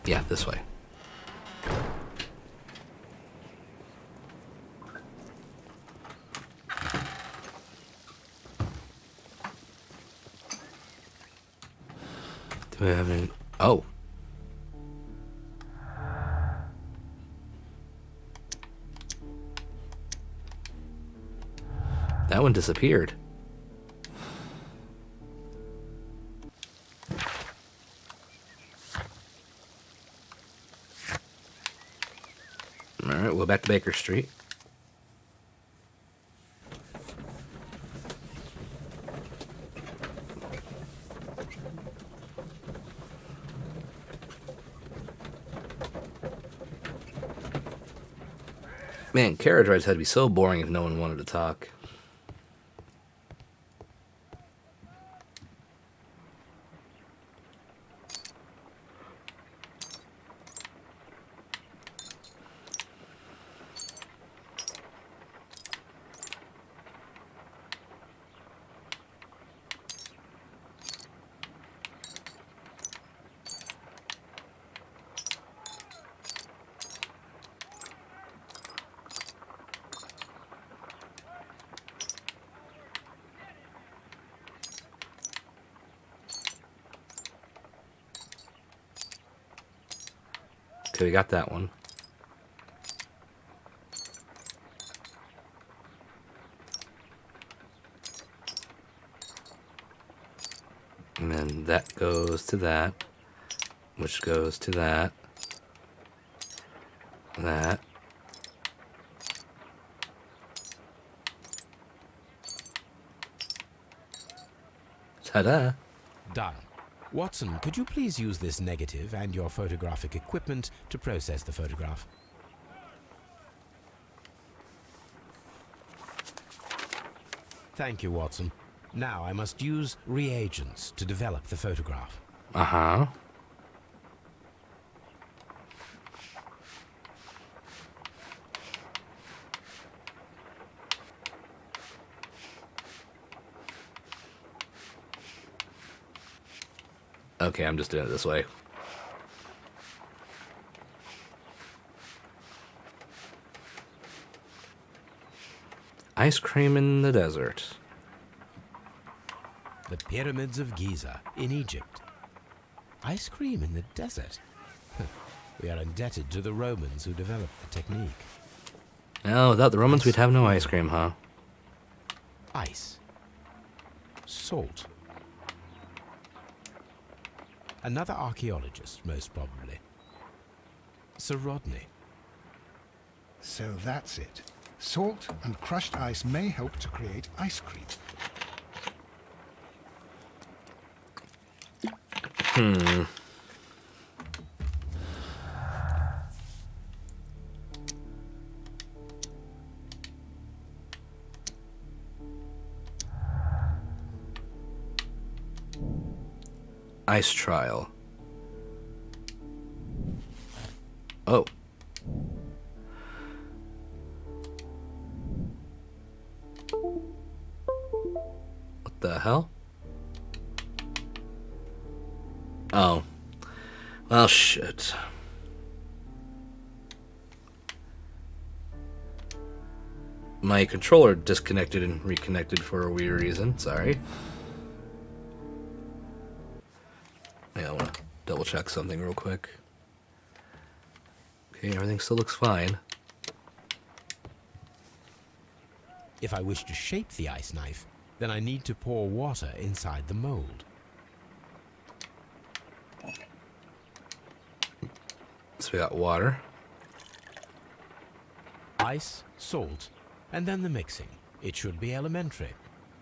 Yeah, this way. Do we have any... Oh. That one disappeared. Alright, we'll go back to Baker Street. Man, carriage rides had to be so boring if no one wanted to talk. Okay, we got that one. And then that goes to that, which goes to that, that. Ta-da! Done. Watson, could you please use this negative and your photographic equipment to process the photograph? Thank you, Watson. Now I must use reagents to develop the photograph. Uh-huh. Okay, I'm just doing it this way. Ice cream in the desert. The pyramids of Giza in Egypt. Ice cream in the desert. We are indebted to the Romans who developed the technique. Oh, without the Romans, we'd have no ice cream, huh? Ice. Salt. Another archaeologist, most probably. Sir Rodney. So that's it. Salt and crushed ice may help to create ice cream. Ice trial. Oh. What the hell? Oh. Well, shit. My controller disconnected and reconnected for a weird reason. Sorry. Yeah, I want to double check something real quick. Okay, everything still looks fine. If I wish to shape the ice knife, then I need to pour water inside the mold. So we got water. Ice, salt, and then the mixing. It should be elementary.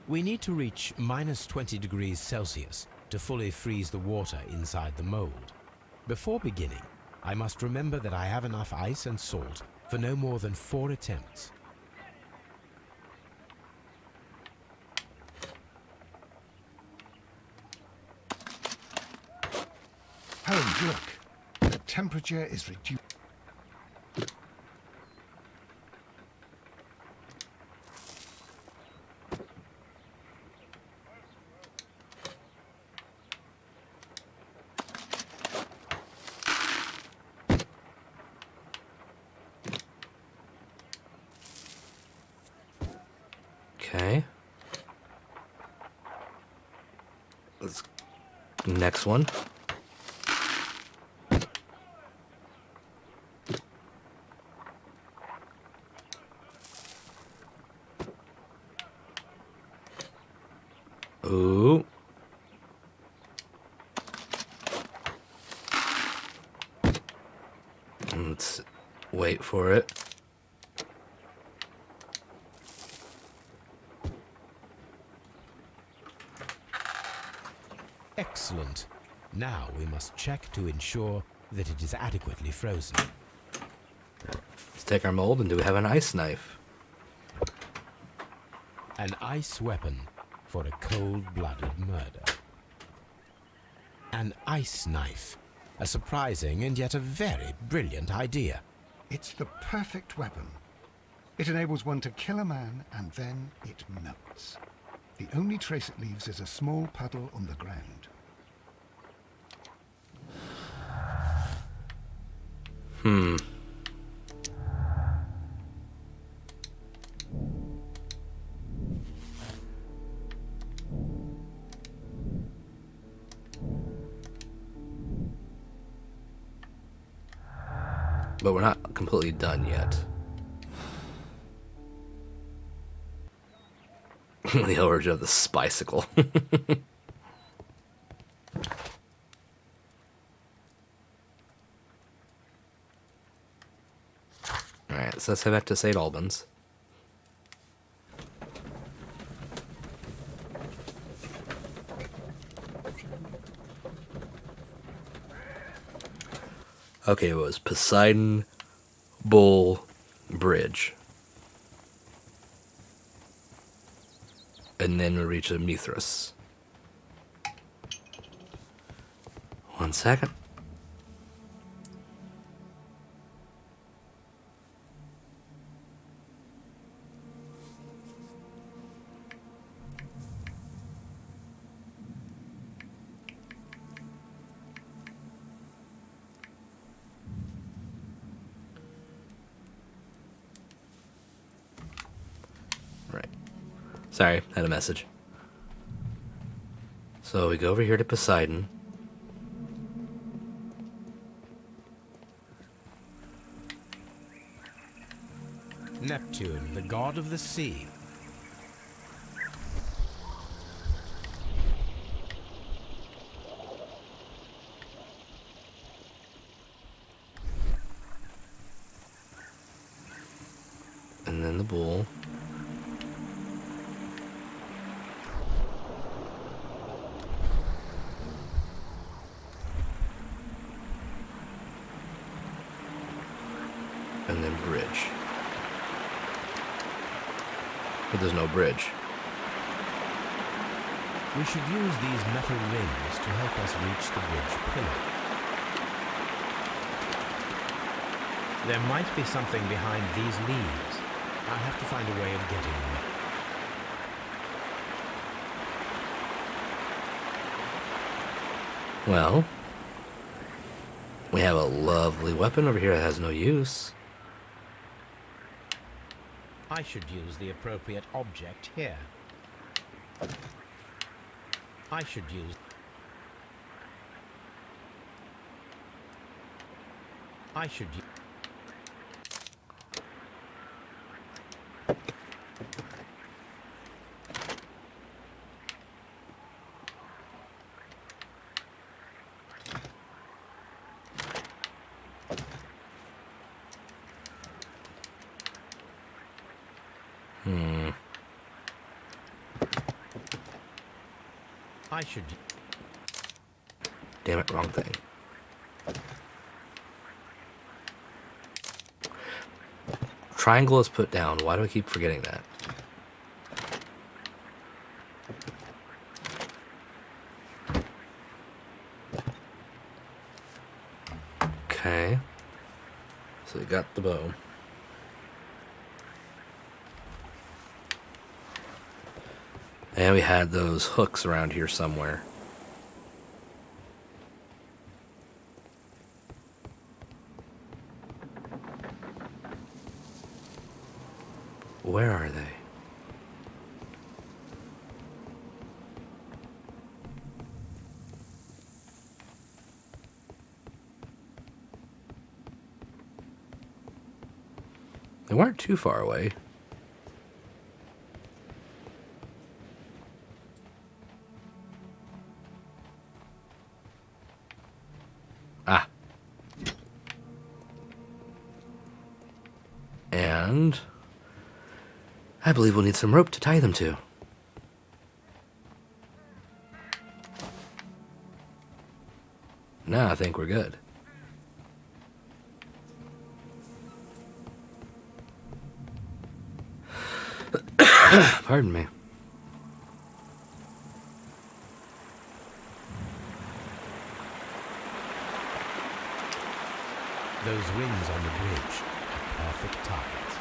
We need to reach minus 20 degrees Celsius to fully freeze the water inside the mold. Before beginning, I must remember that I have enough ice and salt for no more than 4 attempts. Holmes, look. The temperature is reduced. Okay. Let's next one. Ooh. Let's wait for it. Excellent. Now we must check to ensure that it is adequately frozen. Let's take our mold, and do we have an ice knife? An ice weapon for a cold-blooded murder. An ice knife. A surprising and yet a very brilliant idea. It's the perfect weapon. It enables one to kill a man and then it melts. The only trace it leaves is a small puddle on the ground. But we're not completely done yet. The origin of the spicycle. Alright, so let's head back to St. Albans. Okay, it was Poseidon, Bull, Bridge. And then we reach Mithras. 1 second. Right. Sorry, had a message. So we go over here to Poseidon. Neptune, the god of the sea. And then the bull. And then bridge. But there's no bridge. We should use these metal rings to help us reach the bridge pillar. There might be something behind these leaves. I'll have to find a way of getting there. Well, we have a lovely weapon over here that has no use. I should use the appropriate object here. I should use... I should use... I should... Damn it, wrong thing. Triangle is put down. Why do I keep forgetting that? Okay. So we got the bow. And we had those hooks around here somewhere. Where are they? They weren't too far away. Ah. And I believe we'll need some rope to tie them to. Now I think we're good. Pardon me. Those wings on the bridge are perfect targets.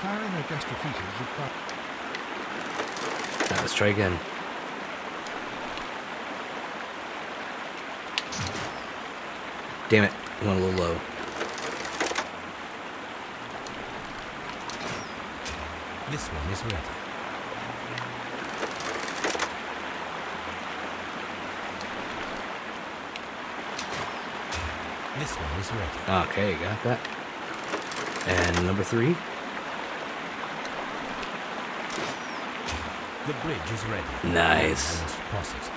Firing a gastrophysics requires... Now, let's try again. Damn it, I went a little low. This one is ready. This one is ready. Okay, got that. And number 3. The bridge is ready. Nice. I must cross it.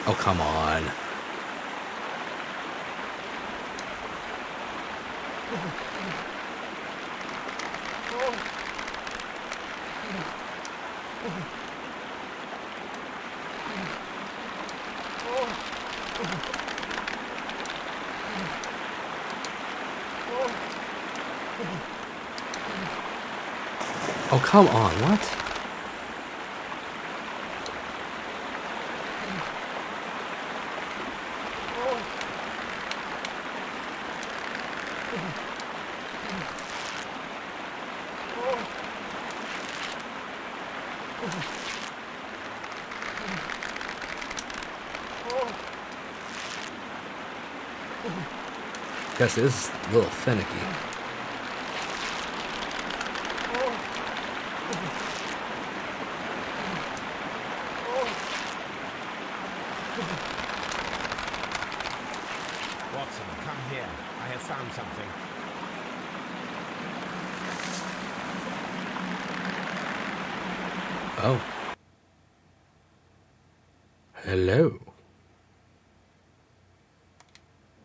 Oh, come on. Oh, come on, what? Guess it is a little finicky. Watson, come here. I have found something. Oh. Hello.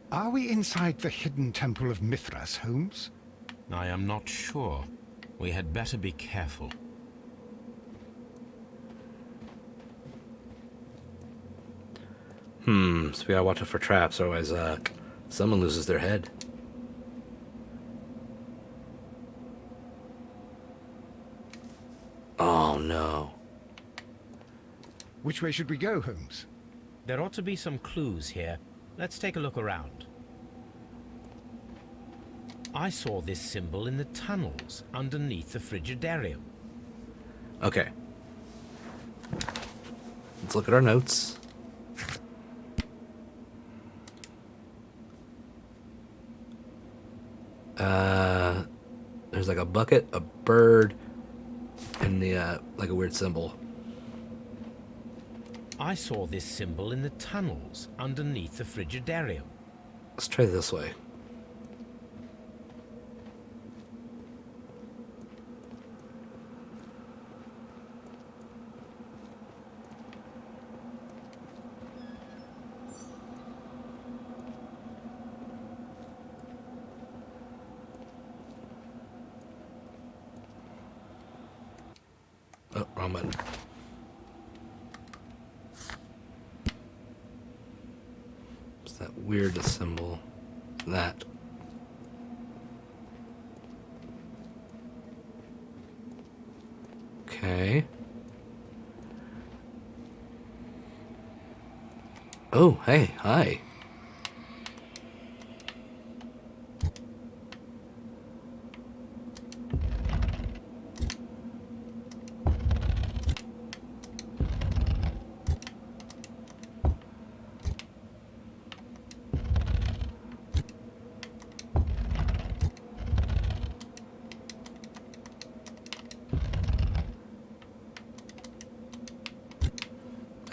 Are we inside the hidden temple of Mithras, Holmes? I am not sure. We had better be careful. So we gotta watch out for traps, otherwise someone loses their head. Oh no. Which way should we go, Holmes? There ought to be some clues here. Let's take a look around. I saw this symbol in the tunnels underneath the Frigidarium. Okay. Let's look at our notes. There's like a bucket, a bird, and the like a weird symbol. I saw this symbol in the tunnels underneath the Frigidarium. Let's try this way. Oh, wrong button. It's that weird symbol. That. Okay. Oh, hey, hi.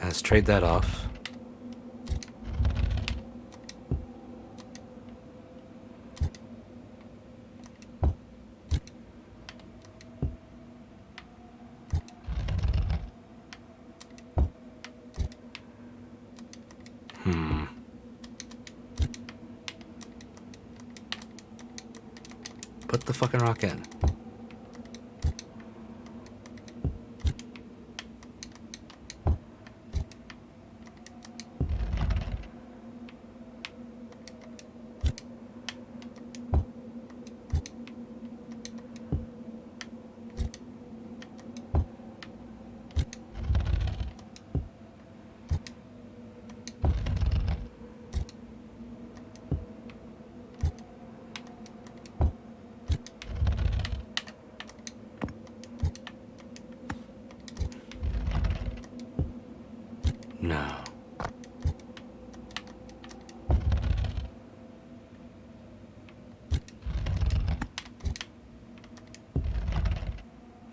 Let's trade that off. Put the fucking rock in. No.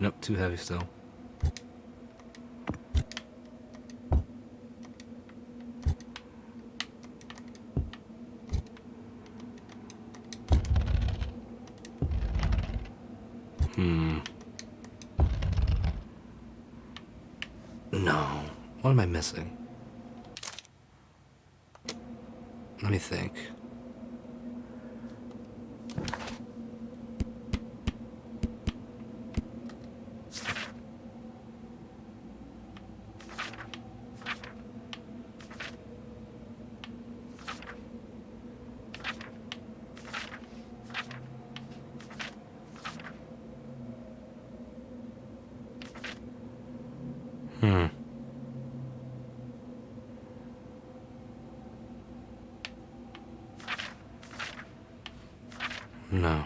Nope, too heavy still. No. What am I missing? Let me think. No.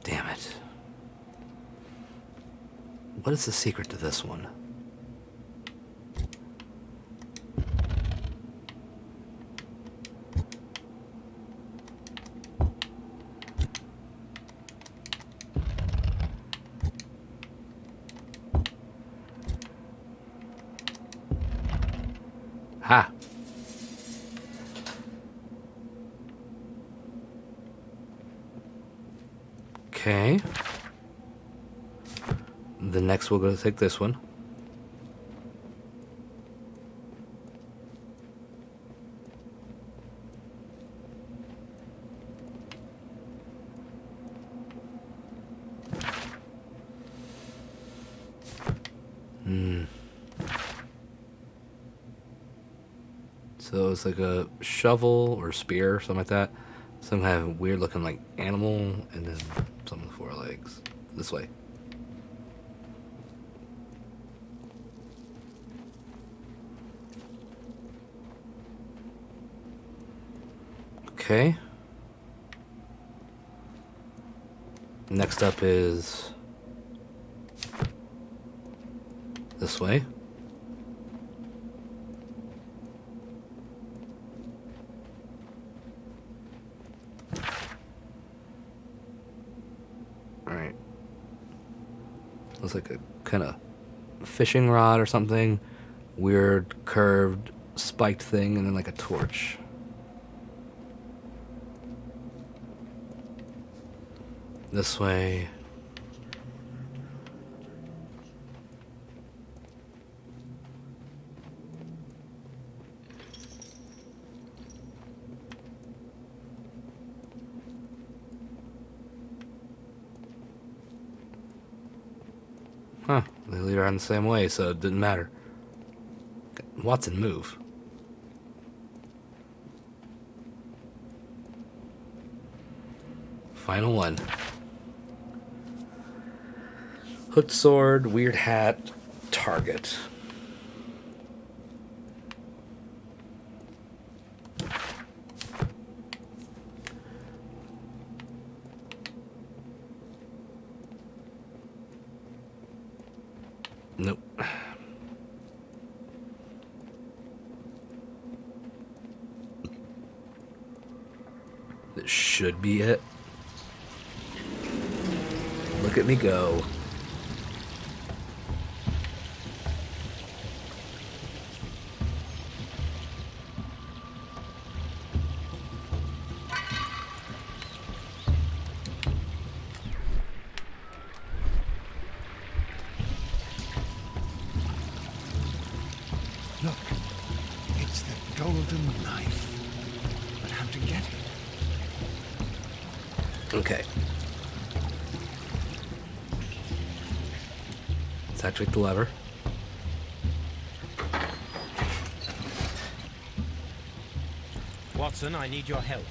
Damn it. What is the secret to this one? Ha! Okay. The next we'll go take this one. So it's like a shovel or spear or something like that. Some kind of weird looking like animal, and then some with 4 legs. This way. Okay. Next up is this way. Alright. Looks like a kind of fishing rod or something. Weird, curved, spiked thing, and then like a torch. This way. Huh, they lead around the same way, so it didn't matter. Watson, move. Final one. Hooked sword, weird hat, target. Nope. This should be it. Look at me go. Look, it's the golden knife. But how to get it? Okay. Let's activate the lever. Watson, I need your help.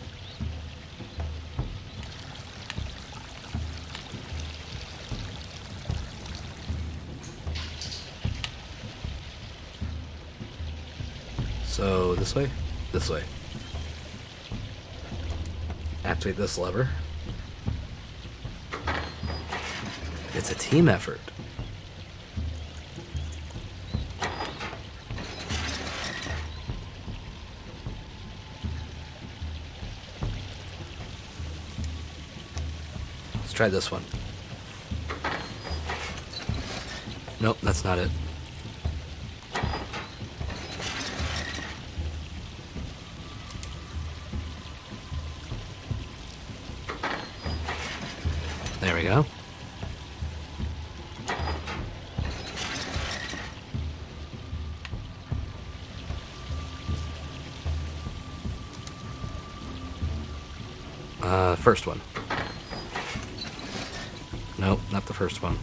So, this way? This way. Activate this lever. It's a team effort. Let's try this one. Nope, that's not it. There we go. First one. Nope, not the first one.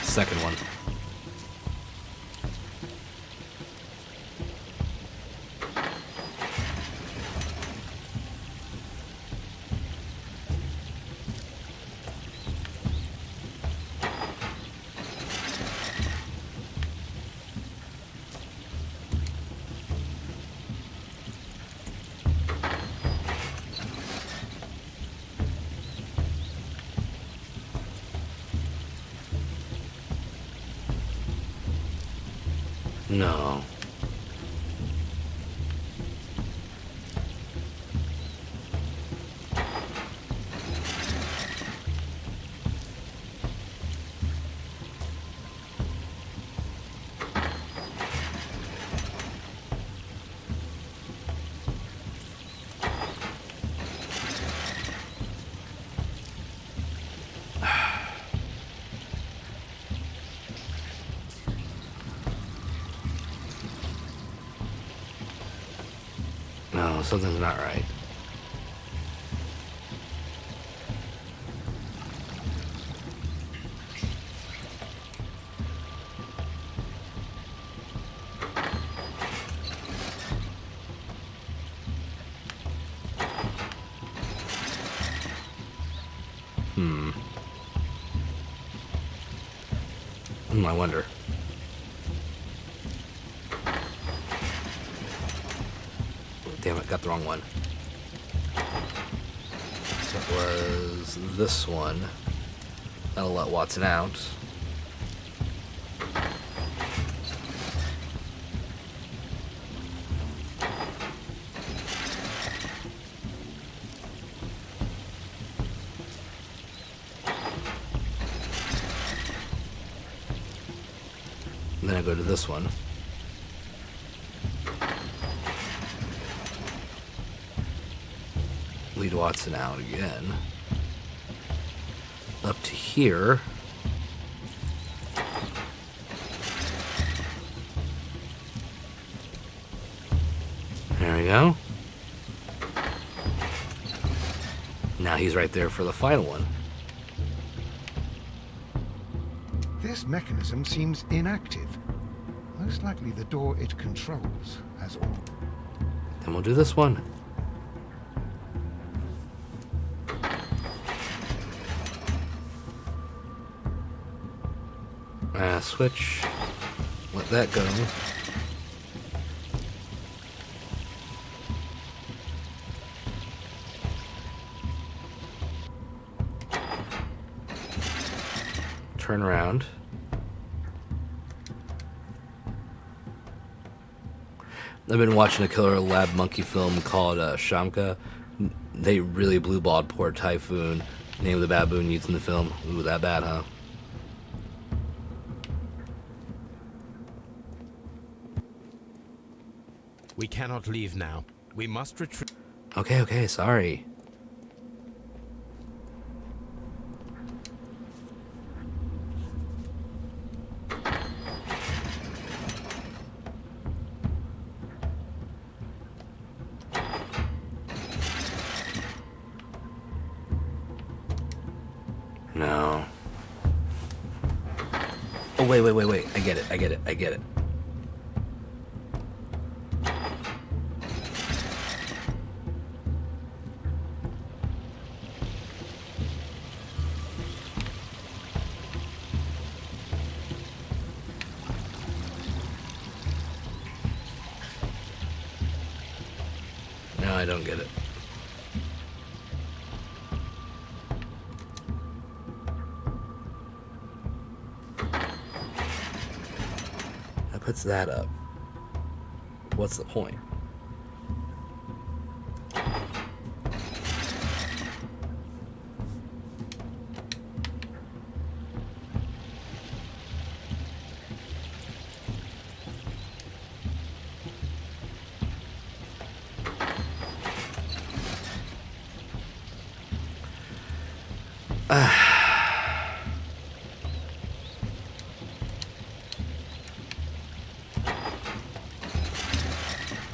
Second one. No. No, something's not right. I wonder. Damn it, got the wrong one. So it was this one. That'll let Watson out. And then I go to this one. Lead Watson out again. Up to here. There we go. Now he's right there for the final one. This mechanism seems inactive. Most likely the door it controls has all. Then we'll do this one. Switch. Let that go. Turn around. I've been watching a killer lab monkey film called Shamka. They really blue-balled poor Typhoon. Name of the baboon used in the film. Ooh, that bad, huh? We cannot leave now. We must retreat. Okay, sorry. No. Oh, wait. I get it. No, I don't get it. That puts that up. What's the point?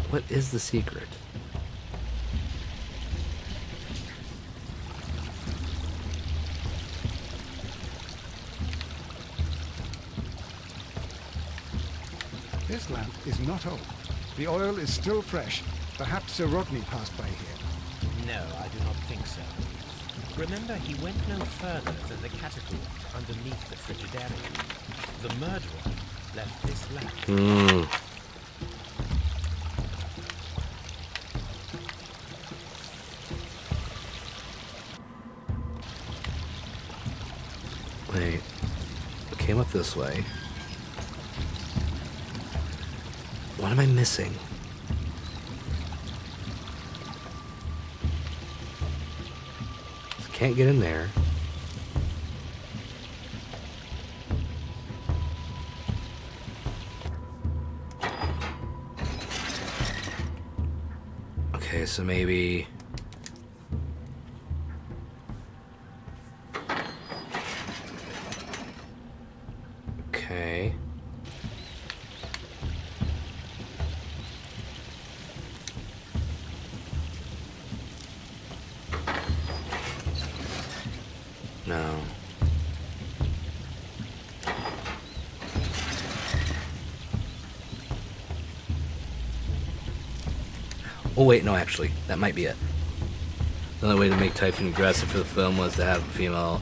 What is the secret? This lamp is not old. The oil is still fresh. Perhaps Sir Rodney passed by here. No, I do not think so. Remember, he went no further than the catapult underneath the frigidarium. The murderer left this lamp. Wait. It came up this way. What am I missing? Can't get in there. Okay, so maybe... Okay. No. Oh wait, no, actually, that might be it. The only way to make Typhoon aggressive for the film was to have a female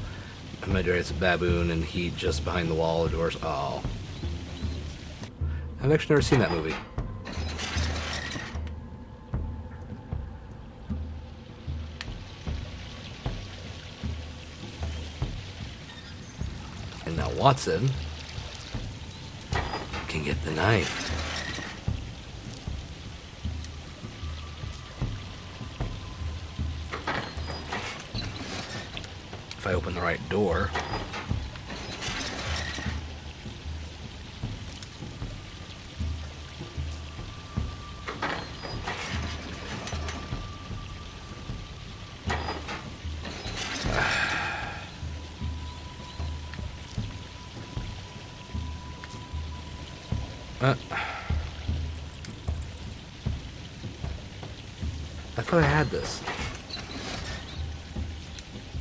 Medeiros baboon and he just behind the wall or doors. Oh. I've actually never seen that movie. And now Watson can get the knife. If I open the right door. I thought I had this.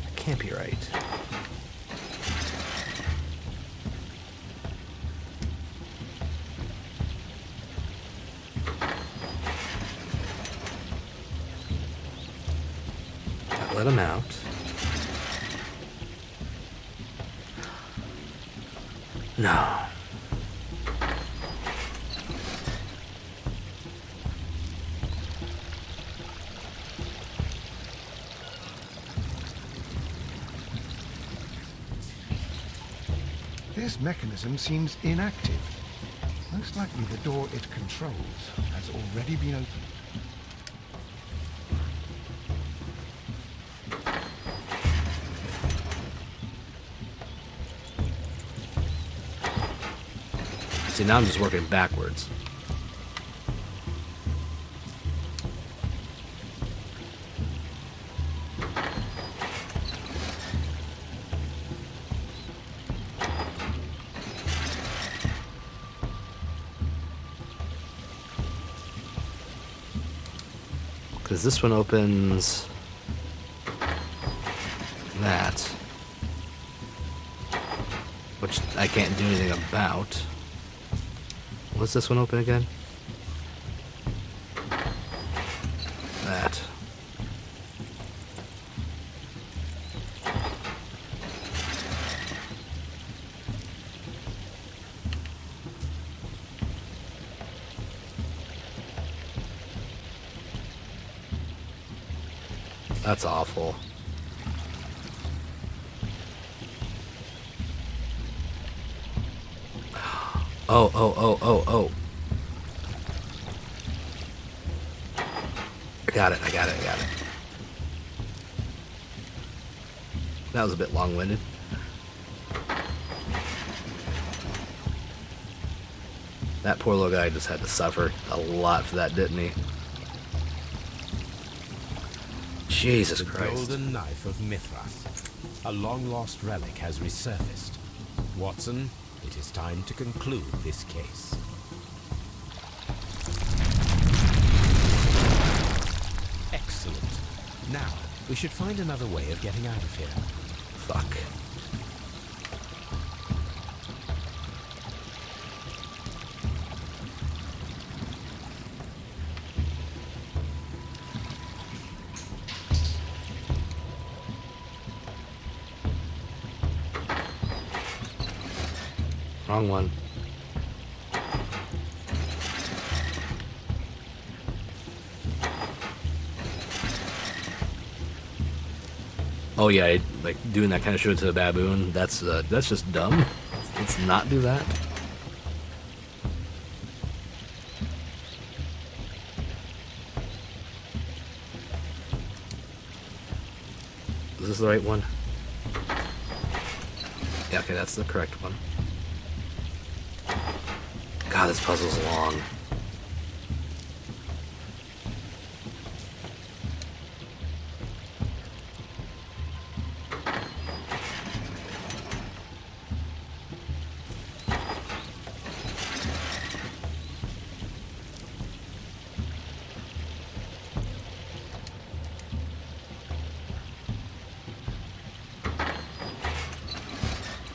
It can't be right. That let him out. No. This mechanism seems inactive. Most likely the door it controls has already been opened. See, now I'm just working backwards. Because this one opens that. which I can't do anything about. What's this one open again? That. That's awful. Oh. I got it. That was a bit long-winded. That poor little guy just had to suffer a lot for that, didn't he? Jesus Christ. Golden knife of Mithras. A long-lost relic has resurfaced. Watson, it is time to conclude this case. Excellent. Now, we should find another way of getting out of here. Fuck. Wrong one. Oh yeah, like doing that kind of shit to a baboon. That's just dumb. Let's not do that. Is this the right one? Yeah, okay, that's the correct one. God, this puzzle's long.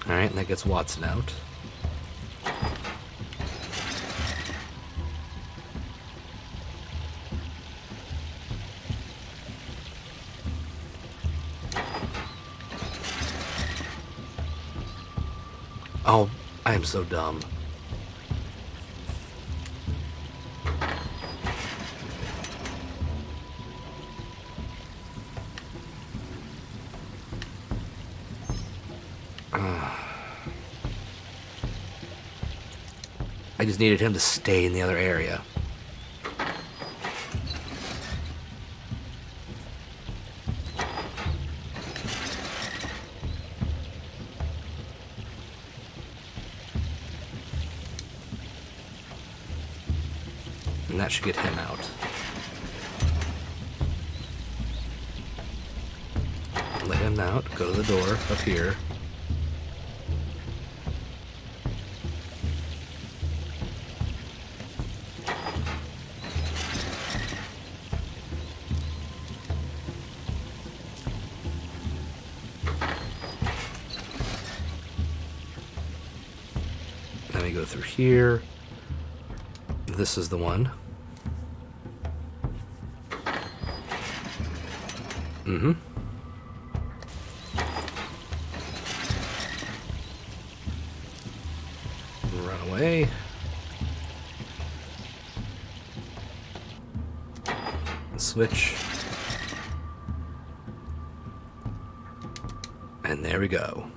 Alright, and that gets Watson out. Oh, I am so dumb. I just needed him to stay in the other area. And that should get him out. Let him out. Go to the door up here. Then we go through here. This is the one. Mm-hmm. Run away. Switch. And there we go.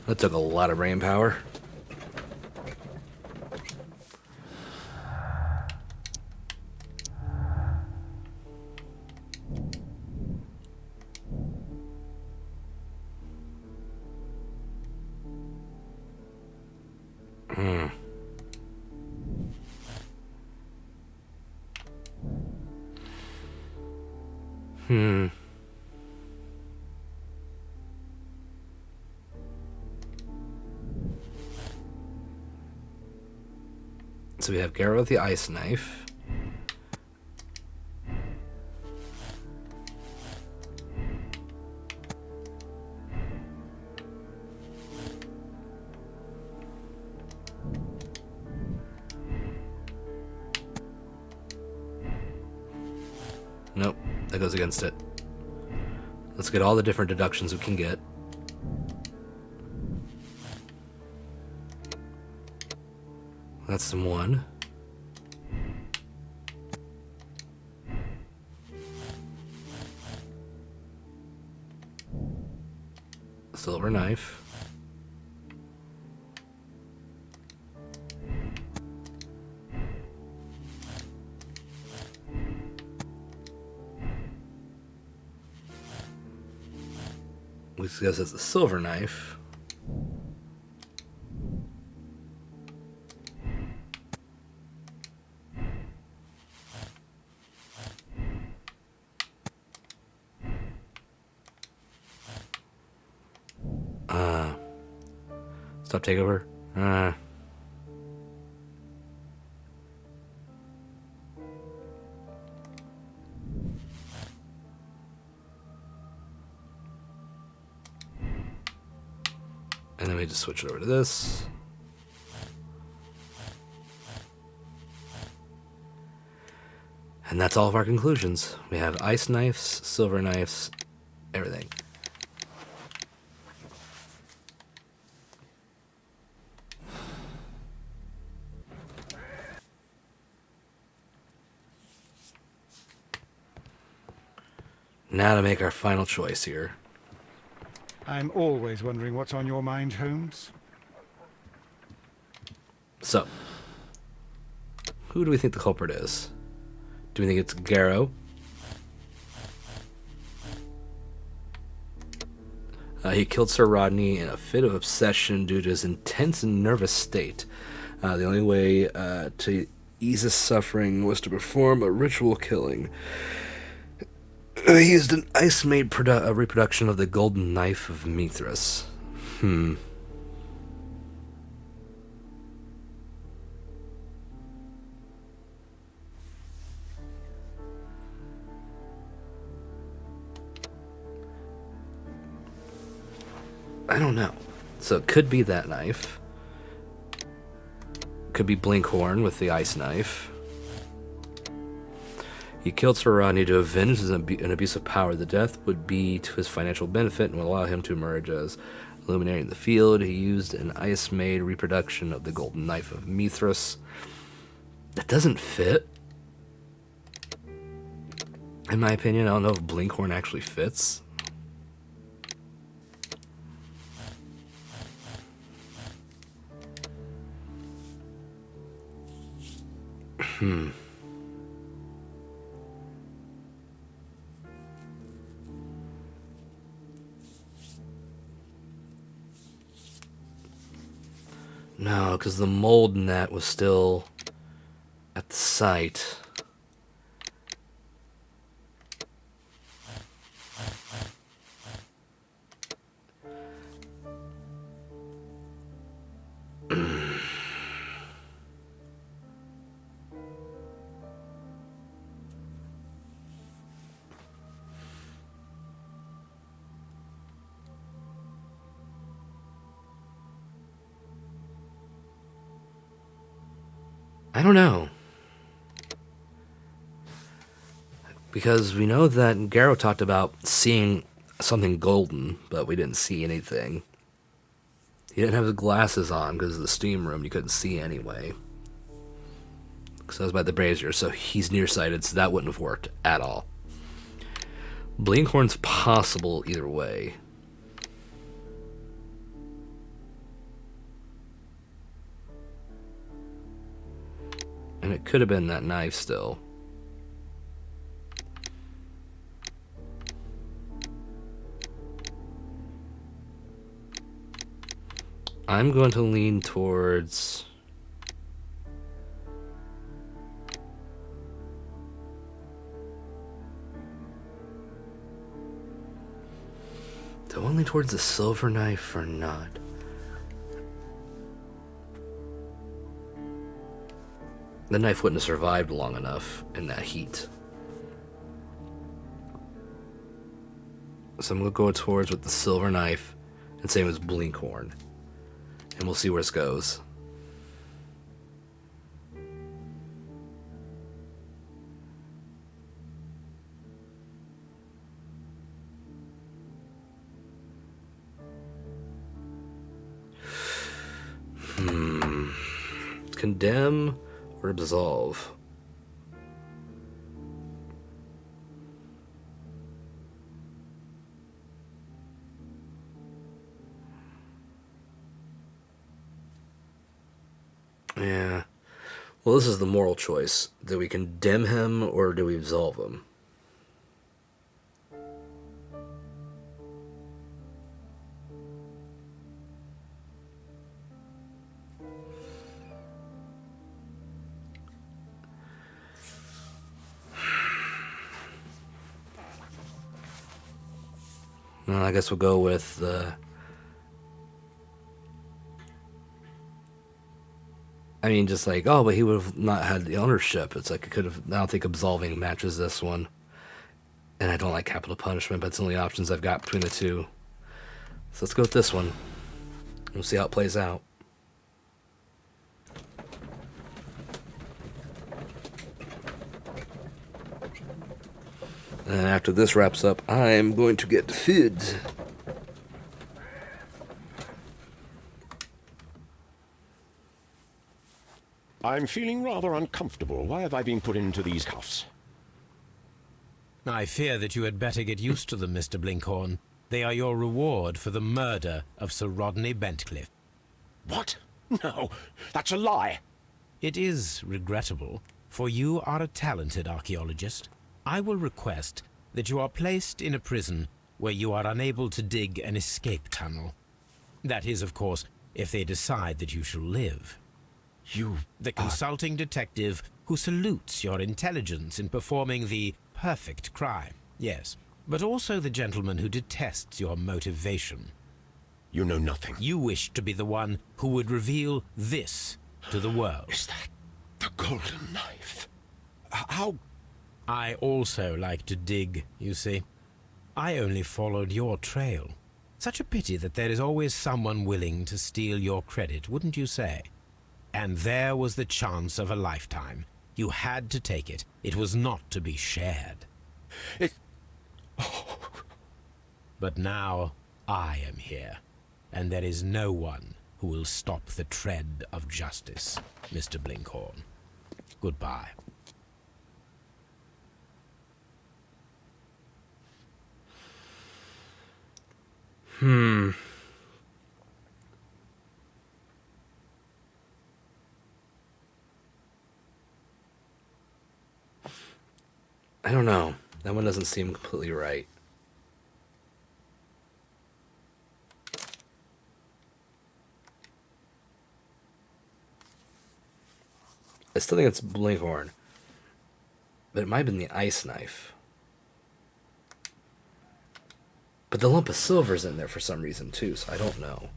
That took a lot of brain power. So we have Garrow with the ice knife. Nope, that goes against it. Let's get all the different deductions we can get. That's one. Silver knife. Which guess it's a silver knife. Stop takeover. And then we just switch it over to this. And that's all of our conclusions. We have ice knives, silver knives, everything. Now to make our final choice here. I'm always wondering what's on your mind, Holmes. So, who do we think the culprit is? Do we think it's Garrow? He killed Sir Rodney in a fit of obsession due to his intense and nervous state. The only way to ease his suffering was to perform a ritual killing. He used an ice-made reproduction of the golden knife of Mithras. I don't know. So it could be that knife. Could be Blinkhorn with the ice knife. He killed Sir Rodney to avenge an abuse of power. The death would be to his financial benefit and would allow him to emerge as luminary in the field. He used an ice-made reproduction of the golden knife of Mithras. That doesn't fit. In my opinion, I don't know if Blinkhorn actually fits. No, because the mold net was still at the site. I don't know. Because we know that Garrow talked about seeing something golden, but we didn't see anything. He didn't have his glasses on because of the steam room. You couldn't see anyway. Because I was by the brazier, so he's nearsighted, so that wouldn't have worked at all. Blinkhorn's possible either way. And it could have been that knife still. I'm going to lean towards... Do I lean towards the silver knife or not? The knife wouldn't have survived long enough in that heat. So I'm going to go towards with the silver knife and same as Blinkhorn. And we'll see where this goes. Condemn or absolve? Yeah. Well, this is the moral choice. Do we condemn him or do we absolve him? Well, I guess we'll go with the... I mean, just like, oh, but he would have not had the ownership. It's like, it could have... I don't think absolving matches this one. And I don't like capital punishment, but it's the only options I've got between the two. So let's go with this one. We'll see how it plays out. And after this wraps up, I'm going to get food. I'm feeling rather uncomfortable. Why have I been put into these cuffs? I fear that you had better get used to them, Mr. Blinkhorn. They are your reward for the murder of Sir Rodney Bentcliffe. What? No, that's a lie. It is regrettable, for you are a talented archaeologist. I will request that you are placed in a prison where you are unable to dig an escape tunnel. That is, of course, if they decide that you shall live. The consulting detective who salutes your intelligence in performing the perfect crime, yes, but also the gentleman who detests your motivation. You know nothing. You wish to be the one who would reveal this to the world. Is that the golden knife? How? I also like to dig, you see. I only followed your trail. Such a pity that there is always someone willing to steal your credit, wouldn't you say? And there was the chance of a lifetime. You had to take it. It was not to be shared. But now I am here, and there is no one who will stop the tread of justice, Mr. Blinkhorn. Goodbye. I don't know. That one doesn't seem completely right. I still think it's Blinkhorn. But it might have been the ice knife. But the lump of silver's in there for some reason too, so I don't know.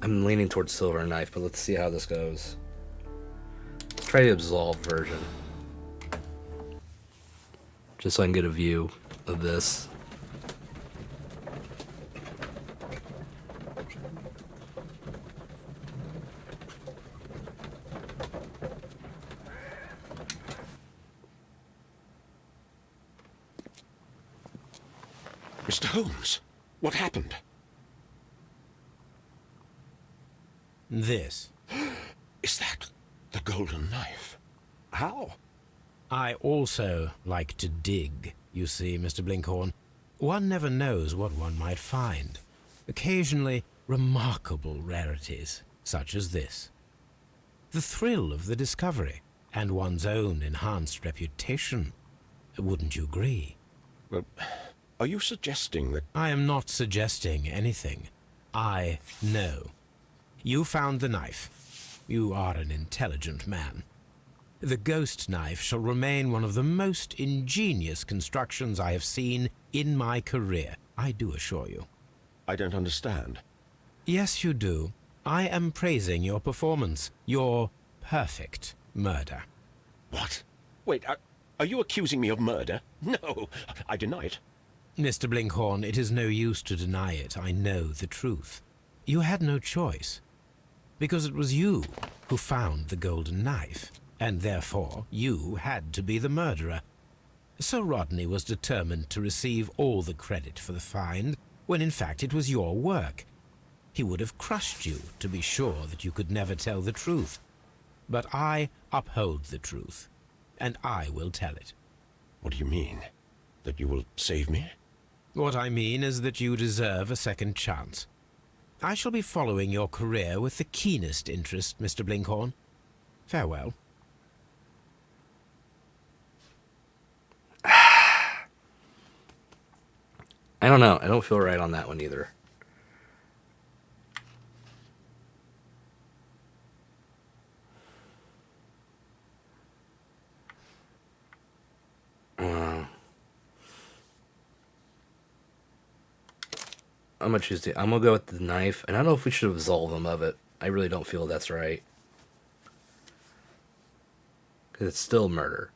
I'm leaning towards silver knife, but let's see how this goes. Let's try the absolve version. Just so I can get a view of this. Mr. Holmes, what happened? This. Is that the golden knife? How? I also like to dig, you see, Mr. Blinkhorn. One never knows what one might find. Occasionally, remarkable rarities, such as this. The thrill of the discovery, and one's own enhanced reputation. Wouldn't you agree? Well, are you suggesting that... I am not suggesting anything. I know. You found the knife. You are an intelligent man. The ghost knife shall remain one of the most ingenious constructions I have seen in my career, I do assure you. I don't understand. Yes, you do. I am praising your performance. Your perfect murder. What? Wait, are you accusing me of murder? No, I deny it. Mr. Blinkhorn, it is no use to deny it. I know the truth. You had no choice. Because it was you who found the golden knife, and therefore you had to be the murderer. Sir Rodney was determined to receive all the credit for the find, when in fact it was your work. He would have crushed you to be sure that you could never tell the truth. But I uphold the truth, and I will tell it. What do you mean? That you will save me? What I mean is that you deserve a second chance. I shall be following your career with the keenest interest, Mr. Blinkhorn. Farewell. I don't know. I don't feel right on that one either. I'm gonna choose I'm gonna go with the knife, and I don't know if we should absolve him of it. I really don't feel that's right. Because it's still murder.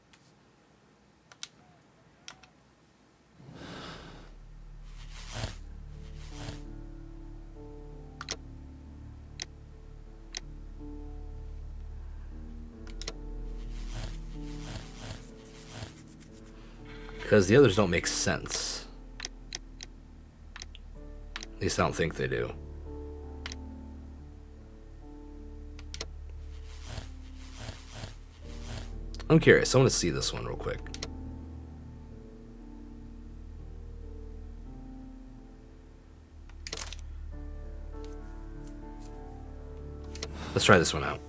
Because the others don't make sense. At least I don't think they do. I'm curious. I want to see this one real quick. Let's try this one out.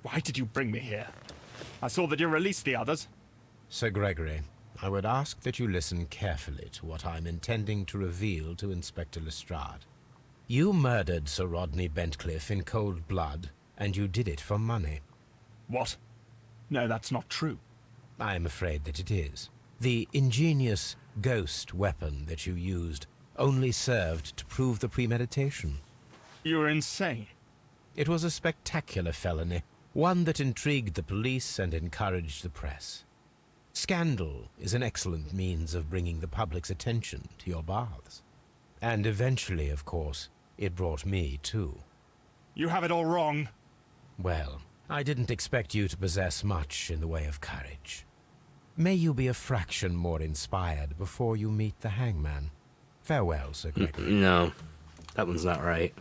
Why did you bring me here? I saw that you released the others. Sir Gregory, I would ask that you listen carefully to what I am intending to reveal to Inspector Lestrade. You murdered Sir Rodney Bentcliffe in cold blood, and you did it for money. What? No, that's not true. I am afraid that it is. The ingenious ghost weapon that you used only served to prove the premeditation. You're insane. It was a spectacular felony, one that intrigued the police and encouraged the press. Scandal is an excellent means of bringing the public's attention to your baths. And eventually, of course, it brought me too. You have it all wrong. Well, I didn't expect you to possess much in the way of courage. May you be a fraction more inspired before you meet the hangman. Farewell, Sir Gregory. No, that one's not right.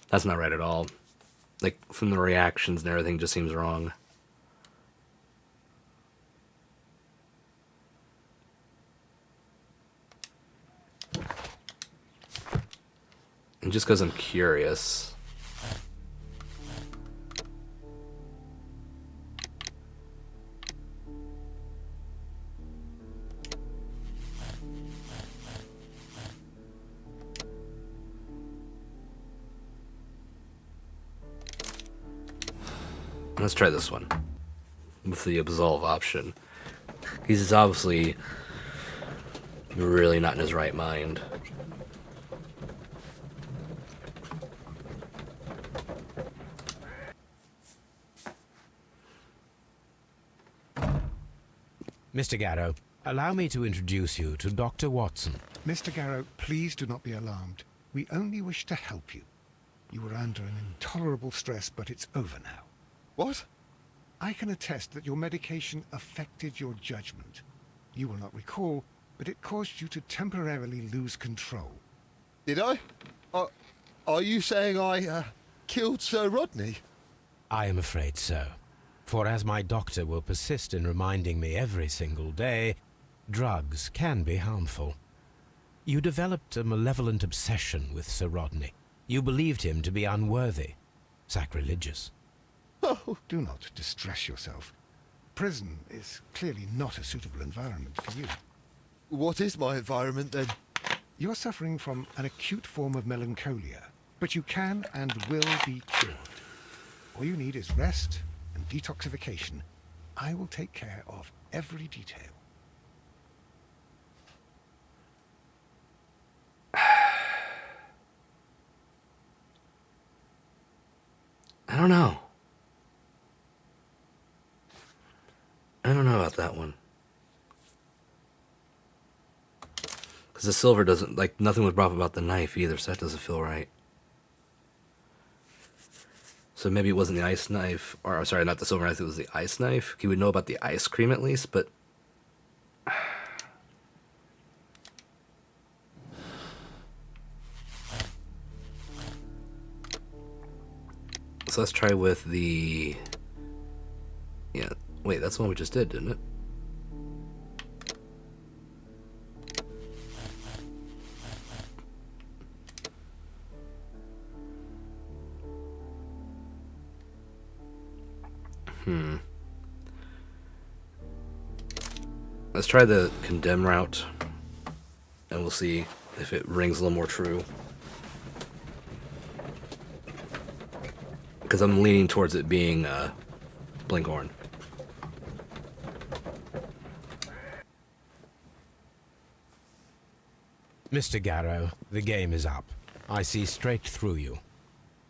That's not right at all. Like, from the reactions and everything, just seems wrong. And just because I'm curious. Let's try this one with the absolve option. He's obviously really not in his right mind. Mr. Garrow, allow me to introduce you to Dr. Watson. Mr. Garrow, please do not be alarmed. We only wish to help you. You were under an intolerable stress, but it's over now. What? I can attest that your medication affected your judgment. You will not recall, but it caused you to temporarily lose control. Did I? Are you saying I killed Sir Rodney? I am afraid so. For as my doctor will persist in reminding me every single day, drugs can be harmful. You developed a malevolent obsession with Sir Rodney. You believed him to be unworthy, sacrilegious. Oh, do not distress yourself. Prison is clearly not a suitable environment for you. What is my environment then? You're suffering from an acute form of melancholia, but you can and will be cured. All you need is rest and detoxification. I will take care of every detail. I don't know. I don't know about that one. Because the silver doesn't, like, nothing was brought up about the knife either, so that doesn't feel right. So maybe it wasn't the ice knife, or sorry, not the silver knife, it was the ice knife. He would know about the ice cream at least, but... So let's try with the... Yeah, wait, that's the one we just did, didn't it? Let's try the condemn route, and we'll see if it rings a little more true. Because I'm leaning towards it being Blinkhorn. Mr. Garrow, the game is up. I see straight through you.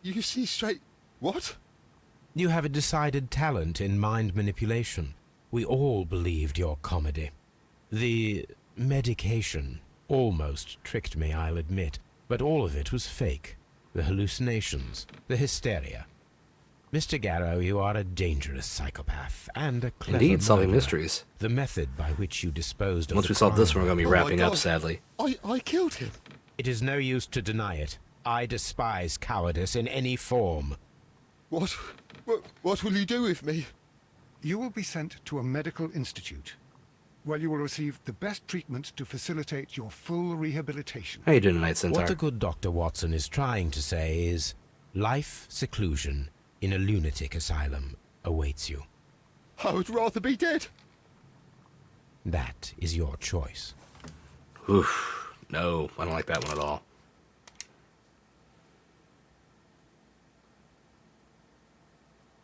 You see straight... What? You have a decided talent in mind manipulation. We all believed your comedy. The medication almost tricked me, I'll admit, but all of it was fake. The hallucinations, the hysteria. Mr. Garrow, you are a dangerous psychopath and a clever Indeed, solving murderer. mysteries. The method by which you disposed of Once the we solve this crime- one, we're going to be Oh my wrapping up, God. sadly. I killed him. It is no use to deny it. I despise cowardice in any form. What will you do with me? You will be sent to a medical institute, where you will receive the best treatment to facilitate your full rehabilitation. How you doing tonight, Centaur? What the good Dr. Watson is trying to say is, life seclusion in a lunatic asylum awaits you. I would rather be dead. That is your choice. Oof. No, I don't like that one at all.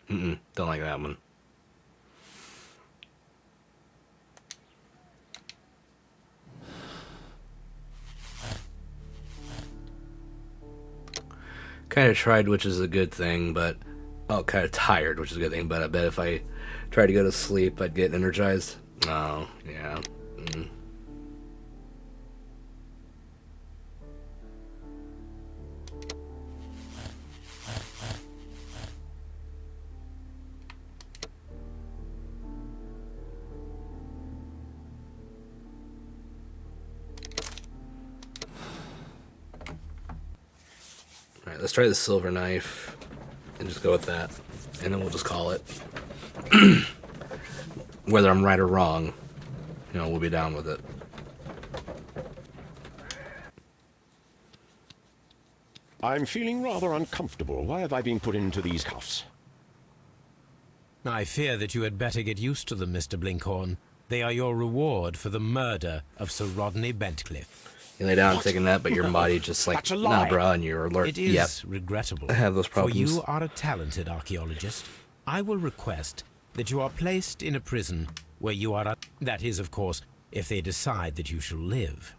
Don't like that one. Kind of tried, which is a good thing, but... Oh, kind of tired, which is a good thing, but I bet if I tried to go to sleep, I'd get energized. Oh, yeah. Alright, let's try the silver knife and just go with that. And then we'll just call it. Whether I'm right or wrong, you know, we'll be down with it. I'm feeling rather uncomfortable. Why have I been put into these cuffs? I fear that you had better get used to them, Mr. Blinkhorn. They are your reward for the murder of Sir Rodney Bentcliffe. You lay down taking that, but your body just like, That's a nah, lie. bruh, and you're alert. It is Yep. regrettable. I have those problems. For you are a talented archaeologist. I will request that you are placed in a prison where you are... That is, of course, if they decide that you shall live.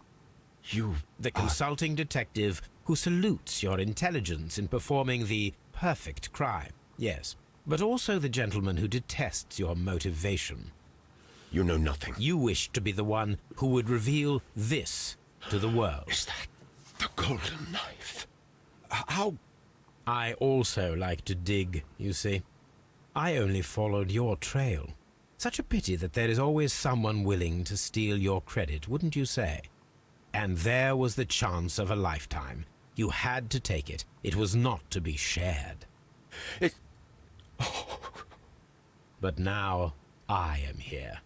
You... The consulting detective who salutes your intelligence in performing the perfect crime. Yes, but also the gentleman who detests your motivation. You know nothing. You wish to be the one who would reveal this to the world. Is that the golden knife? How... I also like to dig, you see. I only followed your trail. Such a pity that there is always someone willing to steal your credit, wouldn't you say? And there was the chance of a lifetime. You had to take it. It was not to be shared. It... But now I am here,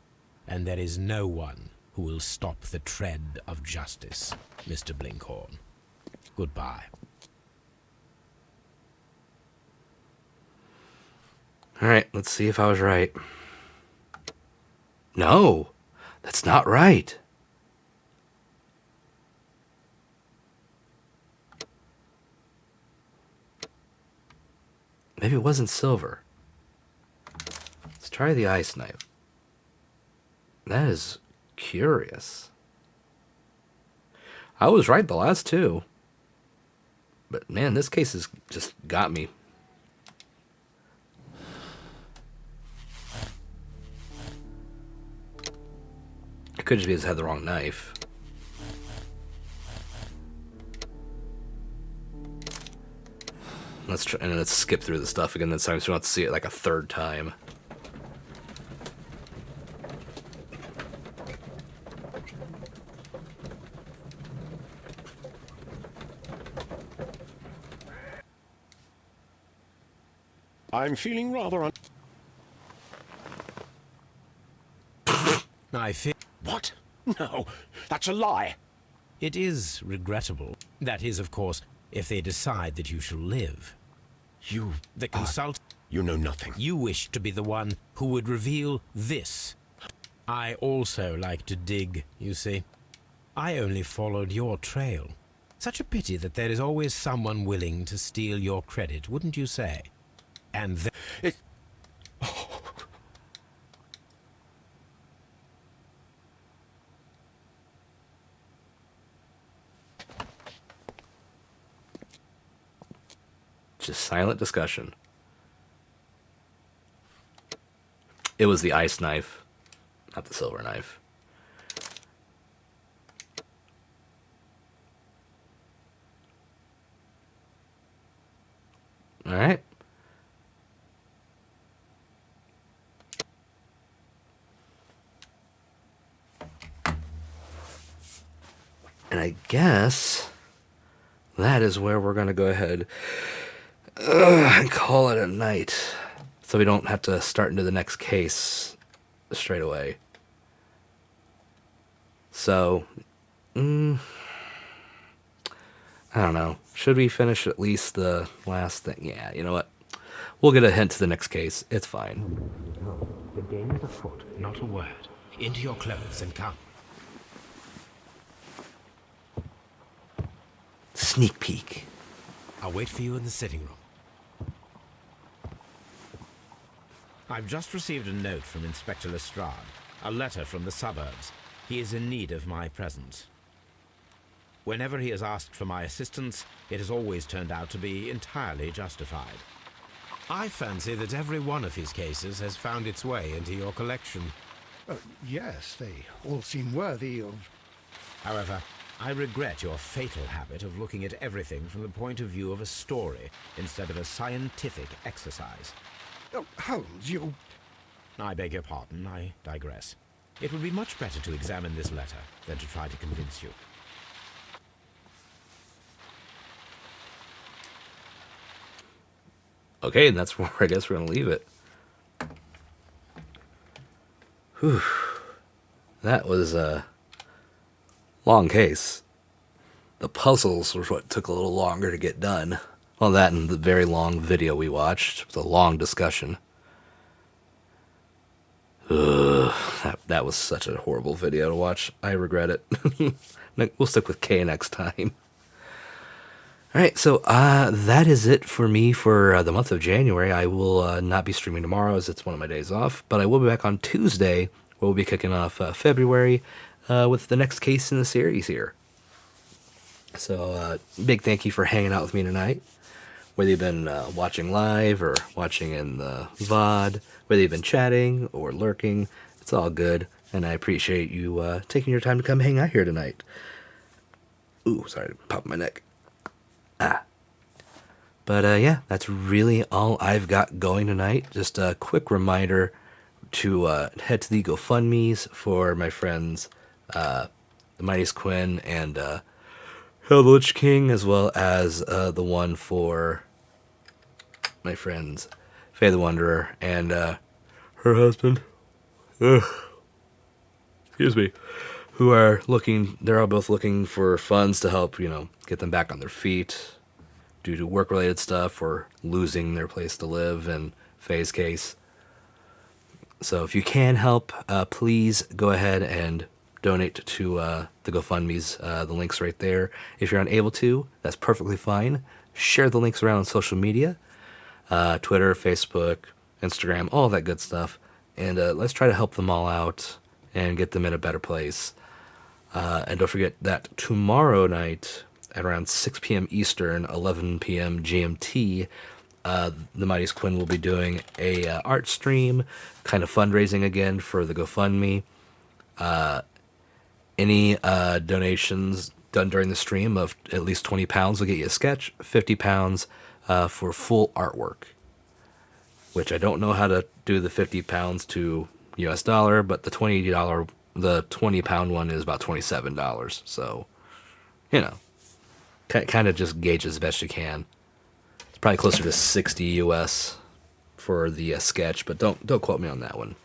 and there is no one who will stop the tread of justice, Mr. Blinkhorn. Goodbye. All right, let's see if I was right. No, that's not right. Maybe it wasn't silver. Let's try the ice knife. That is curious. I was right the last two. But man, this case has just got me. It could just be I just had the wrong knife. Let's try, and let's skip through the stuff again this time so we don't have to see it like a third time. I'm feeling rather I fear What? No, that's a lie. it is regrettable. That is, of course, if they decide that you shall live. You... The consult... You know nothing. You wish to be the one who would reveal this. I also like to dig, you see. I only followed your trail. Such a pity that there is always someone willing to steal your credit, wouldn't you say? And then... It... Just silent discussion. It was the ice knife, not the silver knife. All right. And I guess that is where we're going to go ahead and call it a night. So we don't have to start into the next case straight away. So, I don't know. Should we finish at least the last thing? Yeah, you know what? We'll get a hint to the next case. It's fine. The game is afoot, not a word. Into your clothes and come. Sneak peek. I'll wait for you in the sitting room. I've just received a note from Inspector Lestrade, a letter from the suburbs. He is in need of my presence. Whenever he has asked for my assistance, it has always turned out to be entirely justified. I fancy that every one of his cases has found its way into your collection. Yes, they all seem worthy of... However, I regret your fatal habit of looking at everything from the point of view of a story instead of a scientific exercise. Oh, Holmes, you... I beg your pardon, I digress. It would be much better to examine this letter than to try to convince you. Okay, and that's where I guess we're going to leave it. Whew. That was a long case. The puzzles was what took a little longer to get done. Well, that and the very long video we watched. It was a long discussion. Ugh, that was such a horrible video to watch. I regret it. We'll stick with K next time. Alright, so that is it for me for the month of January. I will not be streaming tomorrow as it's one of my days off, but I will be back on Tuesday where we'll be kicking off February with the next case in the series here. So big thank you for hanging out with me tonight. Whether you've been watching live or watching in the VOD, whether you've been chatting or lurking, it's all good. And I appreciate you taking your time to come hang out here tonight. Ooh, sorry, pop my neck. But yeah, that's really all I've got going tonight. Just a quick reminder to head to the GoFundMe's for my friends, the Mightiest Quinn and Hell the Lich King, as well as the one for my friends Faye the Wanderer and her husband. Ugh. Excuse me. Who are looking, they're all both looking for funds to help, get them back on their feet due to work-related stuff or losing their place to live in Faye's case. So if you can help, please go ahead and donate to the GoFundMe's. The link's right there. If you're unable to, that's perfectly fine. Share the links around on social media, Twitter, Facebook, Instagram, all that good stuff. And let's try to help them all out and get them in a better place. And don't forget that tomorrow night at around 6 p.m. Eastern, 11 p.m. GMT, the Mightiest Quinn will be doing a art stream, kind of fundraising again for the GoFundMe. Any donations done during the stream of at least £20 will get you a sketch, £50 for full artwork, which I don't know how to do the £50 to US dollar, but the the £20 one is about $27. So, kind of just gauge as best you can. It's probably closer to 60 US for the sketch, but don't quote me on that one.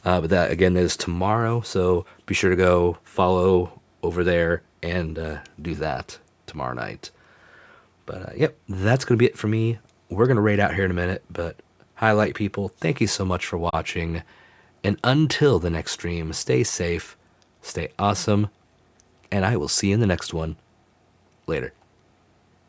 But that again is tomorrow, so be sure to go follow over there and do that tomorrow night. But yep, that's gonna be it for me. We're gonna raid out here in a minute, but highlight people, thank you so much for watching, and until the next stream, stay safe, stay awesome, and I will see you in the next one. Later.